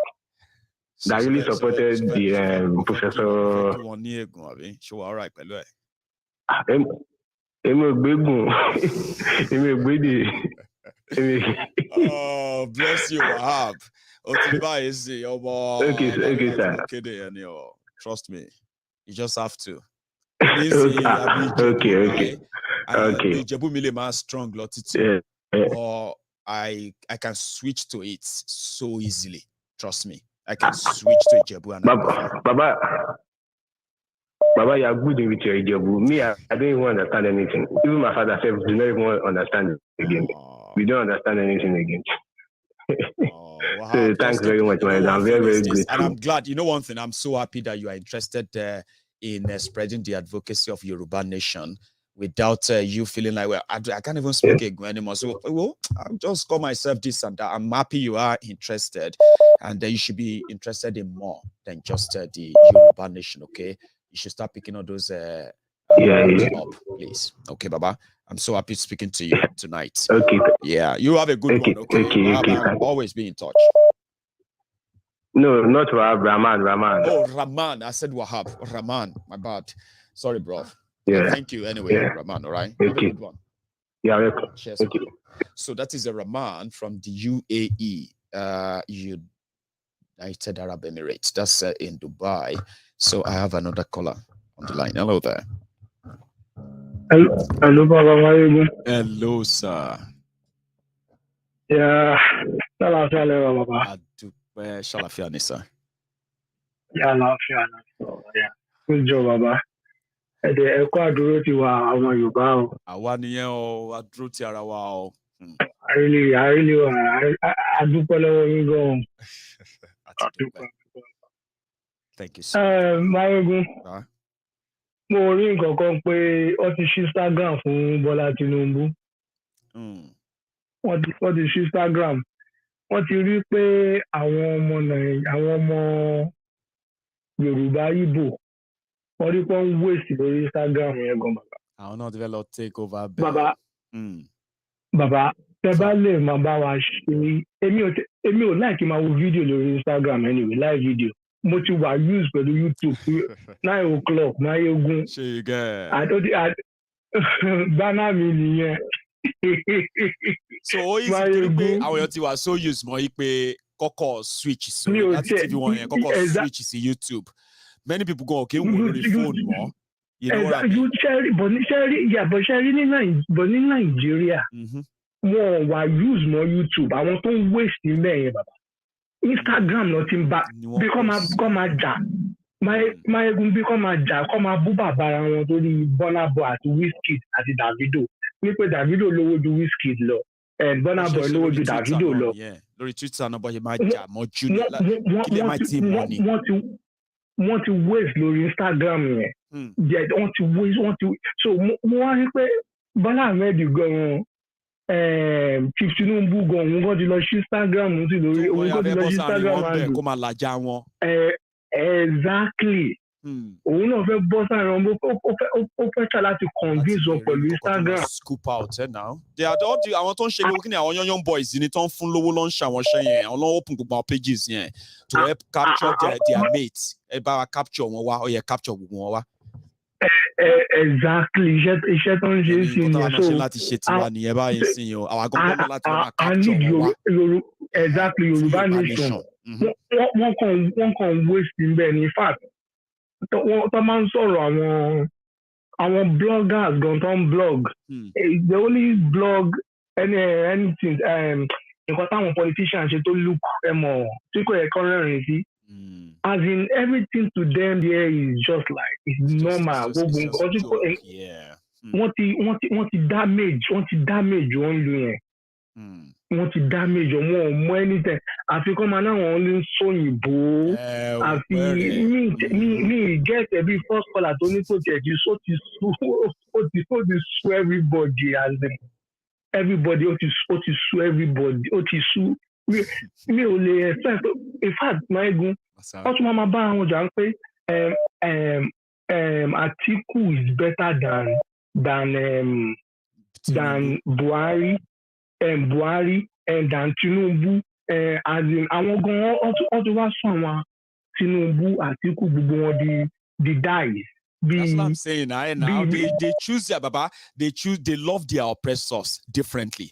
that really supported the professor. All right, oh, bless you, Wahab. Okay, sir. Trust me, you just have to. Okay. Strong, or I can switch to it so easily. Trust me, I can switch to Ijebu and Baba, you are good with your Ijebu. Me, I don't even understand anything. Even my father said, do not even understand it again. We don't understand anything again. So thanks very much, man. I'm very grateful. And I'm glad. You know one thing, I'm so happy that you are interested in spreading the advocacy of Yoruba nation without you feeling like, well, I can't even speak Egun anymore. So, I'll just call myself this and that. I'm happy you are interested, and you should be interested in more than just the Yoruba nation, okay? You should start picking all those up, please. Okay, Baba? I'm so happy speaking to you tonight. Okay. Yeah, you have a good one, okay? I'll always be in touch. No, not Wahab, Rahman. Oh, Rahman. I said Wahab. Rahman, my bad. Sorry, bro. Yeah. Thank you anyway, Rahman, all right? Okay. Have a good one. Yeah, welcome. Cheers. Okay. So that is a Rahman from the UAE, United Arab Emirates. That's in Dubai. So I have another caller on the line. Hello there. Hello, Baba Maiyegun. Hello, sir. Yeah. Hello, Baba. Shalafia, sir. Yeah. Good job, Baba. The Ecuador ti wa àwọn Yorùbá o. Àwa nìyẹn o, a dúró ti ara wa o. I really want. I dúpẹ́ lọ́wọ́ yín gan. Thank you so Maiyegun. Mo rí nǹkan kan pé ó ti ṣí Instagram fún Bọ́lá Tinubu. Wọ́n ti ṣí Instagram. Wọ́n ti rí pé àwọn ọmọ Yorùbá Igbo wọ́n rí pé wọ́n ń waste lórí Instagram yẹn gan bàbá. Àwọn náà ti fẹ́ lọ take over. Bàbá tẹ́ bá lè máa bá wa ṣe èmi ò like máa wo fídíò lórí Instagram anyway, live video. Mo ti wà use pẹ̀lú YouTube 9 o'clock Maiyegun. Ṣé you get? Bánà mi nìyẹn. So ó yí sí torí pé àwọn èèyàn ti wà so use mọ́ yí pé kọ́kọ́ switch sórí láti TV wọn yẹn kọ́kọ́ switch sí YouTube. Many people go okay wo lórí phone mọ́. You know what I mean? But ní Nàìjíríà wọ́n wà use mọ́ YouTube. Àwọn tó ń waste níbẹ̀ yẹn bàbá. Instagram ló ti ń bá bí kò máa jà Maiyegun bí kò máa jà kò máa bú bàbá ara wọn torí Burna Boy àti Wizkid àti Davido wípé Davido lówó ju Wizkid lọ Burna Boy lówó ju Davido lọ. Lórí Twitter náà bọ́yẹ máa jà mọ́ jù kílẹ̀ máa ti mọ́ ni. Wọ́n ti waste lórí Instagram yẹn wọ́n ti waste so mo wá rí pé Bọ́lá Ahmed gan-an Chief Tinubu gan òun kan ti lọ sí Instagram ti lórí òun kan ti lọ sí Instagram kó máa lajà wọn. Exactly. Òun náà fẹ́ bọ́ sára wọn ó fẹ́ ṣá láti convince wọn pẹ̀lú Instagram. Scoop out now. Àwọn tó ń ṣe kí ni àwọn young boys ni tó ń fún lówó ló ń ṣàwọn ṣẹ́ yẹn àwọn ló ń open gbogbo àwọn pages yẹn to help capture their mates. Ẹ bá wa capture wọn wá ó yẹ capture gbogbo wọn wá. Exactly iṣẹ́ tó ń ṣe sí ni so láti ṣe tiwa nìyẹn báyìí sí yẹn àwọn agbọ̀ngàn láti máa capture wọn wá. Exactly Yorùbá nation wọ́n kàn waste níbẹ̀ ní fact tó máa ń sọ̀rọ̀ àwọn bloggers gan tó ń blog they only blog anything nǹkan táwọn politicians ṣe tó look tí kò yẹ kọ́ rẹ́rìn sí. As in everything to them there is just like it's normal. Wọ́n ti damage wọ́n lu yẹn. Wọ́n ti damage wọn ò mọ anything. Àfikún máa náà wọ́n lè ń sóyìnbó. Àfi mi get every first caller tó ní kò tiẹ̀ ju so ti sú everybody as in everybody ó ti sú everybody ó ti sú. Mi ò lè expect in fact Maiyegun wọ́n tún máa bá àwọn jà ń pé Atiku is better than Buhari than Tinubu as in àwọn gan wọ́n tún wá sún àwọn Tinubu Atiku gbogbo wọn di dies. That's what I'm saying now. They choose their baba. They love their oppressors differently.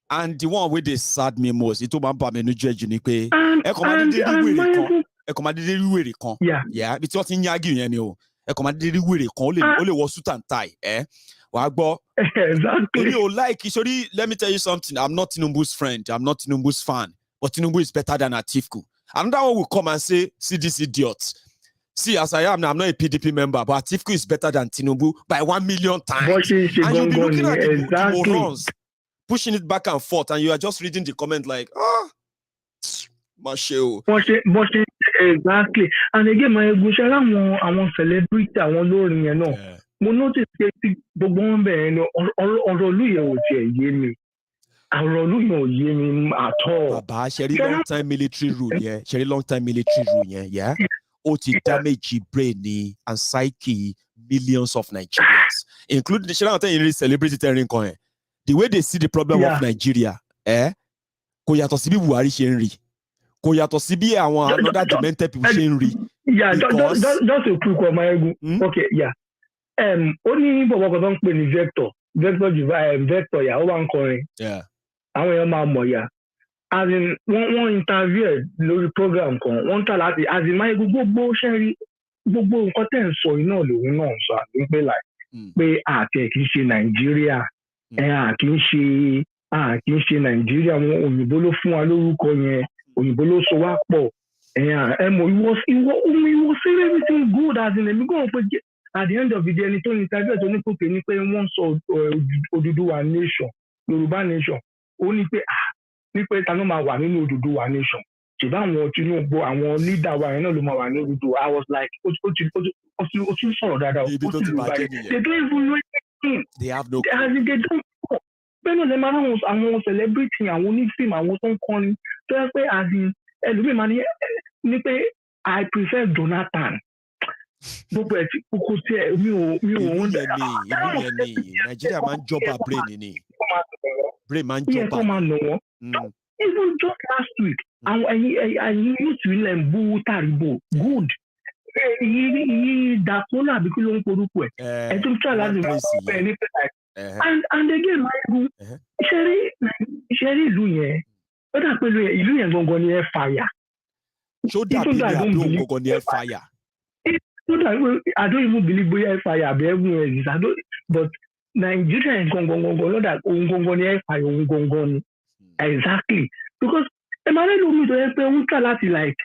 And the one where they sad me most, it told me no judge ni pé ẹ kò máa dédé rí wèrè kan. Yeah, bí tí wọ́n ti ń yági yẹn ni o. Ẹ kò máa dédé rí wèrè kan, ó lè wọ suit and tie, wàá gbọ́. Exactly. Sorry, let me tell you something. I'm not Tinubu's friend. I'm not Tinubu's fan. But Tinubu is better than Atiku. Another one will come and say, see this idiot. See, as I am now, I'm not a PDP member, but Atiku is better than Tinubu by 1 million times. And you'll be looking at the morons, pushing it back and forth, and you are just reading the comment like, Masheo. Exactly. And again, Maiyegun ṣe àwọn celebrity àwọn olórin yẹn náà. Mo notice pé gbogbo wọn bẹ̀rẹ̀ ni ọ̀rọ̀ olúyẹ̀ ò tiẹ̀ yé mi. Ọ̀rọ̀ olúyẹ̀ ò yé mi at all. Bàbá ṣẹ̀rí long time military rule yẹn, yeah? Ó ti damage brain ni and psyche millions of Nigerians, including the celebrity telling kan yẹn. The way they see the problem of Nigeria, kò yàtọ̀ sí bí Buhari ṣe ń rí. Kò yàtọ̀ sí bí àwọn another demented people ṣe ń rí. Yeah, just a quick one, Maiyegun. Okay, yeah. Ó ní bọ̀bọ̀ kan tó ń pè ní Vector yà ó wà ń kọrin. Àwọn èèyàn máa mọ̀ yà. As in wọ́n interview lórí program kan, wọ́n tà láti as in Maiyegun gbogbo ṣẹ́rí gbogbo nǹkan tẹ̀ ń sọ iná lòun náà sọ àti pé pé àti ẹ̀ kì í ṣe Nàìjíríà kì í ṣe Nàìjíríà wọn òyìnbó ló fún wa lórúkọ yẹn òyìnbó ló so wá pọ̀ ìwọ say everything good as in èmi gan pé at the end of the day ẹni tó ní interview tó ní kókè ní pé wọ́n sọ Odùduwà nation Yorùbá nation ó ní pé ta ló máa wà nínú Odùduwà nation Tinubu, leader wa ina lo ma wa ni do. I was like, they don't even know anything. They have no clue. They don't know. But no, the man was celebrating and we need film and we don't call him. So I say, as in, I prefer Jonathan. Nigeria man job a brain man job. Even just last week, and he used to learn Taribo. Good. He that one because long for and to try and again, my Sherry Louis, but I put you going to near fire. So that don't go near fire. I don't even believe we have fire. But Nigeria is going to near fire. Exactly. Because Emmanuel like,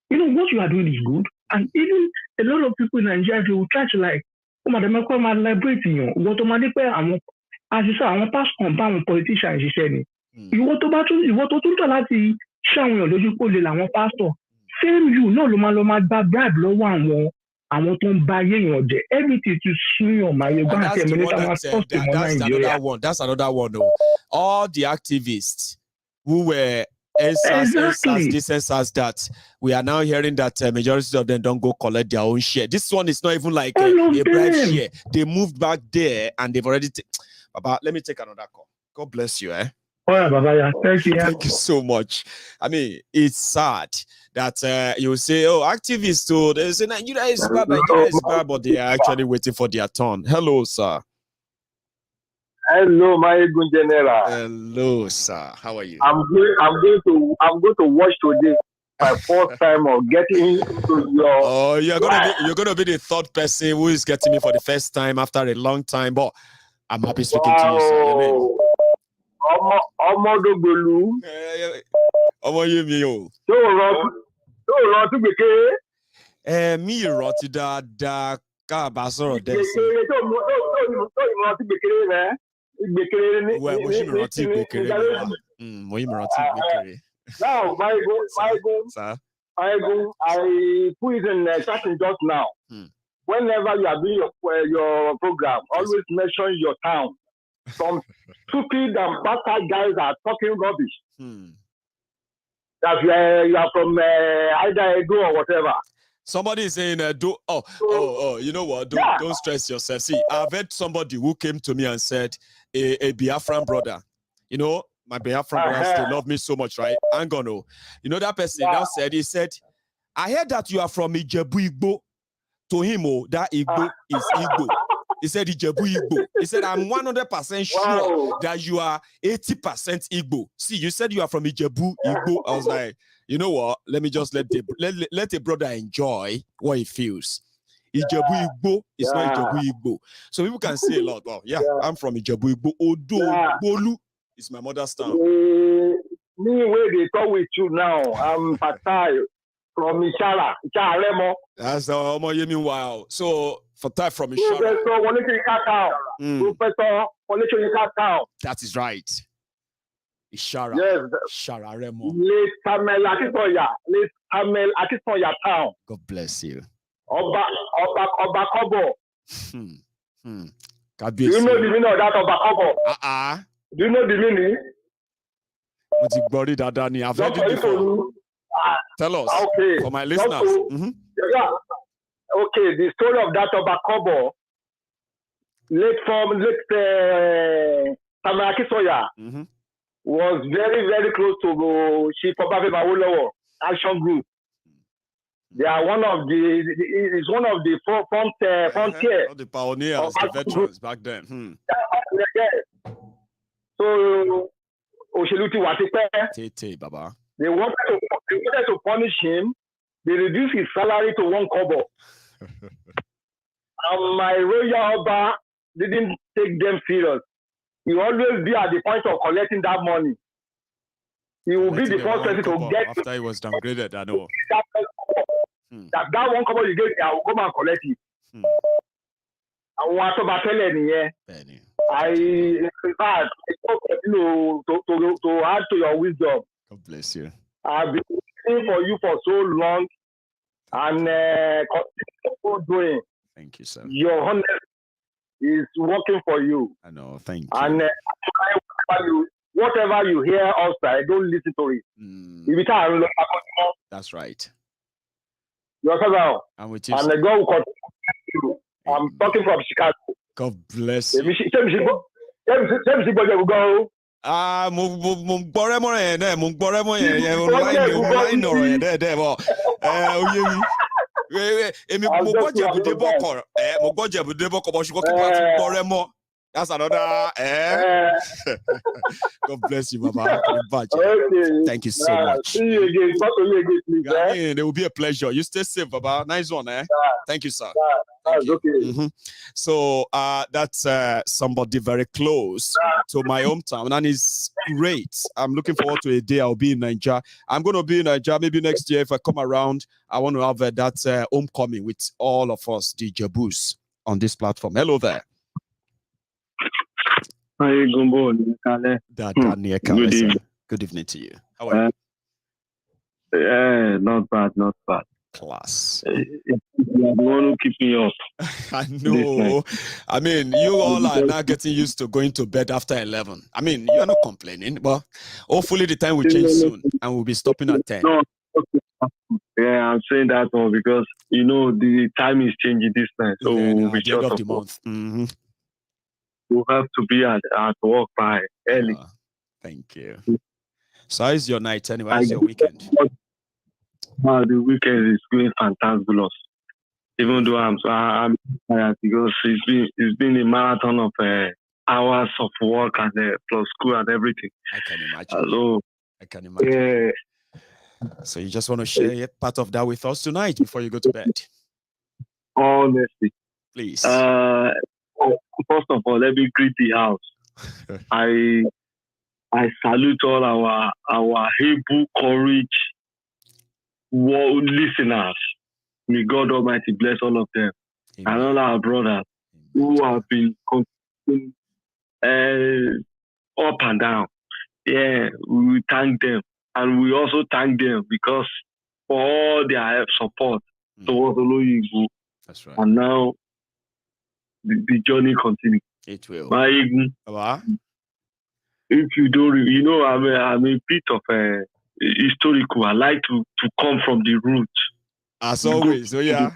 what you are doing is good. And even a lot of people in Nigeria, they will try to like, madam, I'm liberating you. What as you say, I'm a past compound politician, she said. You want to like showing your logical pastor. Same you, no, Loma bribe low one. I want to buy you everything to see your Maiyegun. That's another one. Though. All the activists who were this that we are now hearing that majority of them don't go collect their own share. This one is not even like a bribe share. They moved back there and they've already. Baba, let me take another call. God bless you. Oh yeah, Baba, yeah. Thank you. Thank you so much. I mean, it's sad that you say, oh, activists, so they say Nigeria is bad, but they are actually waiting for their turn. Hello, sir. Hello, Maiyegun General. Hello, sir. How are you? I'm going to watch today. My first time of getting into your. Oh, you're gonna be the third person who is getting me for the first time after a long time. But I'm happy speaking to you, sir. Your name? Omodogbolu. Omoyemi. So rántí gbèké. Mi rántí dáadáa ká bá sọ̀rọ̀ dẹ́sí. Well, mo ṣì mi rántí gbèkéré mi. Mo yí mi rántí gbèkéré. Now, Maiyegun, I put it in chatting just now. Whenever you are doing your program, always mention your town. Some stupid and bastard guys are talking rubbish. That you are from either Edo or whatever. Somebody is saying, you know what? Don't stress yourself. See, I've heard somebody who came to me and said, a Biafran brother, you know, my Biafran brothers, they love me so much, right? Angono. You know, that person now said, he said, I heard that you are from Ijebu Igbo. To him, that Igbo is Igbo. He said, Ijebu Igbo. He said, I'm 100% sure that you are 80% Igbo. See, you said you are from Ijebu Igbo. I was like, you know what? Let me just let a brother enjoy what he feels. Ijebu Igbo is not Ijebu Igbo. So people can say a lot. Well, I'm from Ijebu Igbo. Odo Bolu is my mother's town. Me, where they talk with you now, I'm Fatai from Ishara. That's the Omoyemi. Wow. So Fatai from Ishara. Professor Politico. That is right. Ishara. Yes. Ishara Remo. Late Samuel Akitoya town. God bless you. Oba Kobo. Do you know the meaning of that Oba Kobo? Do you know the meaning? I've heard it before. Tell us. Okay. For my listeners. Okay, the story of that Oba Kobo, late Samuel Akitoya, was very, very close to Chief Obafe Awolowo Action Group. They are one of the frontier. The pioneers, the veterans back then. So, Osheluti Watipe, Baba. They wanted to punish him. They reduced his salary to 1 kobo. And my royal Oba didn't take them serious. He will always be at the point of collecting that money. He will be the first person to get after he was downgraded. I know. That 1 kobo you get, I will come and collect it. I want to to add to your wisdom. God bless you. I've been waiting for you for so long, and continue doing. Thank you, sir. Your honest is working for you. I know. Thank you. And whatever you hear outside, don't listen to it. That's right. I'm with you. And the God will continue you. I'm talking from Chicago. God bless you. That's another. God bless you, Baba. Okay. Thank you so much. See you again. Talk to you again, please. It will be a pleasure. You stay safe, Baba. Nice one, eh? Thank you, sir. Thank you. Okay. So that's somebody very close to my hometown, and it's great. I'm looking forward to a day I'll be in Nigeria. I'm going to be in Nigeria maybe next year if I come around. I want to have that homecoming with all of us, the Jabus, on this platform. Hello there. Good evening to you. How are you? Not bad. Class. You want to keep me up. I know. I mean, you all are now getting used to going to bed after 11. I mean, you are not complaining, but hopefully the time will change soon and we'll be stopping at 10. No. Yeah, I'm saying that one because, the time is changing this time. So we'll be short of the month. We'll have to be at work by early. Thank you. So how's your night anyway? How's your weekend? The weekend is going fantabulous. Even though I'm tired because it's been a marathon of hours of work and plus school and everything. I can imagine. I can imagine. So you just want to share part of that with us tonight before you go to bed? Honestly. Please. First of all, let me greet the house. I salute all our able, courage, listeners. May God Almighty bless all of them. Amen. And all our brothers who have been up and down. Yeah, we thank them. And we also thank them because for all their help, support towards Oloyibo. That's right. And now the journey continues. It will. Maiyegun, if you don't, I'm a bit of a historical. I like to come from the roots. As always. So yeah.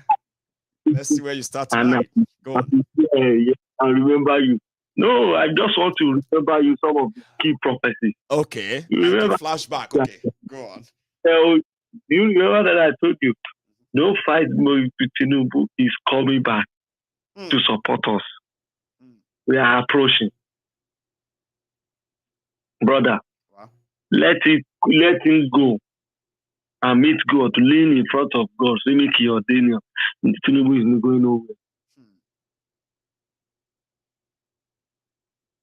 Let's see where you start tonight. Go on. Yeah, I remember you. No, I just want to remember you some of the key prophecies. Okay. Remember? Flashback. Okay. Go on. You remember that I told you, no fight with Tinubu is coming back to support us. We are approaching. Brother, let him go and meet God, lean in front of God, so make your Daniel. Tinubu is not going nowhere.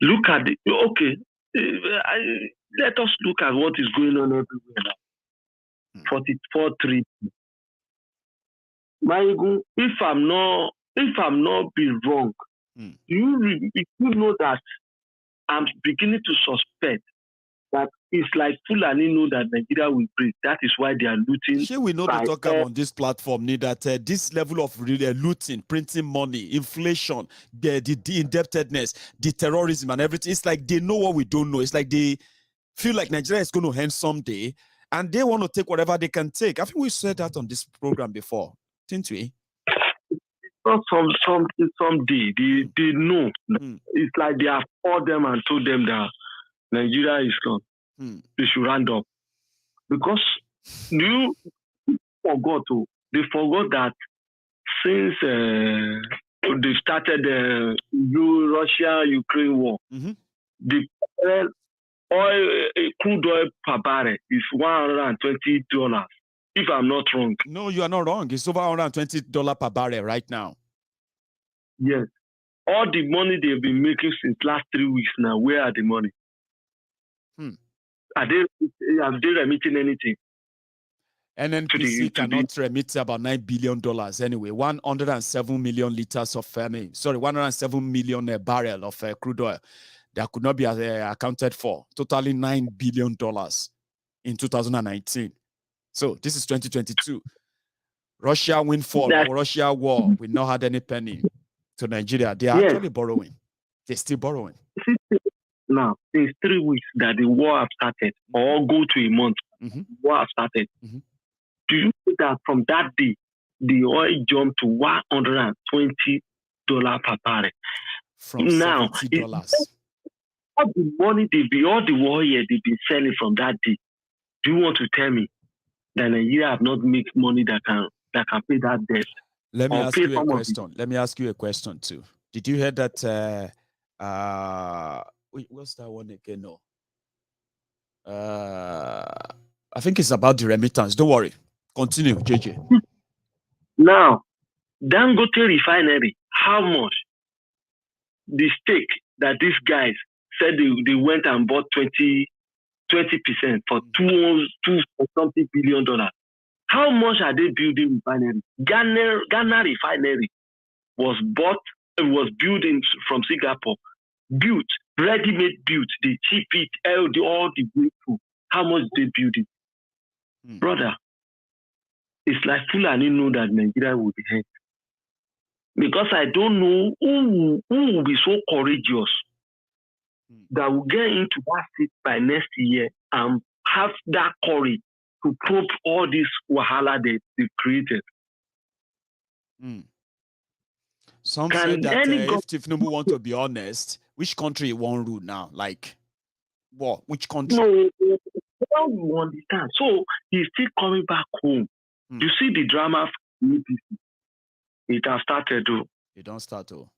Look at it. Okay. Let us look at what is going on everywhere now. 44-3. Maiyegun, if I'm not being wrong, you know that I'm beginning to suspect that it's like Fulani know that Nigeria will break. That is why they are looting. Sure, we know to talk about on this platform, that this level of looting, printing money, inflation, the indebtedness, the terrorism and everything, it's like they know what we don't know. It's like they feel like Nigeria is going to end someday and they want to take whatever they can take. I think we said that on this program before, didn't we? Not someday. They know. It's like they have called them and told them that Nigeria is gone. They should round up. Because they forgot that since they started the Russia-Ukraine war, the crude oil per barrel is $120. If I'm not wrong. No, you are not wrong. It's over $120 per barrel right now. Yes. All the money they've been making since last 3 weeks now, where are the money? Are they remitting anything? NNPC cannot remit about $9 billion anyway. 107 million liters of 107 million barrel of crude oil that could not be accounted for. Totally $9 billion in 2019. So this is 2022. Russia windfall, Russia war. We not had any penny to Nigeria. They are actually borrowing. They're still borrowing. Now, it's 3 weeks that the war have started, or go to a month. War have started. Do you think that from that day, the oil jumped to $120 per barrel? From now, $70. All the money all the oil they've been selling from that day. Do you want to tell me that Nigeria have not made money that can pay that debt? Let me ask you a question. Let me ask you a question too. Did you hear that? What's that one again? No. I think it's about the remittance. Don't worry. Continue, JJ. Now, Dangote refinery, how much? The stake that these guys said they went and bought 20% for $2 billion. How much are they building refinery? Ghana refinery was built from Singapore, ready-made built, they cheap it all the way through. How much they build it? Brother, it's like Fulani know that Nigeria will be hurt. Because I don't know who will be so courageous that will get into that seat by next year and have that courage to probe all this wahala they created. Some say that if Tinubu want to be honest, which country won't rule now? Like, what? Which country? No, you understand. So he's still coming back home. You see the drama from APC. It has started, though. It don't start, though.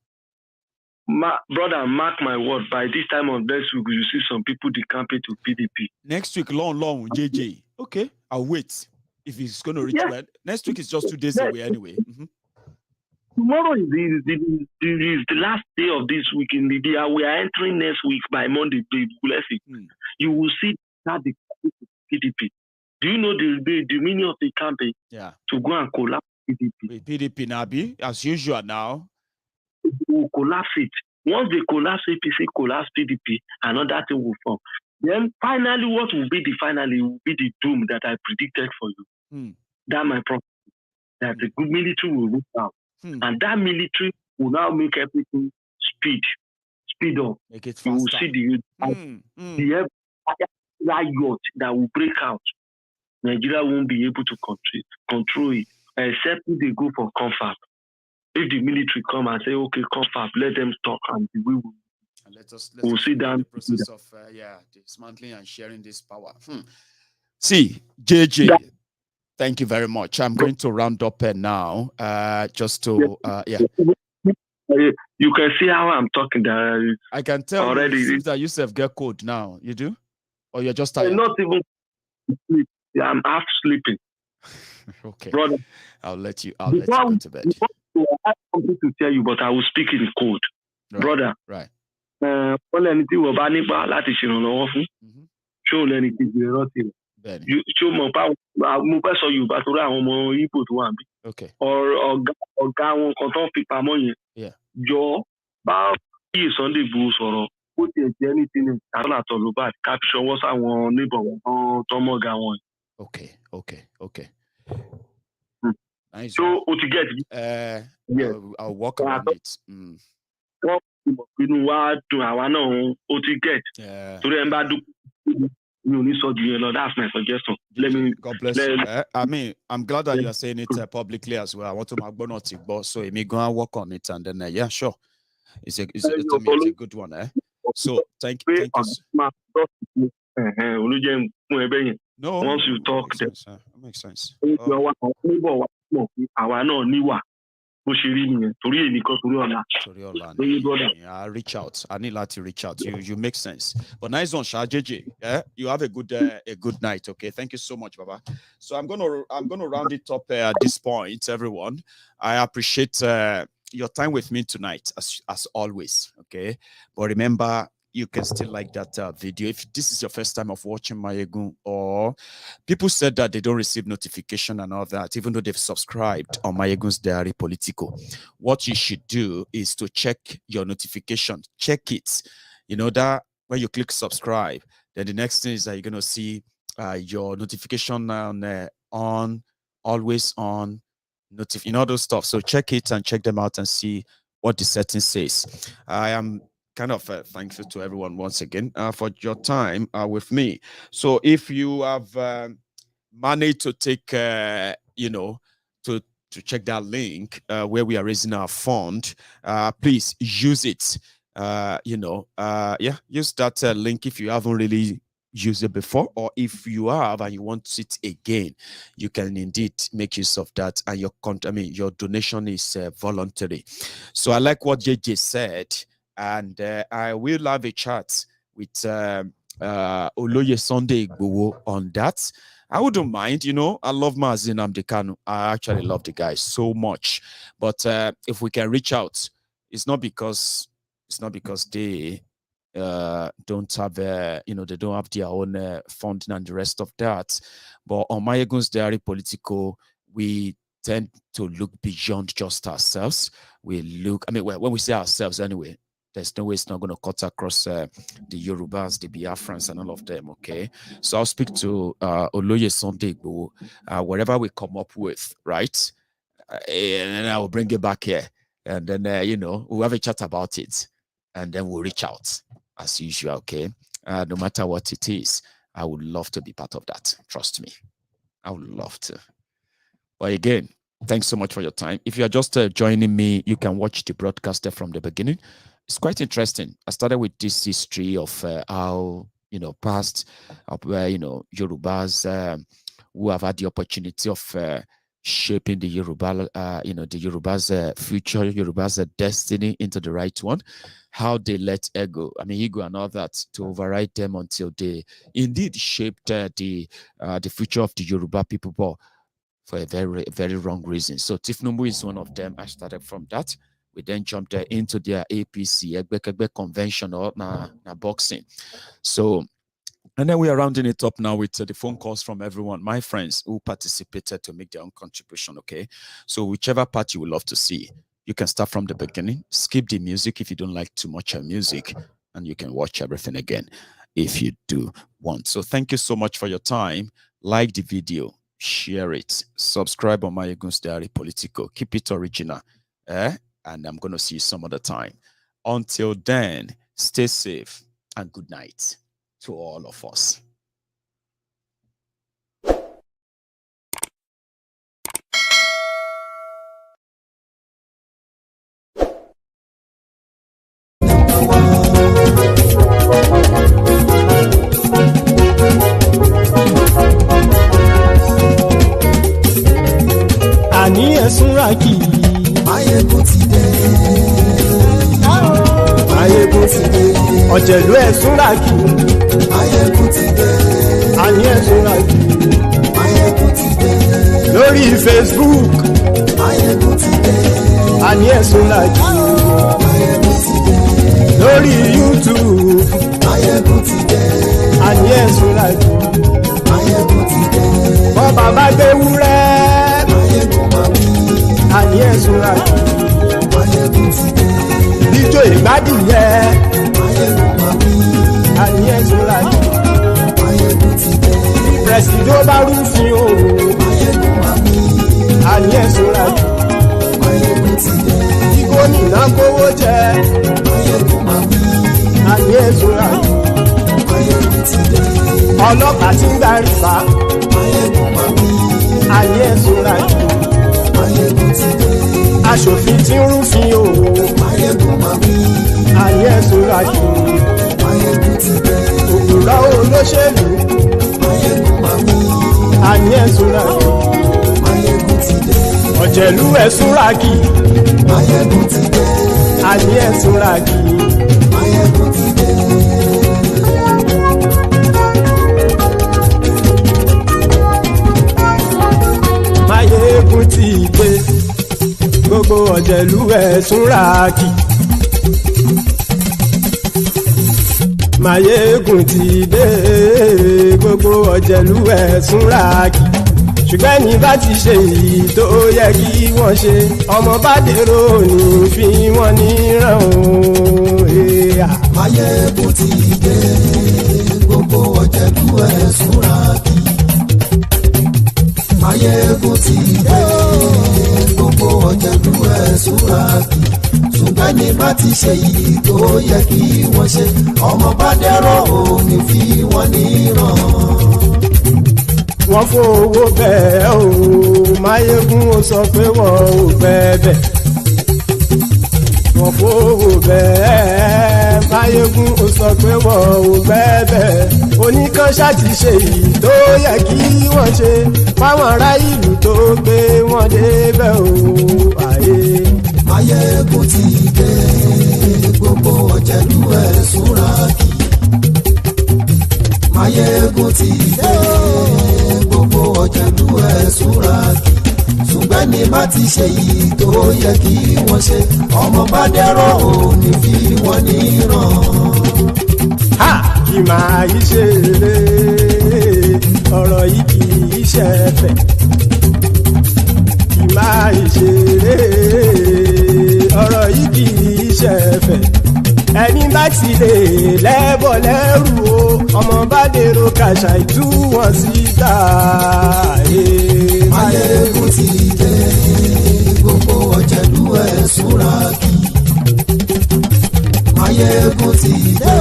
Brother, mark my word, by this time of next week, you see some people decamping to PDP. Next week, long, JJ. Okay, I'll wait. If it's going to reach well. Next week is just 2 days away anyway. Tomorrow is the last day of this week in the year. We are entering next week by Monday. You will see that the PDP. Do you know the meaning of the campaign? Yeah. To go and collapse PDP. PDP Nabi, as usual now. Will collapse it. Once they collapse APC, collapse PDP, another thing will form. Then finally, what will be the finally will be the doom that I predicted for you. That's my problem. That the good military will root out. And that military will now make everything speed up. Make it faster. You will see the riot that will break out. Nigeria won't be able to control it, except if they go for confab. If the military come and say, okay, confab, let them talk, and we will. We'll see down the process of dismantling and sharing this power. See, JJ, thank you very much. I'm going to round up now, just to You can see how I'm talking. I can tell already. It seems that you self get cold now. You do, or you're just tired? I'm not even sleep. I'm half sleeping. Okay, brother. I'll let you go to bed. I have something to tell you, but I will speak in code, brother. Right. All anything will ban it, but láti ṣèrànlọ́wọ́ fún. Show anything you rot it. Show mo pa mo fẹ́ sọ Yorùbá torí àwọn ọmọ Igbo tó wà níbí. Okay. Ọ̀gá wọn kan tó ń fi pamọ́ yẹn. Yeah. Jọ bá yìí Sunday Igboho sọ̀rọ̀ ó tiẹ̀ jẹ́ anything àrùn àtọ̀lù bá ká fi ṣọwọ́ sáwọn neighbor wọn tó mọ̀gá wọn. Okay. Nice. So what you get? Yes. I'll walk around it. What you what you get? So remember, that's my suggestion. Let me. God bless you. I mean, I'm glad that you are saying it publicly as well. I want to make bonus, so let me go and work on it, and then yeah, sure. It's a good one, eh? So thank you. No. Once you talk, that makes sense. I reach out. I need to reach out. You make sense. But nice one, Sha JJ. Yeah, you have a good night. Okay, thank you so much, Baba. So I'm gonna round it up at this point, everyone. I appreciate your time with me tonight, as always. Okay, but remember, you can still like that video. If this is your first time of watching Maiyegun, or people said that they don't receive notification and all that, even though they've subscribed on MaiyegunsDiary Politico, what you should do is to check your notification. Check it. You know that when you click subscribe, then the next thing is that you're going to see your notification on on, always on, all those stuff. So check it and check them out and see what the setting says. I am kind of thankful to everyone once again for your time with me. So if you have managed to take, to check that link where we are raising our fund, please use it. Use that link if you haven't really used it before, or if you have and you want it again, you can indeed make use of that. And your donation is voluntary. So I like what JJ said, and I will have a chat with Oloye Sunday Igboho on that. I wouldn't mind, I love Mazi Nnamdi Kanu. I actually love the guy so much. But if we can reach out, it's not because they don't have they don't have their own funding and the rest of that. But on MaiyegunSDiary Politico, we tend to look beyond just ourselves. We look, when we say ourselves anyway, there's no way it's not going to cut across the Yorubas, the Biafrans, and all of them, okay? So I'll speak to Oloye Sunday Igboho, whatever we come up with, right? And then I will bring it back here. And then, we'll have a chat about it. And then we'll reach out as usual, okay? No matter what it is, I would love to be part of that. Trust me. I would love to. But again, thanks so much for your time. If you're just joining me, you can watch the broadcast from the beginning. It's quite interesting. I started with this history of how, past, Yorubas who have had the opportunity of shaping the Yoruba, the Yoruba's future, Yoruba's destiny into the right one. How they let ego and all that to override them until they indeed shaped the future of the Yoruba people, but for a very, very wrong reason. So Tinubu is one of them. I started from that. We then jumped into their APC Convention or boxing. So, and then we are rounding it up now with the phone calls from everyone, my friends who participated to make their own contribution, okay? So whichever part you would love to see, you can start from the beginning, skip the music if you don't like too much music, and you can watch everything again if you do want. So thank you so much for your time. Like the video, share it, subscribe on MaiyegunSDiary Politico. Keep it original, and I'm going to see you some other time. Until then, stay safe and good night to all of us. Àní ẹ̀sùn ràkì. Máyégún ti dé. Máyégún ti dé. Ọ̀jẹ̀lú ẹ̀sùn ràkì. Máyégún ti dé. Àní ẹ̀sùn ràkì. Máyégún ti dé. Lórí Facebook. Máyégún ti dé. Àní ẹ̀sùn ràkì. Máyégún ti dé. Lórí YouTube. Máyégún ti dé. Àní ẹ̀sùn ràkì. Máyégún ti dé. Bọ́ bàbá gbé wúrẹ́. Àní ẹ̀sùn ràkì. Máyégún ti dé. Ijó ìgbádìyẹ. Máyégún máa wí. Àní ẹ̀sùn ràkì. Máyégún ti dé. Pẹ̀sìdó bá rúfin o. Máyégún máa wí. Àní ẹ̀sùn ràkì. Máyégún ti dé. Igbó nìna kówó jẹ. Máyégún máa wí. Àní ẹ̀sùn ràkì. Máyégún ti dé. Ọlọ́pàá tí ń darí fa. Máyégún máa wí. Àní ẹ̀sùn ràkì. Máyégún ti dé. Aṣòfin tí ń rúfin o. Máyégún máa wí. Àní ẹ̀sùn ràkì. Máyégún ti dé. Òpùrọ́ olóṣèlú. Máyégún máa wí. Àní ẹ̀sùn ràkì. Máyégún ti dé. Ọ̀jẹ̀lú ẹ̀sùn ràkì. Máyégún ti dé. Àní ẹ̀sùn ràkì. Máyégún ti dé. Máyégún ti dé. Gbogbo ọ̀jẹ̀lú ẹ̀sùn ràkì. Máyégún ti dé. Gbogbo ọ̀jẹ̀lú ẹ̀sùn ràkì. Ṣùgbọ́n ní bá ti ṣe èyí tó yẹ kí wọ́n ṣe, ọmọ bá dèrò ní fi wọ́n níran o. Máyégún ti dé. Gbogbo ọ̀jẹ̀lú ẹ̀sùn ràkì. Máyégún ti dé gbogbo ọ̀jẹ̀lú ẹ̀ súra kì ṣùgbọ́n ní bá ti ṣe yìí tó yẹ kí wọ́n ṣe ọmọ bá dẹ́rọ̀ ò ní fi wọ́n níran. wọ́n fowó bẹ́ẹ̀ o Máyégún ó sọ pé wọ́n ò fẹ́ bẹ́ẹ̀. wọ́n fowó bẹ́ẹ̀ Máyégún ó sọ pé wọ́n ò fẹ́ bẹ́ẹ̀. oníkan ṣáàtì ṣe yìí tó yẹ kí wọ́n ṣe fáwọn ará ìlú tó gbé wọn débẹ̀ o. Máyégún ti dé gbogbo ọ̀jẹ̀lú ẹ̀ súra kì Máyégún ti dé gbogbo ọ̀jẹ̀lú ẹ̀ súra kì ṣùgbọ́n ní bá ti ṣe yìí tó yẹ kí wọ́n ṣe ọmọ bá dẹ́rọ̀ ò ní fi wọ́n níran. kì máa yí ṣe eré ọ̀rọ̀ yìí kì í ṣe ẹ̀fẹ̀. kì máa yí ṣe eré ọ̀rọ̀ yìí kì í ṣe ẹ̀fẹ̀. ẹni bá ti lè lẹ́bọ̀ lẹ́rù o ọmọ bá dèrò kàṣà ìtú wọn síta. Máyégún ti dé gbogbo ọ̀jẹ̀lú ẹ̀ súra kì Máyégún ti dé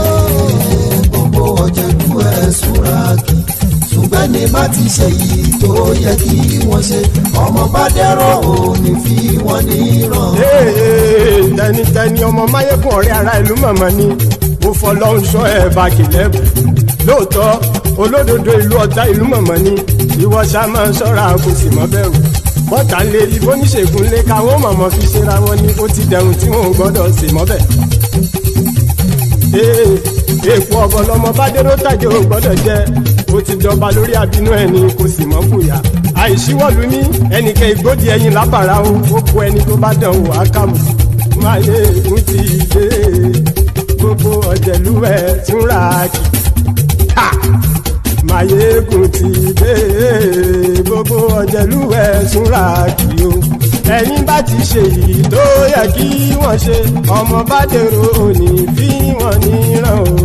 gbogbo ọ̀jẹ̀lú ẹ̀ súra kì ṣùgbọ́n ní bá ti ṣe yìí tó yẹ kí wọ́n ṣe ọmọ bá dẹ́rọ̀ ò ní fi wọ́n níran. tẹnitẹni ọmọ Máyégún ọ̀rẹ́ ara ìlú mọ̀mọ́ ni mo fọlọ́run sọ ẹ̀ bá kìlẹ́bù lóòótọ́ olódodo ìlú ọ̀tá ìlú mọ̀mọ́ ni ìwọ ṣá máa ń ṣọ́ra kò sì mọ́ bẹ̀rù bọ́tà ń lé ibo níṣègùn lé káwọn mọ̀mọ́ fi ṣera wọn ni ó ti dẹ̀rùn tí wọn ò gbọ́dọ̀ sì mọ́ bẹ̀. èèpo ọ̀bọ lọmọ bá dérò tàjẹ́ ò gbọ́dọ̀ jẹ́ ó ti dọba lórí àbínú ẹni kò sì mọ́ fòyà àìsíwọ́lu ní ẹnìkẹ́ ìgbódì ẹyin lábàrá ó kó ẹni tó bá dán wò á kàmù. Máyégún ti dé gbogbo ọ̀jẹ̀lú ẹ̀ túnra kì Máyégún ti dé gbogbo ọ̀jẹ̀lú ẹ̀ túnra kì o. ẹ̀yin bá ti ṣe yìí tó yẹ kí wọ́n ṣe ọmọ bá dèrò òní fi wọ́n níran o.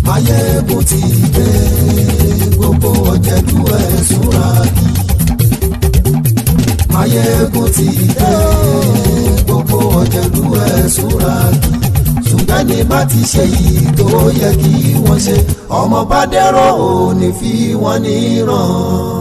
Máyégún ti dé gbogbo ọ̀jẹ̀lú ẹ̀ súra kì Máyégún ti dé gbogbo ọ̀jẹ̀lú ẹ̀ súra kì ṣùgbọ́n ní bá ti ṣe yìí tó yẹ kí wọ́n ṣe ọmọ bá dẹ́rọ̀ ò ní fi wọ́n níran.